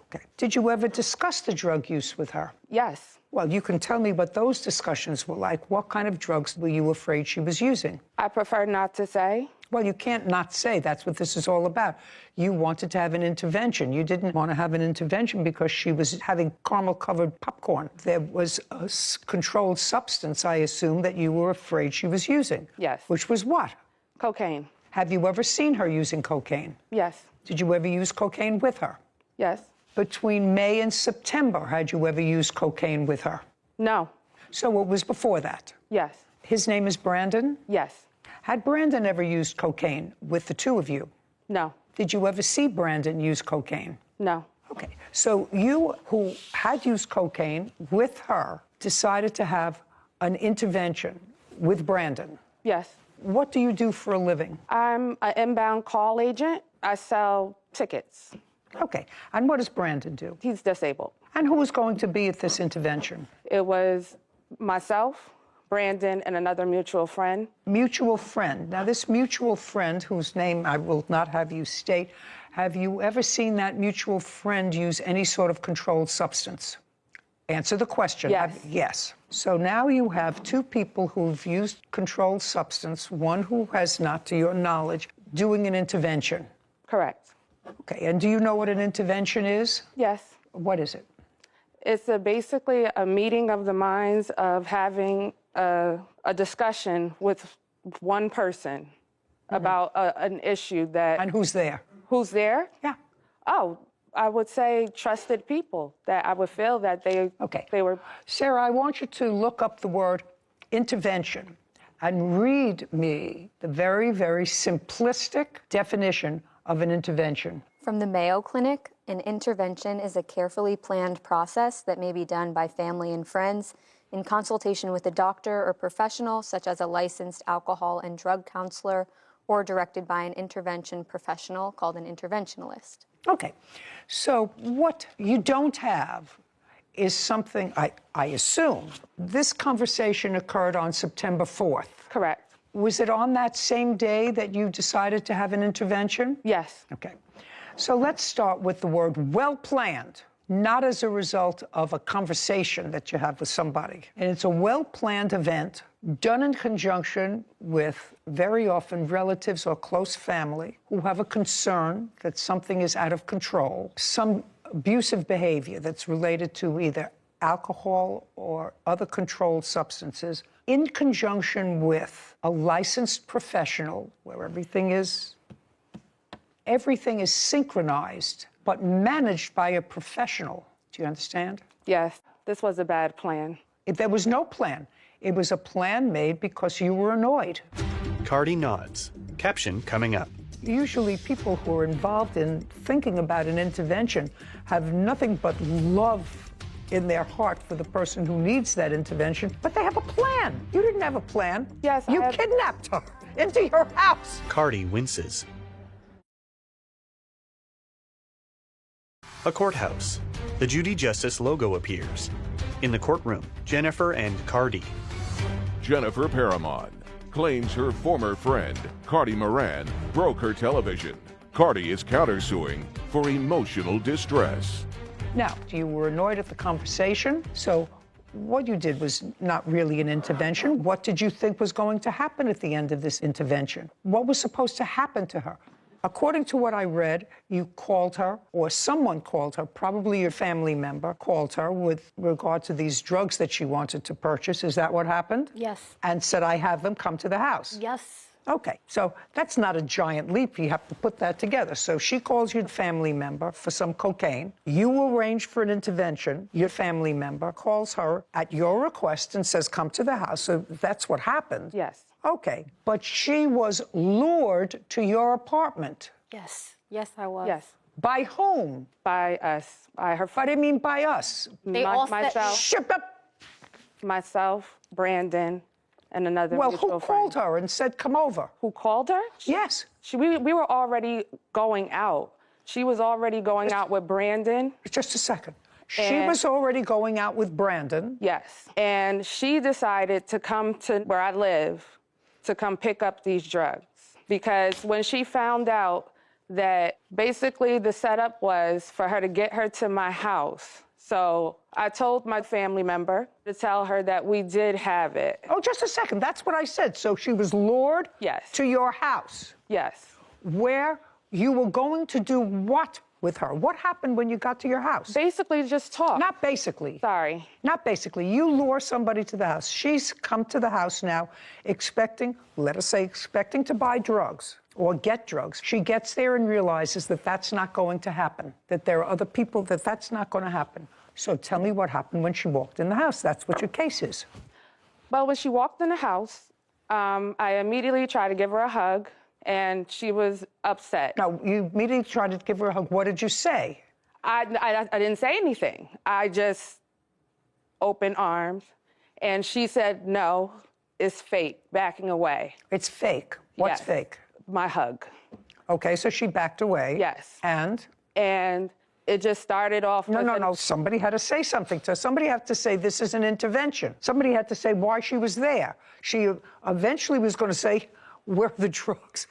Okay. Did you ever discuss the drug use with her? Yes. Well, you can tell me what those discussions were like. What kind of drugs were you afraid she was using? I prefer not to say. Well, you can't not say. That's what this is all about. You wanted to have an intervention. You didn't want to have an intervention because she was having caramel-covered popcorn. There was a controlled substance, I assume, that you were afraid she was using. Yes. Which was what? Cocaine. Have you ever seen her using cocaine? Yes. Did you ever use cocaine with her? Yes. Between May and September, had you ever used cocaine with her? No. So it was before that? Yes. His name is Brandon? Yes. Had Brandon ever used cocaine with the two of you? No. Did you ever see Brandon use cocaine? No. Okay. So you, who had used cocaine with her, decided to have an intervention with Brandon? Yes. What do you do for a living? I'm an inbound call agent. I sell tickets. Okay. And what does Brandon do? He's disabled. And who was going to be at this intervention? It was myself, Brandon, and another mutual friend. Mutual friend. Now, this mutual friend, whose name I will not have you state, have you ever seen that mutual friend use any sort of controlled substance? Answer the question. Yes. Yes. So now you have two people who've used controlled substance, one who has not, to your knowledge, doing an intervention. Correct. Okay, and do you know what an intervention is? Yes. What is it? It's basically a meeting of the minds of having a discussion with one person about an issue that... And who's there? Who's there? Yeah. Oh, I would say trusted people that I would feel that they were... Sarah, I want you to look up the word intervention. and read me the very, very simplistic definition of an intervention. From the Mayo Clinic, an intervention is a carefully planned process that may be done by family and friends in consultation with a doctor or professional, such as a licensed alcohol and drug counselor, or directed by an intervention professional called an interventionalist. Okay, so what you don't have is something, I assume, this conversation occurred on September 4th. Correct. Was it on that same day that you decided to have an intervention? Yes. Okay. So let's start with the word well-planned, not as a result of a conversation that you have with somebody. And it's a well-planned event done in conjunction with very often relatives or close family who have a concern that something is out of control, some abusive behavior that's related to either alcohol or other controlled substances, in conjunction with a licensed professional where everything is synchronized, but managed by a professional. Do you understand? Yes, this was a bad plan. There was no plan. It was a plan made because you were annoyed. Cardi nods. Caption coming up. Usually people who are involved in thinking about an intervention have nothing but love in their heart for the person who needs that intervention, but they have a plan. You didn't have a plan. Yes, you kidnapped her into your house. Cardi winces. A courthouse. The Judy Justice logo appears. In the courtroom, Jennifer and Cardi. Jennifer Paramon claims her former friend, Cardi Moran, broke her television. Cardi is countersuing for emotional distress. Now, you were annoyed at the conversation, so what you did was not really an intervention. What did you think was going to happen at the end of this intervention? What was supposed to happen to her? According to what I read, you called her, or someone called her, probably your family member, called her with regard to these drugs that she wanted to purchase. Is that what happened? Yes. And said, I have them come to the house. Yes. Okay, so that's not a giant leap. You have to put that together. So she calls your family member for some cocaine. You arrange for an intervention. Your family member calls her at your request and says, come to the house. So that's what happened. Yes. Okay, but she was lured to your apartment. Yes. Yes, I was. Yes. By whom? By us. By her. What do you mean by us? They all myself. Ship up. Myself, Brandon, and another Well, mutual who called her and said, come over? Who called her? Yes. We were already going out. She was already going out with Brandon. Just a second. She was already going out with Brandon. Yes. And she decided to come to where I live to come pick up these drugs. Because when she found out that basically the setup was for her to get her to my house. So I told my family member to tell her that we did have it. Oh, just a second. That's what I said. So she was lured to your house. Yes. Where you were going to do what with her? What happened when you got to your house? Basically just talk. Not basically. Sorry. Not basically. You lure somebody to the house. She's come to the house now expecting, let us say, expecting to buy drugs or get drugs. She gets there and realizes that that's not going to happen, that there are other people that that's not going to happen. So tell me what happened when she walked in the house. That's what your case is. Well, when she walked in the house, I immediately tried to give her a hug, and she was upset. No, you immediately tried to give her a hug. What did you say? I didn't say anything. I just opened arms, and she said, no, it's fake, backing away. It's fake. What's Yes. fake? My hug. Okay, so she backed away. Yes. And it just started off with No. Somebody had to say something to her. Somebody had to say this is an intervention. Somebody had to say why she was there. She eventually was going to say, where are the drugs?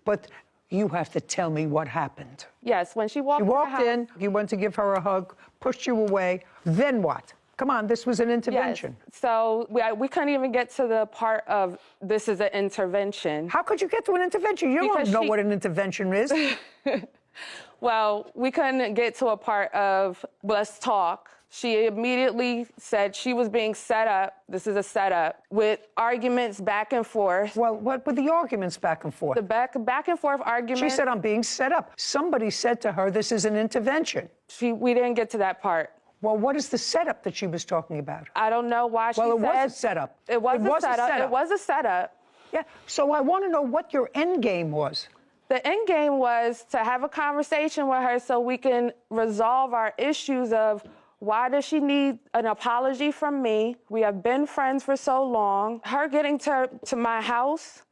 But you have to tell me what happened. Yes, when she walked in, you went to give her a hug, pushed you away. Then what? Come on, this was an intervention. Yes. So we couldn't even get to the part of this is an intervention. How could you get to an intervention? You don't know what an intervention is. Well, we couldn't get to a part of let's talk. She immediately said she was being set up. This is a setup with arguments back and forth. Well, what were the arguments back and forth? The back and forth arguments. She said, I'm being set up. Somebody said to her, this is an intervention. We didn't get to that part. Well, what is the setup that she was talking about? I don't know why she said... Well, it was a setup. It was a setup. It was a setup. Yeah, so I want to know what your end game was. The end game was to have a conversation with her so we can resolve our issues of why does she need an apology from me? We have been friends for so long. Her getting to my house,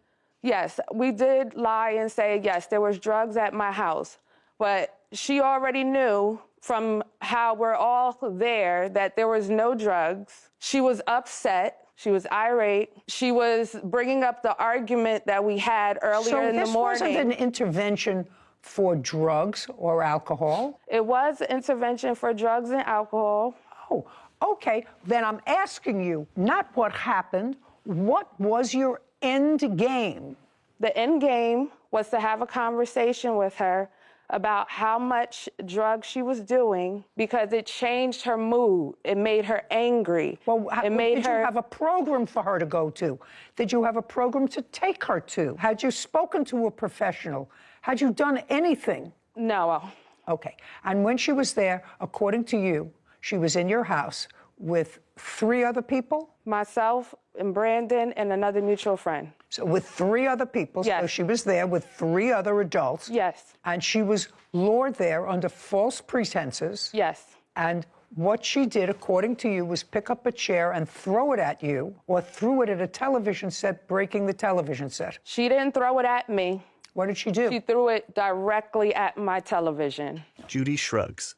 yes, we did lie and say, yes, there was drugs at my house. But she already knew from how we're all there that there was no drugs. She was upset. She was irate. She was bringing up the argument that we had earlier in the morning. So this wasn't an intervention for drugs or alcohol? It was intervention for drugs and alcohol. Oh, okay. Then I'm asking you, not what happened, what was your end game? The end game was to have a conversation with her about how much drugs she was doing because it changed her mood. It made her angry. Well, did you have a program for her to go to? Did you have a program to take her to? Had you spoken to a professional? Had you done anything? No. Okay. And when she was there, according to you, she was in your house with 3 other people? Myself and Brandon and another mutual friend. So with 3 other people, yes. So she was there with 3 other adults. Yes. And she was lured there under false pretenses. Yes. And what she did, according to you, was pick up a chair and throw it at you, or threw it at a television set, breaking the television set. She didn't throw it at me. What did she do? She threw it directly at my television. Judy shrugs.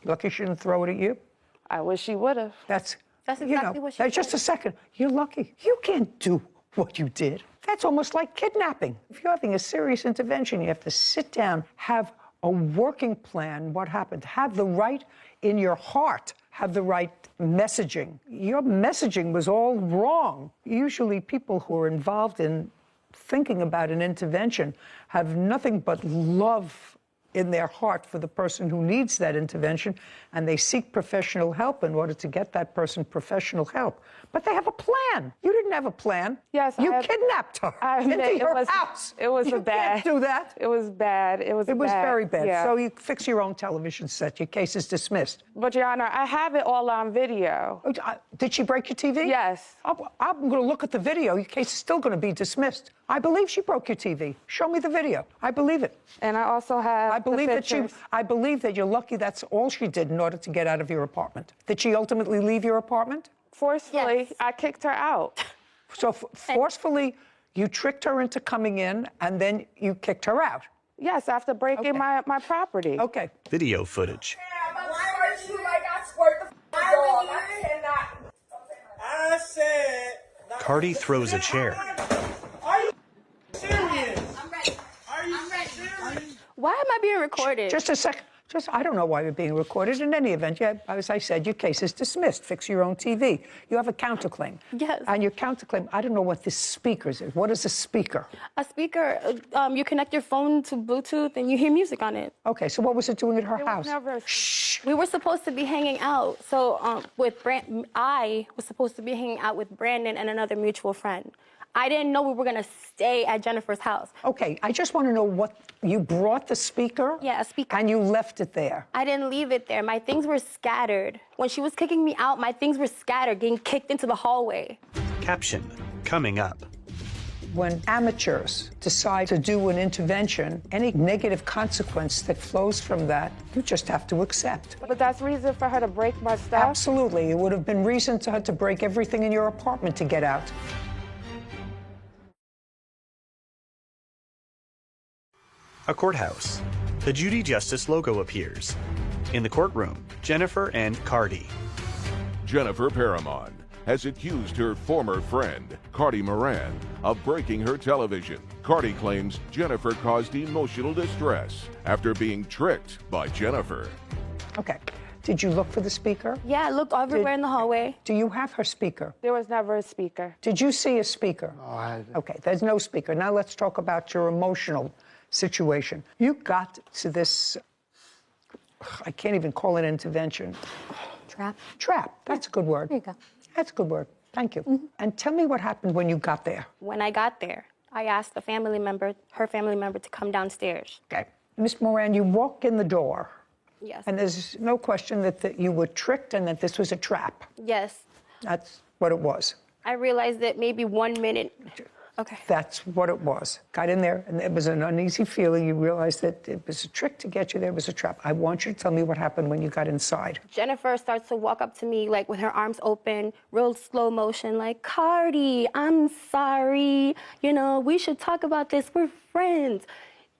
Lucky she didn't throw it at you? I wish she would have. That's exactly what she did. Just a second. You're lucky. You can't do what you did. That's almost like kidnapping. If you're having a serious intervention, you have to sit down, have a working plan, what happened, have the right in your heart, have the right messaging. Your messaging was all wrong. Usually people who are involved in thinking about an intervention have nothing but love in their heart for the person who needs that intervention, and they seek professional help in order to get that person professional help. But they have a plan. You didn't have a plan. Yes, you kidnapped her into your house. It was you bad. Can't do that. It was bad. It was very bad. Yeah. So you fix your own television set. Your case is dismissed. But, Your Honor, I have it all on video. Did she break your TV? Yes. I'm going to look at the video. Your case is still going to be dismissed. I believe she broke your TV. Show me the video. I believe it. And I also have I believe that you're lucky that's all she did in order to get out of your apartment. Did she ultimately leave your apartment? Forcefully, yes. I kicked her out. So forcefully, you tricked her into coming in, and then you kicked her out? Yes, after breaking my property. Okay. Video footage. I said... Cardi throws a chair. Are you serious? I'm ready. Are you serious? Why am I being recorded? Just a second. I don't know why you're being recorded. In any event, as I said, your case is dismissed. Fix your own TV. You have a counterclaim. Yes. And your counterclaim, I don't know what this speaker is. What is a speaker? A speaker, you connect your phone to Bluetooth and you hear music on it. Okay, so what was it doing at her house? Shh. We were supposed to be hanging out. So I was supposed to be hanging out with Brandon and another mutual friend. I didn't know we were going to stay at Jennifer's house. Okay, I just want to know what... You brought the speaker? Yeah, a speaker. And you left it there? I didn't leave it there. My things were scattered. When she was kicking me out, my things were scattered, getting kicked into the hallway. Caption, coming up. When amateurs decide to do an intervention, any negative consequence that flows from that, you just have to accept. But that's reason for her to break my stuff? Absolutely. It would have been reason to her to break everything in your apartment to get out. A courthouse. The Judy Justice logo appears. In the courtroom, Jennifer and Cardi. Jennifer Paramon has accused her former friend, Cardi Moran, of breaking her television. Cardi claims Jennifer caused emotional distress after being tricked by Jennifer. Okay. Did you look for the speaker? Yeah, I looked everywhere in the hallway. Do you have her speaker? There was never a speaker. Did you see a speaker? No, I didn't. Okay, there's no speaker. Now let's talk about your emotional situation. You got to this, I can't even call it intervention. Trap. Trap, that's a good word. There you go. That's a good word, thank you. And tell me what happened when you got there. When I got there, I asked her family member to come downstairs. Okay. Miss Moran, you walk in the door. Yes. And there's no question that you were tricked and that this was a trap. Yes. That's what it was. I realized that maybe 1 minute. Okay. That's what it was. Got in there, and it was an uneasy feeling. You realized that it was a trick to get you there. It was a trap. I want you to tell me what happened when you got inside. Jennifer starts to walk up to me, like, with her arms open, real slow motion, like, Cardi, I'm sorry. You know, we should talk about this. We're friends.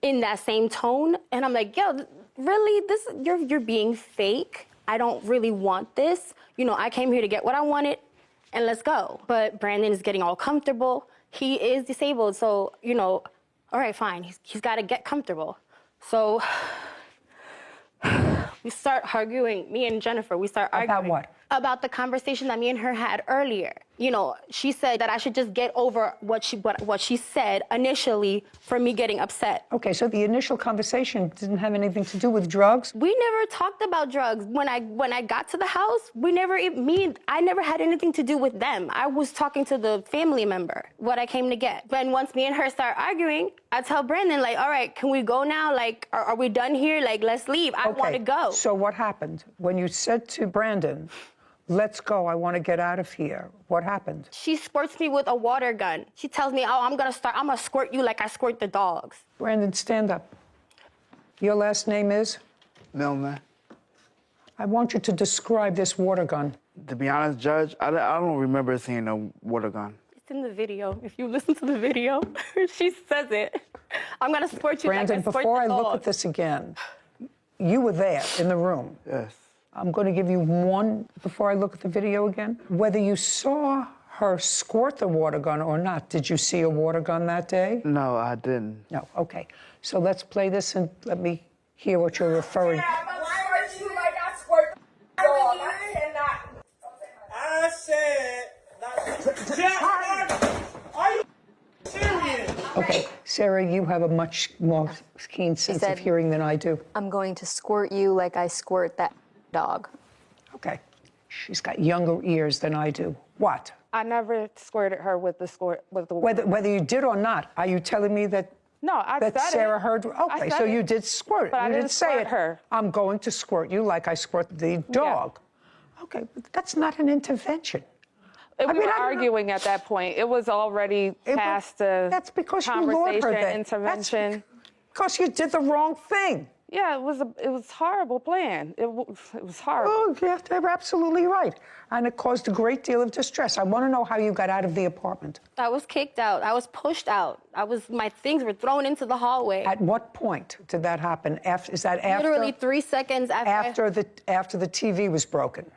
In that same tone. And I'm like, yo, really? You're being fake. I don't really want this. You know, I came here to get what I wanted, and let's go. But Brandon is getting all comfortable. He is disabled, so, you know, all right, fine. He's got to get comfortable. So we start arguing, me and Jennifer, we start arguing. About what? About the conversation that me and her had earlier. You know, she said that I should just get over what she said initially for me getting upset. Okay, so the initial conversation didn't have anything to do with drugs? We never talked about drugs. When I got to the house, I never had anything to do with them. I was talking to the family member, what I came to get. Then once me and her start arguing, I tell Brandon, like, all right, can we go now? Like, are we done here? Like, let's leave. I want to go. So what happened? When you said to Brandon, let's go, I want to get out of here, what happened? She squirts me with a water gun. She tells me, oh, I'm going to squirt you like I squirt the dogs. Brandon, stand up. Your last name is? Milner. I want you to describe this water gun. To be honest, Judge, I don't remember seeing a water gun. It's in the video. If you listen to the video, she says it. I'm going to squirt you Brandon, like I squirt before the I look dogs. at this again, you were there in the room. Yes. I'm going to give you one before I look at the video again. Whether you saw her squirt the water gun or not, did you see a water gun that day? No, I didn't. No, okay. So let's play this and let me hear what you're referring to. I said, are you serious? Okay, Sarah, you have a much more keen sense of hearing than I do. I'm going to squirt you like I squirt that dog. Okay. She's got younger ears than I do. What? I never squirted her with the Whether you did or not, are you telling me that said Sarah it. heard? Okay, said so it. you did squirt. But I you didn't did say squirt it. her. I'm going to squirt you like I squirt the dog. Yeah. Okay, but that's not an intervention. We were arguing at that point. It was already past the That's because you lured her there. intervention. Because you did the wrong thing. Yeah, it was a horrible plan. It was horrible. Oh, you're absolutely right. And it caused a great deal of distress. I want to know how you got out of the apartment. I was kicked out. I was pushed out. My things were thrown into the hallway. At what point did that happen? Is that after? Literally 3 seconds after. After the TV was broken?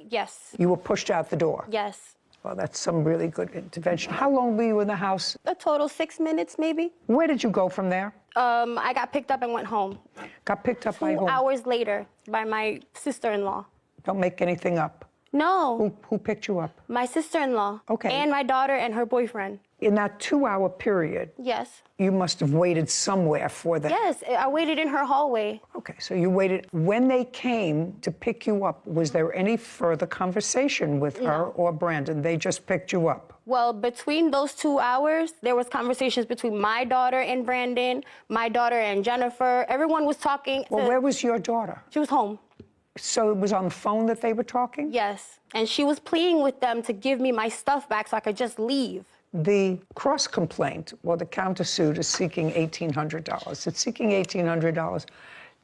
Yes. You were pushed out the door? Yes. Well, that's some really good intervention. How long were you in the house? A total 6 minutes, maybe. Where did you go from there? I got picked up and went home. Got picked up by whom? 2 hours later by my sister-in-law. Don't make anything up. No. Who picked you up? My sister-in-law. Okay. And my daughter and her boyfriend. In that 2-hour period, Yes. you must have waited somewhere for them. Yes, I waited in her hallway. Okay, so you waited. When they came to pick you up, was there any further conversation with her or Brandon? They just picked you up? Well, between those 2 hours, there was conversations between my daughter and Brandon, my daughter and Jennifer. Everyone was talking. Well, where was your daughter? She was home. So it was on the phone that they were talking? Yes, and she was pleading with them to give me my stuff back so I could just leave. The cross-complaint, or the countersuit, is seeking $1,800. It's seeking $1,800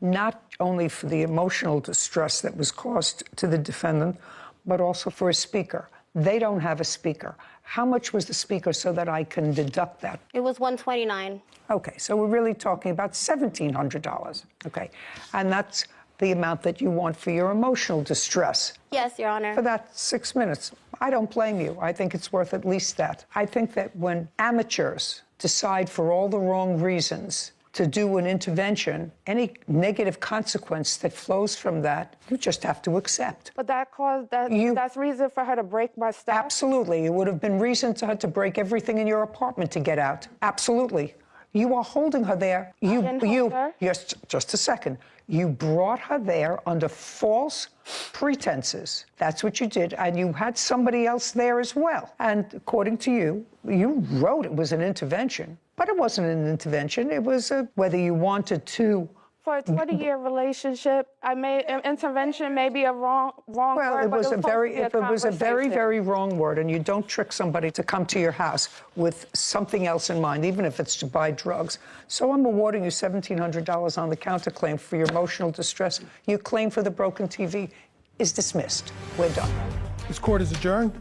not only for the emotional distress that was caused to the defendant, but also for a speaker. They don't have a speaker. How much was the speaker so that I can deduct that? It was $129. Okay, so we're really talking about $1,700. Okay, and that's the amount that you want for your emotional distress. Yes, Your Honor. For that 6 minutes. I don't blame you. I think it's worth at least that. I think that when amateurs decide for all the wrong reasons to do an intervention, any negative consequence that flows from that, you just have to accept. But that's reason for her to break my stuff? Absolutely. It would have been reason to her to break everything in your apartment to get out. Absolutely. You are holding her there. Yes, just a second. You brought her there under false pretenses. That's what you did. And you had somebody else there as well. And according to you, you wrote it was an intervention. But it wasn't an intervention. It was whether you wanted to For a 20-year relationship, I made intervention may be a wrong Well, word, it was a very, it was a very, very wrong word, and you don't trick somebody to come to your house with something else in mind, even if it's to buy drugs. So I'm awarding you $1,700 on the counterclaim for your emotional distress. Your claim for the broken TV is dismissed. We're done. This court is adjourned.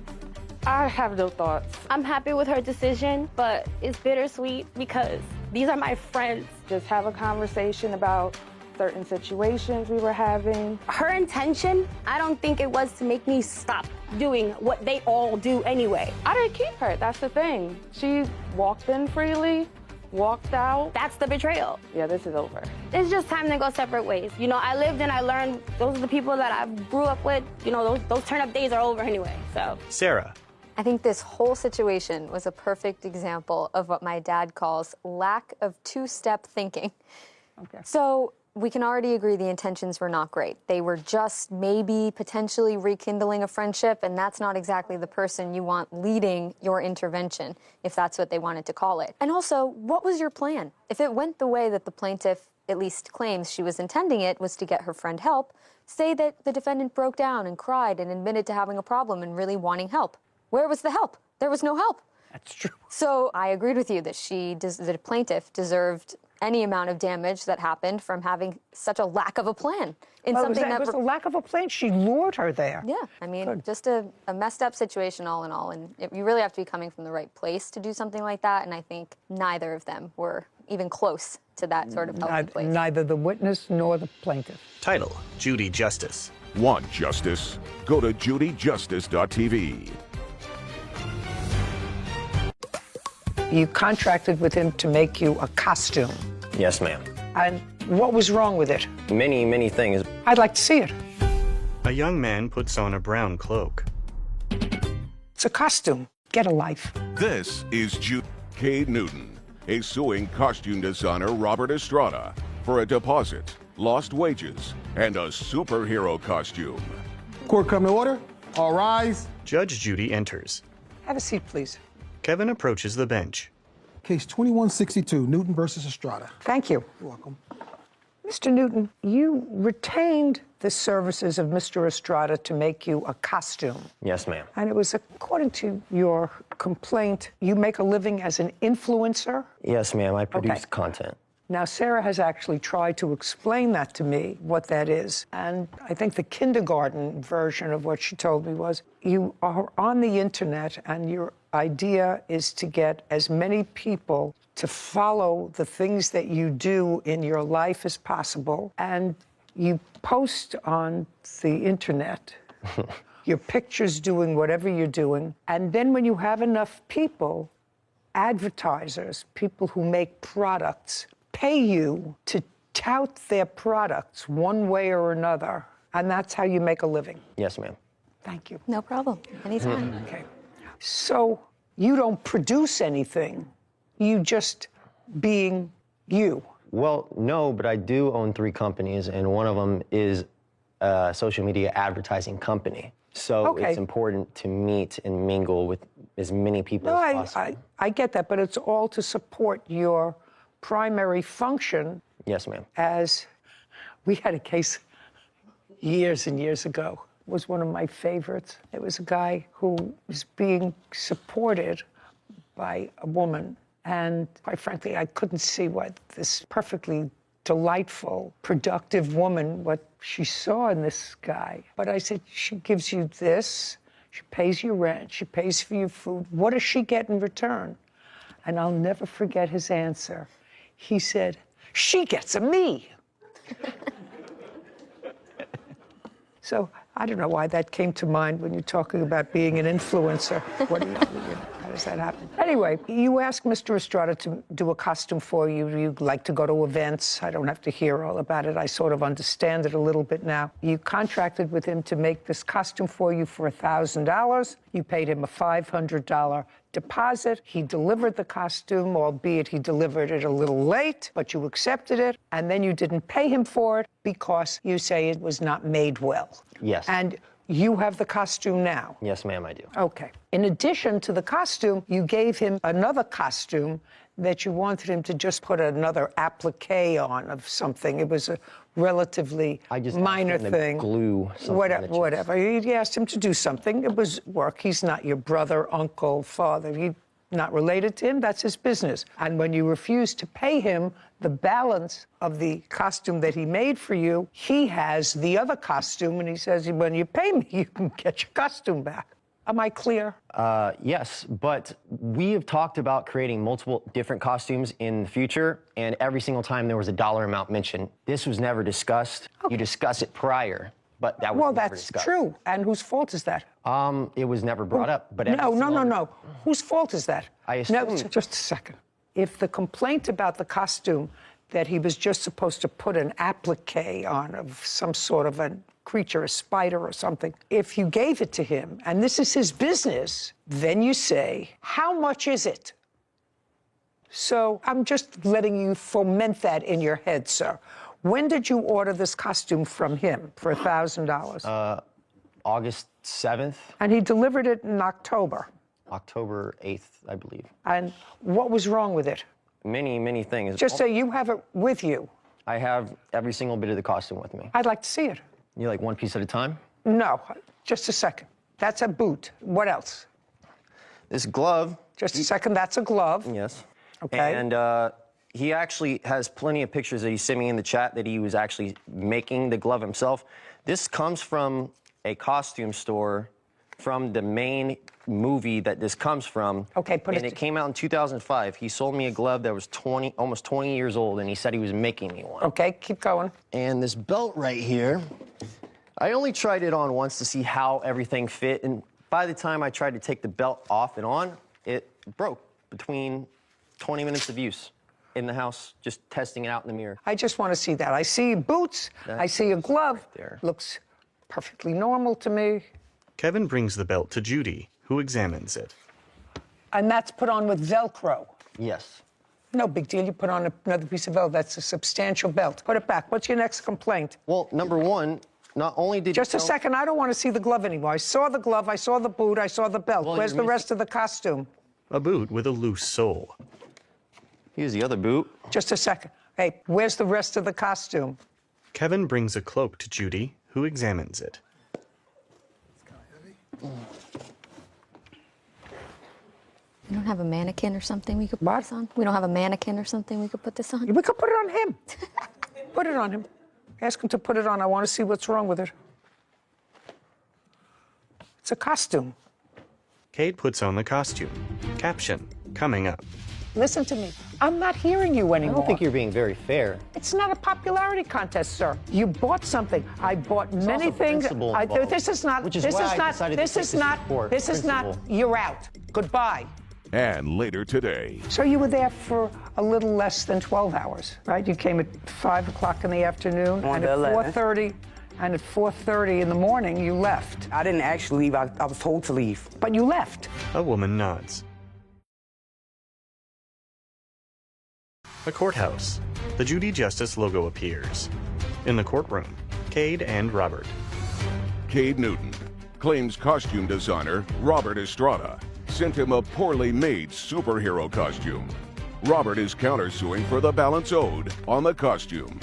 I have no thoughts. I'm happy with her decision, but it's bittersweet because these are my friends. Just have a conversation about certain situations we were having. Her intention, I don't think it was to make me stop doing what they all do anyway. I didn't keep her, that's the thing. She walked in freely, walked out. That's the betrayal. Yeah, this is over. It's just time to go separate ways. You know, I lived and I learned. Those are the people that I grew up with. You know, those turn-up days are over anyway, so. Sarah. I think this whole situation was a perfect example of what my dad calls lack of two-step thinking. Okay. So we can already agree the intentions were not great. They were just maybe potentially rekindling a friendship, and that's not exactly the person you want leading your intervention, if that's what they wanted to call it. And also, what was your plan? If it went the way that the plaintiff at least claims she was intending it, was to get her friend help, say that the defendant broke down and cried and admitted to having a problem and really wanting help. Where was the help? There was no help. That's true. So I agreed with you that the plaintiff deserved any amount of damage that happened from having such a lack of a plan. It was a lack of a plan. She lured her there. Yeah, I mean, just a messed up situation all in all. And you really have to be coming from the right place to do something like that. And I think neither of them were even close to that sort of healthy place. Neither the witness nor the plaintiff. Title, Judy Justice. Want justice? Go to judyjustice.tv. You contracted with him to make you a costume. Yes, ma'am. And what was wrong with it? Many, many things. I'd like to see it. A young man puts on a brown cloak. It's a costume. Get a life. This is Judy K. Newton is suing costume designer Robert Estrada for a deposit, lost wages, and a superhero costume. Court come to order. All rise. Judge Judy enters. Have a seat, please. Kevin approaches the bench. Case 2162, Newton versus Estrada. Thank you. You're welcome. Mr. Newton, you retained the services of Mr. Estrada to make you a costume. Yes, ma'am. And it was, according to your complaint, you make a living as an influencer? Yes, ma'am. I produce content. Now, Sarah has actually tried to explain that to me, what that is. And I think the kindergarten version of what she told me was, you are on the internet and your idea is to get as many people to follow the things that you do in your life as possible. And you post on the internet your pictures doing whatever you're doing. And then when you have enough people, advertisers, people who make products, pay you to tout their products one way or another. And that's how you make a living. Yes, ma'am. Thank you. No problem. Anytime. Okay. So you don't produce anything. You just being you. Well, no, but I do own 3 companies, and one of them is a social media advertising company. So it's important to meet and mingle with as many people as possible. I get that, but it's all to support your primary function. Yes, ma'am. As we had a case years and years ago. It was one of my favorites. It was a guy who was being supported by a woman. And quite frankly, I couldn't see what this perfectly delightful, productive woman, what she saw in this guy. But I said, she gives you this, she pays your rent, she pays for your food. What does she get in return? And I'll never forget his answer. He said, she gets a me. So I don't know why that came to mind when you're talking about being an influencer. What do you, how does that happen? Anyway, you asked Mr. Estrada to do a costume for you. You like to go to events. I don't have to hear all about it. I sort of understand it a little bit now. You contracted with him to make this costume for you for $1,000. You paid him a $500 deposit. He delivered the costume, albeit he delivered it a little late, but you accepted it, and then you didn't pay him for it because you say it was not made well. Yes. And You have the costume now? Yes, ma'am, I do. Okay. In addition to the costume, you gave him another costume that you wanted him to just put another applique on of something. It was a relatively minor thing. Glue something. Whatever. You asked him to do something. It was work. He's not your brother, uncle, father. You're not related to him. That's his business. And when you refuse to pay him the balance of the costume that he made for you, he has the other costume, and he says, when you pay me, you can get your costume back. Am I clear? Yes, but we have talked about creating multiple different costumes in the future, and every single time there was a dollar amount mentioned. This was never discussed. Okay. You discuss it prior, but that was never discussed. Well, that's true. And whose fault is that? It was never brought up. But No. Whose fault is that? I assume. No, just a second. If the complaint about the costume that he was just supposed to put an applique on of some sort of a creature, a spider or something, if you gave it to him, and this is his business, then you say, how much is it? So I'm just letting you foment that in your head, sir. When did you order this costume from him for $1,000? August 7th. And he delivered it in October. October 8th, I believe. And what was wrong with it? Many, many things. Just say you have it with you. I have every single bit of the costume with me. I'd like to see it. You like one piece at a time? No, just a second. That's a boot. What else? This glove. Just a second, that's a glove. Yes. Okay. And he actually has plenty of pictures that he sent me in the chat that he was actually making the glove himself. This comes from a costume store from the main movie that this comes from. Okay, and it came out in 2005. He sold me a glove that was almost 20 years old, and he said he was making me one. Okay, keep going. And this belt right here, I only tried it on once to see how everything fit, and by the time I tried to take the belt off and on, it broke between 20 minutes of use in the house, just testing it out in the mirror. I just want to see that. I see boots, I see a glove. Right there. Looks perfectly normal to me. Kevin brings the belt to Judy, who examines it. And that's put on with Velcro. Yes. No big deal. You put on another piece of Velcro. That's a substantial belt. Put it back. What's your next complaint? Well, number one, not only did Just a second. I don't want to see the glove anymore. I saw the glove. I saw the boot. I saw the belt. Well, Where's the rest of the costume? A boot with a loose sole. Here's the other boot. Just a second. Hey, where's the rest of the costume? Kevin brings a cloak to Judy, who examines it. We don't have a mannequin or something we could put this on? We don't have a mannequin or something we could put this on? We could put it on him. Put it on him. Ask him to put it on. I want to see what's wrong with it. It's a costume. Cade puts on the costume. Caption, coming up. Listen to me. I'm not hearing you anymore. I don't think you're being very fair. It's not a popularity contest, sir. You bought something. I bought many things. This is not. Which is why I decided to take this report. This is not. You're out. Goodbye. And later today. So you were there for a little less than 12 hours, right? You came at 5 o'clock in the afternoon, and at 4:30, and at 4:30 in the morning, you left. I didn't actually leave. I was told to leave. But you left. A woman nods. A courthouse. The Judy Justice logo appears. In the courtroom, Cade and Robert. Cade Newton claims costume designer Robert Estrada sent him a poorly made superhero costume. Robert is countersuing for the balance owed on the costume.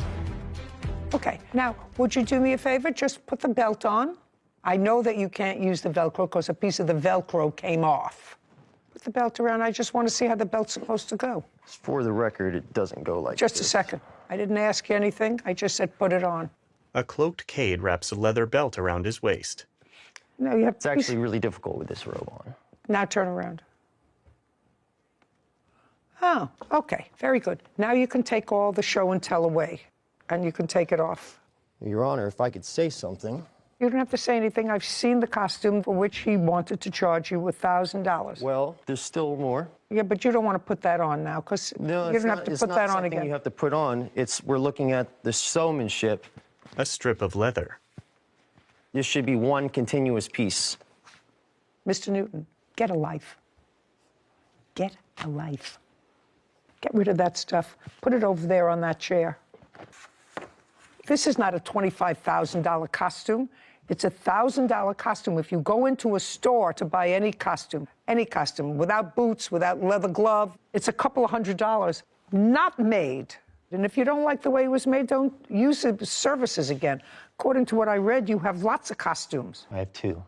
Okay, now, would you do me a favor? Just put the belt on. I know that you can't use the Velcro because a piece of the Velcro came off. Put the belt around. I just want to see how the belt's supposed to go. For the record, it doesn't go like Just this. a second. I didn't ask you anything. I just said put it on. A cloaked Cade wraps a leather belt around his waist. No, you have. It's actually really difficult with this robe on. Now turn around. Oh, okay. Very good. Now you can take all the show and tell away, and you can take it off. Your Honor, if I could say something. You don't have to say anything. I've seen the costume for which he wanted to charge you $1,000. Well, there's still more. Yeah, but you don't want to put that on now, because you don't have to put that on again. You have to put on. We're looking at the showmanship. A strip of leather. This should be one continuous piece. Mr. Newton, get a life. Get a life. Get rid of that stuff. Put it over there on that chair. This is not a $25,000 costume. It's a $1,000 costume. If you go into a store to buy any costume, without boots, without leather glove, it's a couple of $100. Not made. And if you don't like the way it was made, don't use the services again. According to what I read, you have lots of costumes. I have two.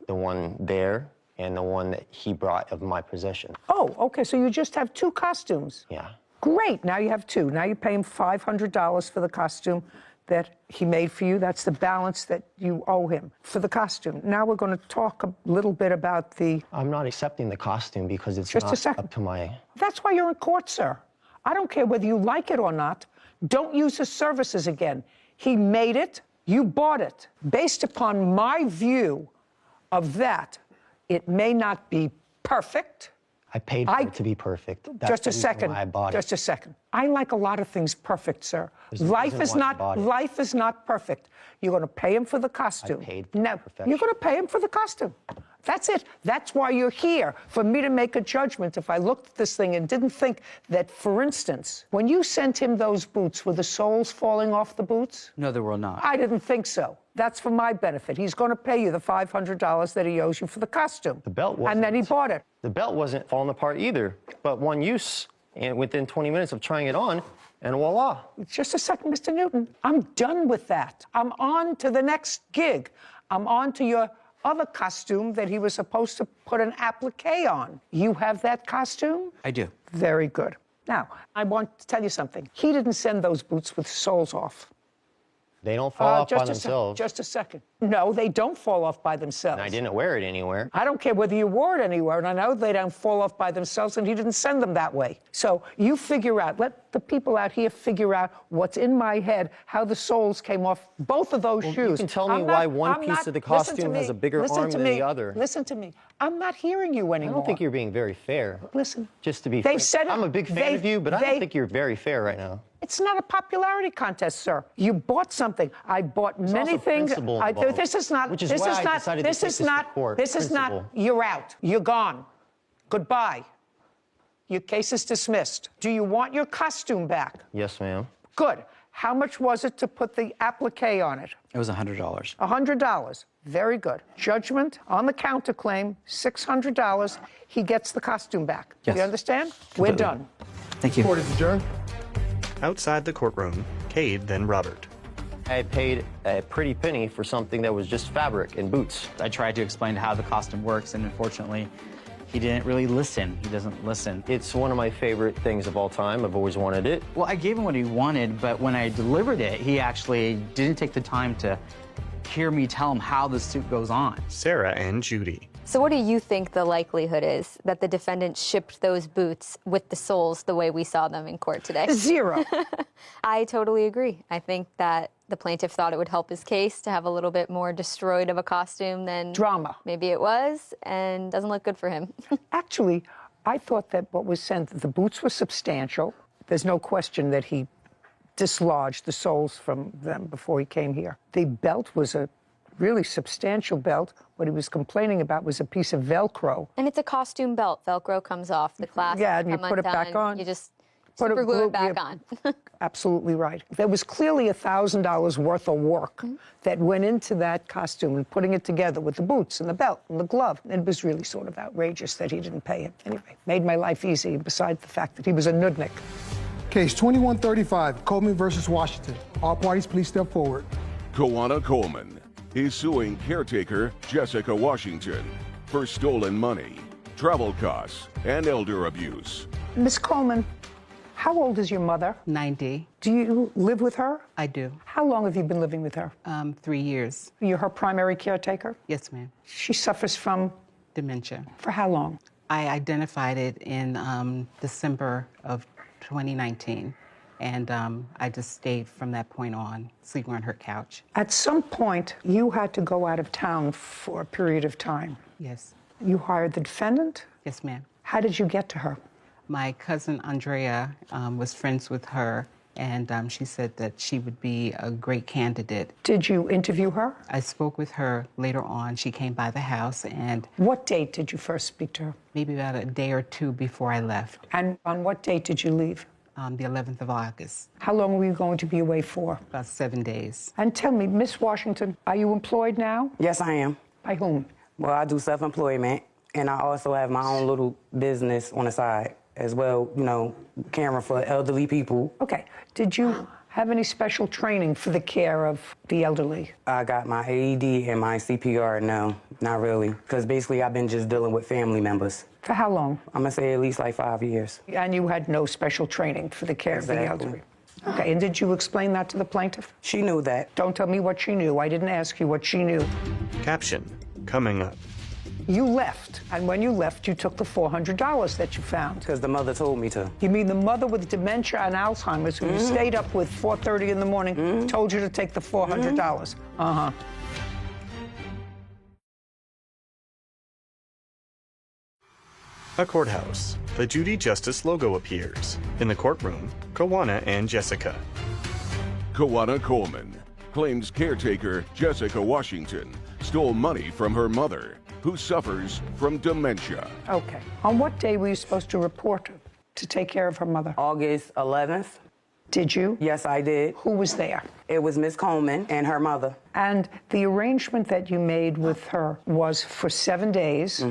The one there and the one that he brought of my possession. Oh, okay, so you just have two costumes. Yeah. Great, now you have two. Now you pay him $500 for the costume that he made for you. That's the balance that you owe him for the costume. Now we're going to talk a little bit about the... I'm not accepting the costume because it's just not a second. up to my... That's why you're in court, sir. I don't care whether you like it or not. Don't use his services again. He made it. You bought it. Based upon my view of that, it may not be perfect. I paid for it to be perfect. That's Just a the reason second. why I bought Just a second. I like a lot of things perfect, sir. There's a Life reason is why I not bought it. life is not perfect. You're going to pay him for the costume. I paid for No, perfection. you're going to pay him for the costume. That's it. That's why you're here, for me to make a judgment. If I looked at this thing and didn't think that, for instance, when you sent him those boots, were the soles falling off the boots? No, there will not. I didn't think so. That's for my benefit. He's going to pay you the $500 that he owes you for the costume. The belt wasn't. And then he bought it. The belt wasn't falling apart either, but one use, and within 20 minutes of trying it on, and voila. Just a second, Mr. Newton. I'm done with that. I'm on to the next gig. I'm on to your other costume that he was supposed to put an applique on. You have that costume? I do. Very good. Now, I want to tell you something. He didn't send those boots with soles off. They don't fall off by themselves. Just a second. No, they don't fall off by themselves. And I didn't wear it anywhere. I don't care whether you wore it anywhere, and I know they don't fall off by themselves, and he didn't send them that way. So you figure out, let the people out here figure out what's in my head, how the soles came off both of those shoes. You can tell me why one piece of the costume has a bigger arm than the other. Listen to me. I'm not hearing you anymore. I don't think you're being very fair. Listen. Just to be They fair. said it- I'm a big fan of you, but I don't think you're very fair right now. It's not a popularity contest, sir. You bought something. I bought many things. This is not. Which is this why is I not. decided This to take is this not. to court. This is not. Principle. You're out. You're gone. Goodbye. Your case is dismissed. Do you want your costume back? Yes, ma'am. Good. How much was it to put the applique on it? It was $100. $100. Very good. Judgment on the counterclaim, $600. He gets the costume back. Yes. You understand? We're done. Thank you. Court is adjourned. Outside the courtroom, Cade, then Robert. I paid a pretty penny for something that was just fabric and boots. I tried to explain how the costume works, and unfortunately, he didn't really listen. He doesn't listen. It's one of my favorite things of all time. I've always wanted it. Well, I gave him what he wanted, but when I delivered it, he actually didn't take the time to hear me tell him how the suit goes on. Sarah and Judy. So what do you think the likelihood is that the defendant shipped those boots with the soles the way we saw them in court today? 0. I totally agree. I think that the plaintiff thought it would help his case to have a little bit more destroyed of a costume than drama. Maybe it was, and doesn't look good for him. Actually, I thought that what was sent, the boots were substantial. There's no question that he dislodged the soles from them before he came here. The belt was a really substantial belt. What he was complaining about was a piece of Velcro. And it's a costume belt. Velcro comes off the clasp. Yeah, and you put it back on. You just super glue it back on. Absolutely right. There was clearly $1,000 worth of work that went into that costume and putting it together with the boots and the belt and the glove. It was really sort of outrageous that he didn't pay it. Anyway, made my life easy, besides the fact that he was a nudnik. Case 2135, Coleman versus Washington. All parties, please step forward. Koana Coleman is suing caretaker Jessica Washington for stolen money, travel costs, and elder abuse. Miss Coleman, how old is your mother? 90. Do you live with her? I do. How long have you been living with her? 3 years. You're her primary caretaker? Yes, ma'am. She suffers from? Dementia. For how long? I identified it in December of 2019. And I just stayed from that point on, sleeping on her couch. At some point, you had to go out of town for a period of time. Yes. You hired the defendant? Yes, ma'am. How did you get to her? My cousin Andrea was friends with her, and she said that she would be a great candidate. Did you interview her? I spoke with her later on. She came by the house, and... What date did you first speak to her? Maybe about a day or two before I left. And on what date did you leave? the 11th of August. How long were you going to be away for? About 7 days. And tell me, Miss Washington, are you employed now? Yes, I am. By whom? Well, I do self-employment, and I also have my own little business on the side as well, you know, caring for elderly people. Okay. Did you have any special training for the care of the elderly? I got my AED and my CPR. No, not really, because basically I've been just dealing with family members. For how long? I'm gonna say at least like 5 years. And you had no special training for the care of the elderly? Okay, and did you explain that to the plaintiff? She knew that. Don't tell me what she knew. I didn't ask you what she knew. Caption coming up. You left, and when you left, you took the $400 that you found. Because the mother told me to. You mean the mother with dementia and Alzheimer's, who you stayed up with 4:30 in the morning, told you to take the $400? Uh-huh. A courthouse. The Judy Justice logo appears. In the courtroom, Kawana and Jessica. Kawana Coleman claims caretaker Jessica Washington stole money from her mother, who suffers from dementia. Okay. On what day were you supposed to report to take care of her mother? August 11th. Did you? Yes, I did. Who was there? It was Miss Coleman and her mother. And the arrangement that you made with her was for 7 days,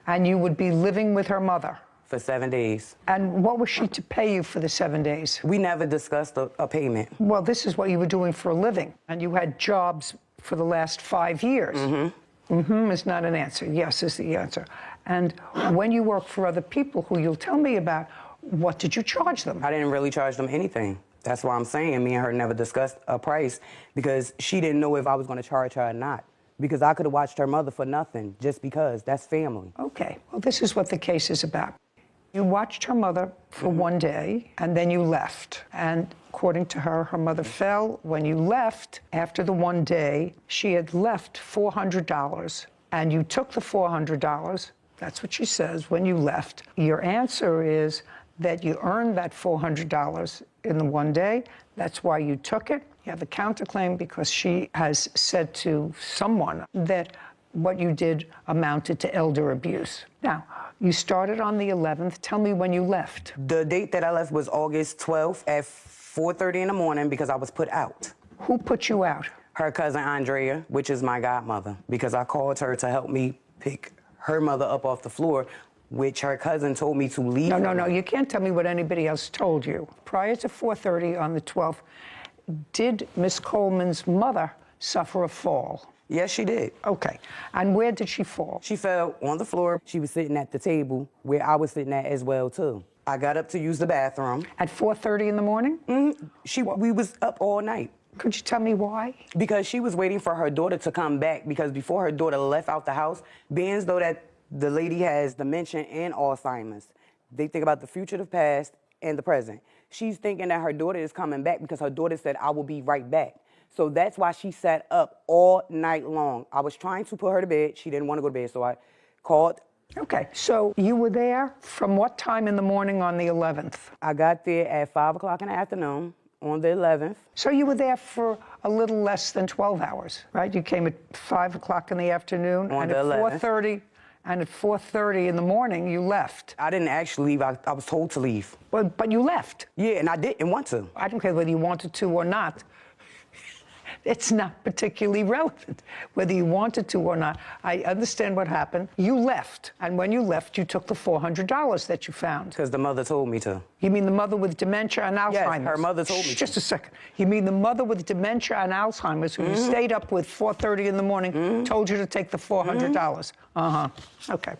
and you would be living with her mother. For 7 days. And what was she to pay you for the 7 days? We never discussed a payment. Well, this is what you were doing for a living, and you had jobs for the last 5 years. Is not an answer. Yes is the answer. And when you work for other people who you'll tell me about, what did you charge them? I didn't really charge them anything. That's why I'm saying me and her never discussed a price, because she didn't know if I was going to charge her or not. Because I could have watched her mother for nothing, just because. That's family. Okay. Well, this is what the case is about. You watched her mother for 1 day, and then you left. And according to her, her mother fell. When you left, after the 1 day, she had left $400, and you took the $400. That's what she says when you left. Your answer is that you earned that $400 in the 1 day. That's why you took it. You have a counterclaim because she has said to someone that what you did amounted to elder abuse. Now, you started on the 11th. Tell me when you left. The date that I left was August 12th at 4:30 in the morning because I was put out. Who put you out? Her cousin Andrea, which is my godmother, because I called her to help me pick her mother up off the floor, which her cousin told me to leave. No. You can't tell me what anybody else told you. Prior to 4:30 on the 12th, did Miss Coleman's mother suffer a fall? Yes, she did. Okay. And where did she fall? She fell on the floor. She was sitting at the table where I was sitting at as well, too. I got up to use the bathroom. At 4:30 in the morning? We was up all night. Could you tell me why? Because she was waiting for her daughter to come back, because before her daughter left out the house, being as though that the lady has dementia and Alzheimer's, they think about the future, the past, and the present. She's thinking that her daughter is coming back because her daughter said, I will be right back. So that's why she sat up all night long. I was trying to put her to bed. She didn't want to go to bed, so I called. Okay, so you were there from what time in the morning on the 11th? I got there at 5 o'clock in the afternoon on the 11th. So you were there for a little less than 12 hours, right? You came at 5 o'clock in the afternoon, on and the at 11th. 4:30, and at 4:30 in the morning, you left. I didn't actually leave. I was told to leave. But you left. Yeah, and I didn't want to. I don't care whether you wanted to or not. It's not particularly relevant whether you wanted to or not. I understand what happened. You left, and when you left, you took the $400 that you found. Because the mother told me to. You mean the mother with dementia and Alzheimer's? Yes, her mother told me. Just a second. You mean the mother with dementia and Alzheimer's who you stayed up with 4:30 in the morning, told you to take the $400? Okay.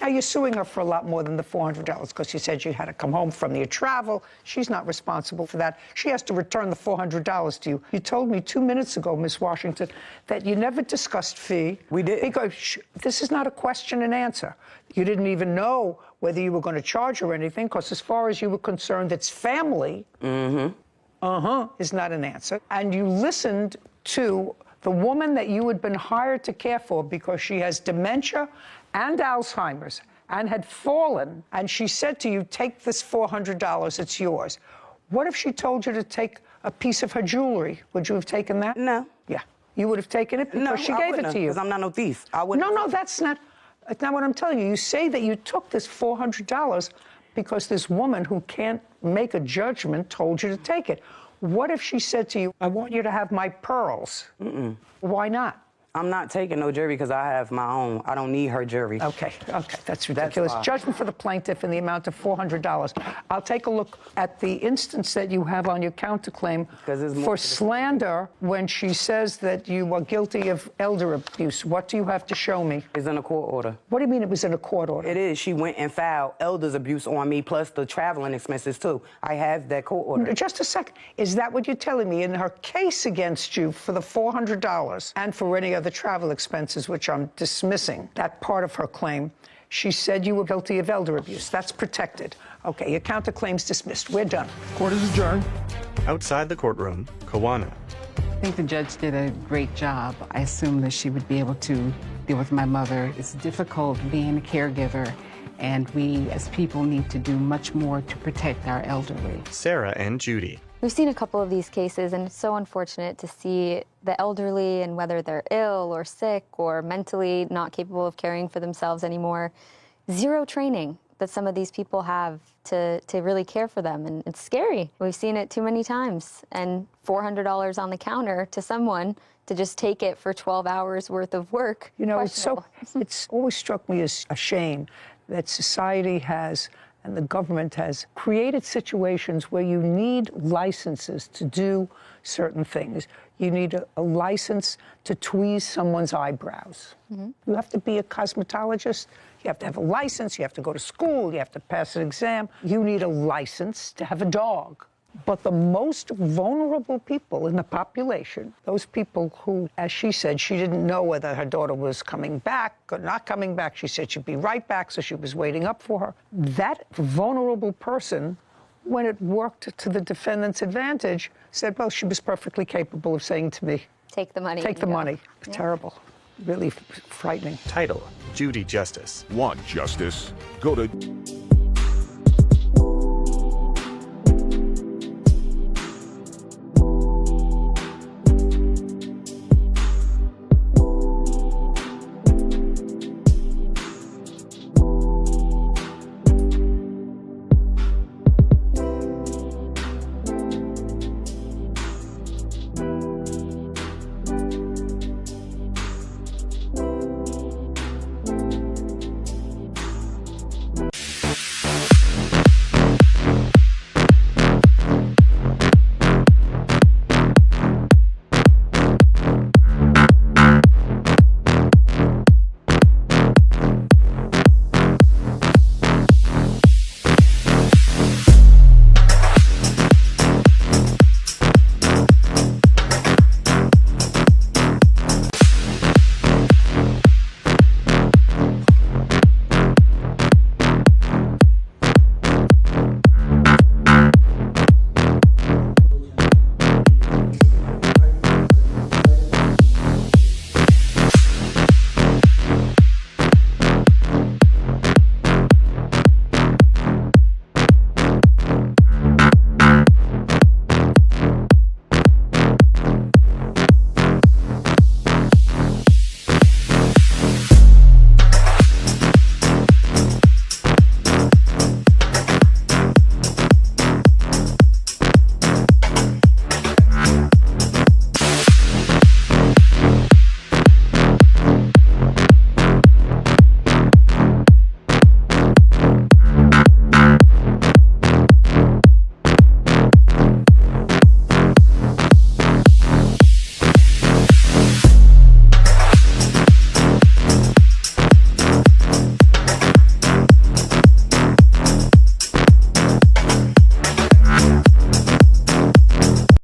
Now, you're suing her for a lot more than the $400 because she said you had to come home from your travel. She's not responsible for that. She has to return the $400 to you. You told me 2 minutes ago, Miss Washington, that you never discussed fee. We did. Because this is not a question and answer. You didn't even know whether you were going to charge her anything, because as far as you were concerned, it's family. Is not an answer. And you listened to the woman that you had been hired to care for because she has dementia and Alzheimer's and had fallen, and she said to you, take this $400, it's yours. What if she told you to take a piece of her jewelry? Would you have taken that? No. Yeah. You would have taken it because she gave it to you. Because I'm not no thief. I wouldn't. No, that's not what I'm telling you. You say that you took this $400, because this woman who can't make a judgment told you to take it. What if she said to you, I want you to have my pearls? Why not? I'm not taking no jury because I have my own. I don't need her jury. Okay, that's ridiculous. Judgment for the plaintiff in the amount of $400. I'll take a look at the instance that you have on your counterclaim for slander when she says that you are guilty of elder abuse. What do you have to show me? It's in a court order. What do you mean it was in a court order? It is. She went and filed elder's abuse on me, plus the traveling expenses, too. I have that court order. Just a second. Is that what you're telling me? In her case against you for the $400 and for any other travel expenses, which I'm dismissing, that part of her claim, she said you were guilty of elder abuse. That's protected. Okay, your counterclaim's dismissed. We're done. Court is adjourned. Outside the courtroom, Kawana. I think the judge did a great job. I assume that she would be able to deal with my mother. It's difficult being a caregiver, and we as people need to do much more to protect our elderly. Sarah and Judy. We've seen a couple of these cases, and it's so unfortunate to see the elderly, and whether they're ill or sick or mentally not capable of caring for themselves anymore, zero training that some of these people have to really care for them. And it's scary. We've seen it too many times. And $400 on the counter to someone to just take it for 12 hours worth of work. You know, it's always struck me as a shame that society has and the government has created situations where you need licenses to do certain things. You need a license to tweeze someone's eyebrows. You have to be a cosmetologist. You have to have a license. You have to go to school. You have to pass an exam. You need a license to have a dog. But the most vulnerable people in the population, those people who, as she said, she didn't know whether her daughter was coming back or not coming back. She said she'd be right back, so she was waiting up for her. That vulnerable person, when it worked to the defendant's advantage, said, well, she was perfectly capable of saying to me, take the money. Take the money. Yeah. Terrible. Really frightening. Title, Judy Justice. Want justice? Go to